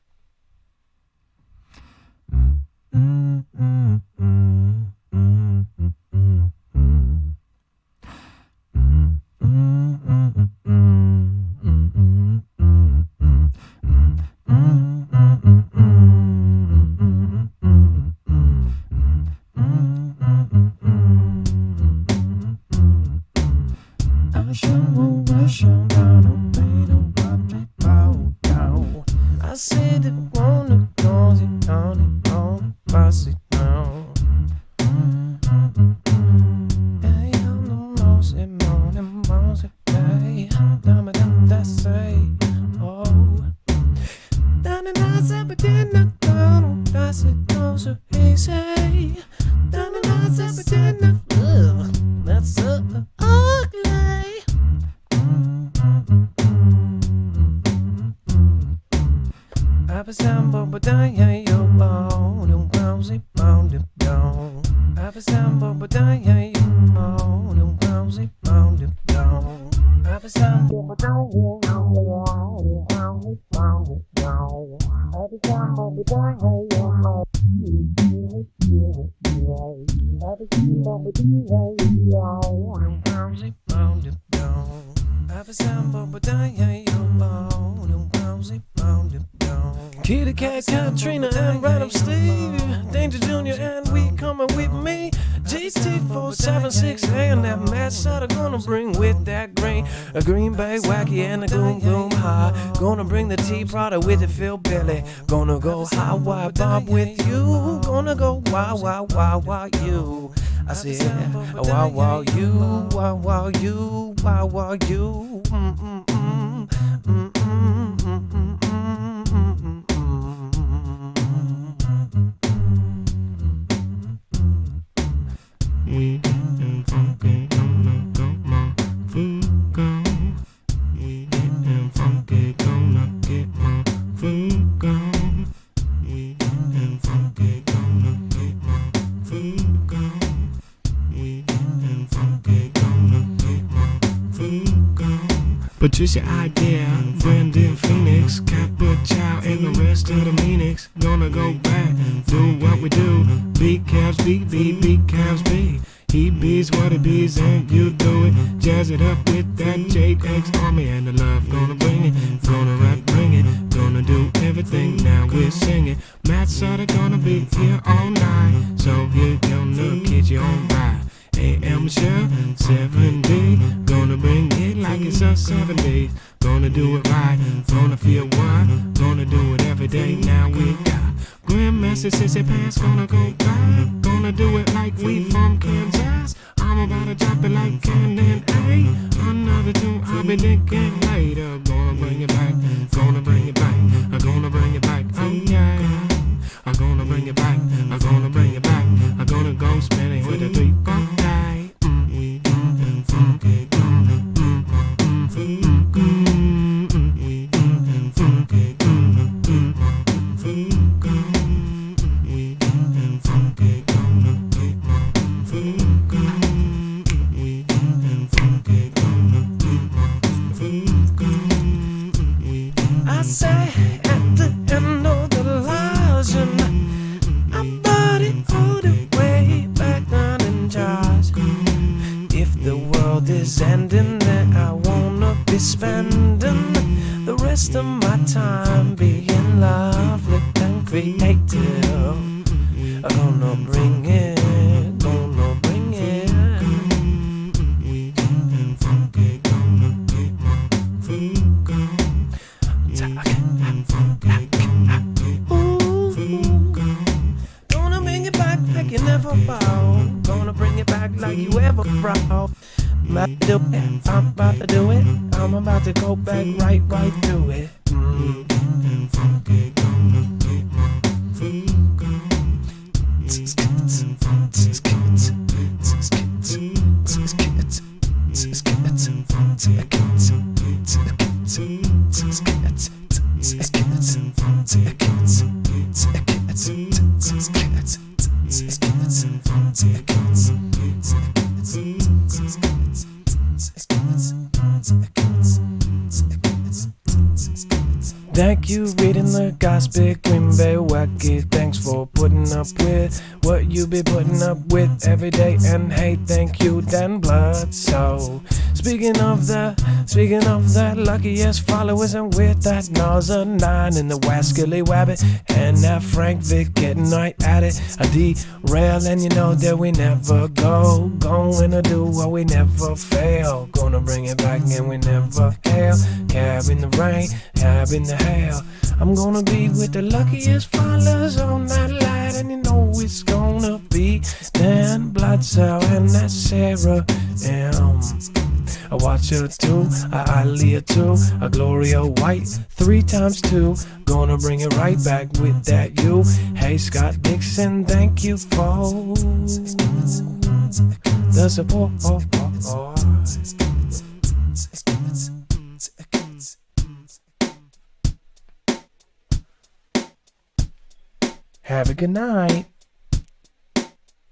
I said it wanna cause it on, pass it down. Hey, I'm the most morning boss, hey, I say, oh. Down and I said, but then I don't, I said, no, so he say. Down and I said, but then I, that's so ugly. I was down, but I ain't your bone, and bouncy, bound it down. I was down, but I ain't your bone, and bouncy, bound it down. I was down, but I ain't your bone, and bouncy, bound it down. I was down, but I ain't your bone. I was down, but I ain't your bone, and bouncy, bound it down. I was down, but I ain't your bone, and bouncy, bound it down. Kitty Cat, Katrina, and Random Steve, Danger Jr., and we coming with me. GT476 and that mad shot are gonna bring with that grain. A Green Bay wacky and a gloom gloom high. Gonna bring the tea product with the Phil Billy. Gonna go high wild bob with you. Gonna go wow wow wow wow you. I said wow wow you, wow wow you, wow wow you. Patricia Idea, Brendan Phoenix, Kappa Chow, and the rest of the Phoenix. Gonna go back, do what we do. Beat Cavs, beat Cavs, beat. He beats what he beats and you do it. Jazz it up with that JX Army and the love. Gonna bring it, gonna rap, bring it. Gonna do everything now we're singing. Matt Sutter gonna be here all night. So here gonna get you on by. AM show 7D. Gonna bring it like it's a 70. Gonna do it right, gonna feel one. Gonna do it every day now we got. Grandmaster Sissy Pants gonna go back. Gonna do it like we from Kansas. I'm about to drop it like Cannon A. Another tune I'll be thinking later. Gonna bring it back, gonna bring it back. I'm gonna bring it back, oh yeah. I'm gonna bring it back, I'm gonna bring it back. I'm gonna go spinning with a 3-4 day. I say at the end of the legend, I'm body all the way back down in charge. If the world is ending, then I wanna be spending the rest of my time being lovely and creative. I'm gonna bring it, gonna bring it. Gonna bring it back like you never bow. Gonna bring it back like you ever brought. I'm about to do it, I'm about to do it. I'm about to go back right through it. Thank you, reading the gospel, Green Bay Wacky. Thanks for putting up with what you be putting up with every day. And hey, thank you, Dan Blood. So, speaking of that, luckiest followers, and with that Naza 9 and the Wascally Wabbit, and that Frank Vic getting right at it. I derail, and you know that we never go. Going to do what we never fail. Gonna bring it back, and we never hail. Cab in the rain, cab in the hail. I'm gonna be with the luckiest followers on that light, and you know it's gonna be Dan Bloodcell and that Sarah M. I watch her too, I Leah too, a Gloria White 3 times 2. Gonna bring it right back with that you. Hey Scott Dixon, thank you for the support. Have a good night.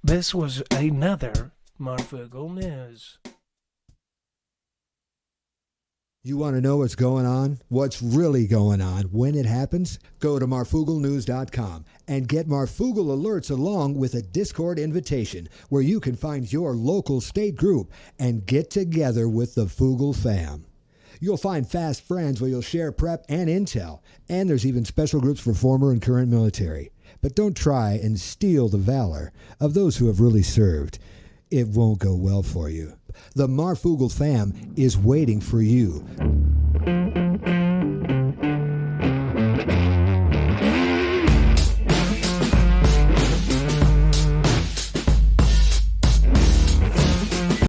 This was another Marfoogle News. You want to know what's going on? What's really going on when it happens? Go to marfooglenews.com and get Marfoogle alerts along with a Discord invitation where you can find your local state group and get together with the Foogle fam. You'll find fast friends where you'll share prep and intel, and there's even special groups for former and current military. But don't try and steal the valor of those who have really served. It won't go well for you. The Marfoogle fam is waiting for you.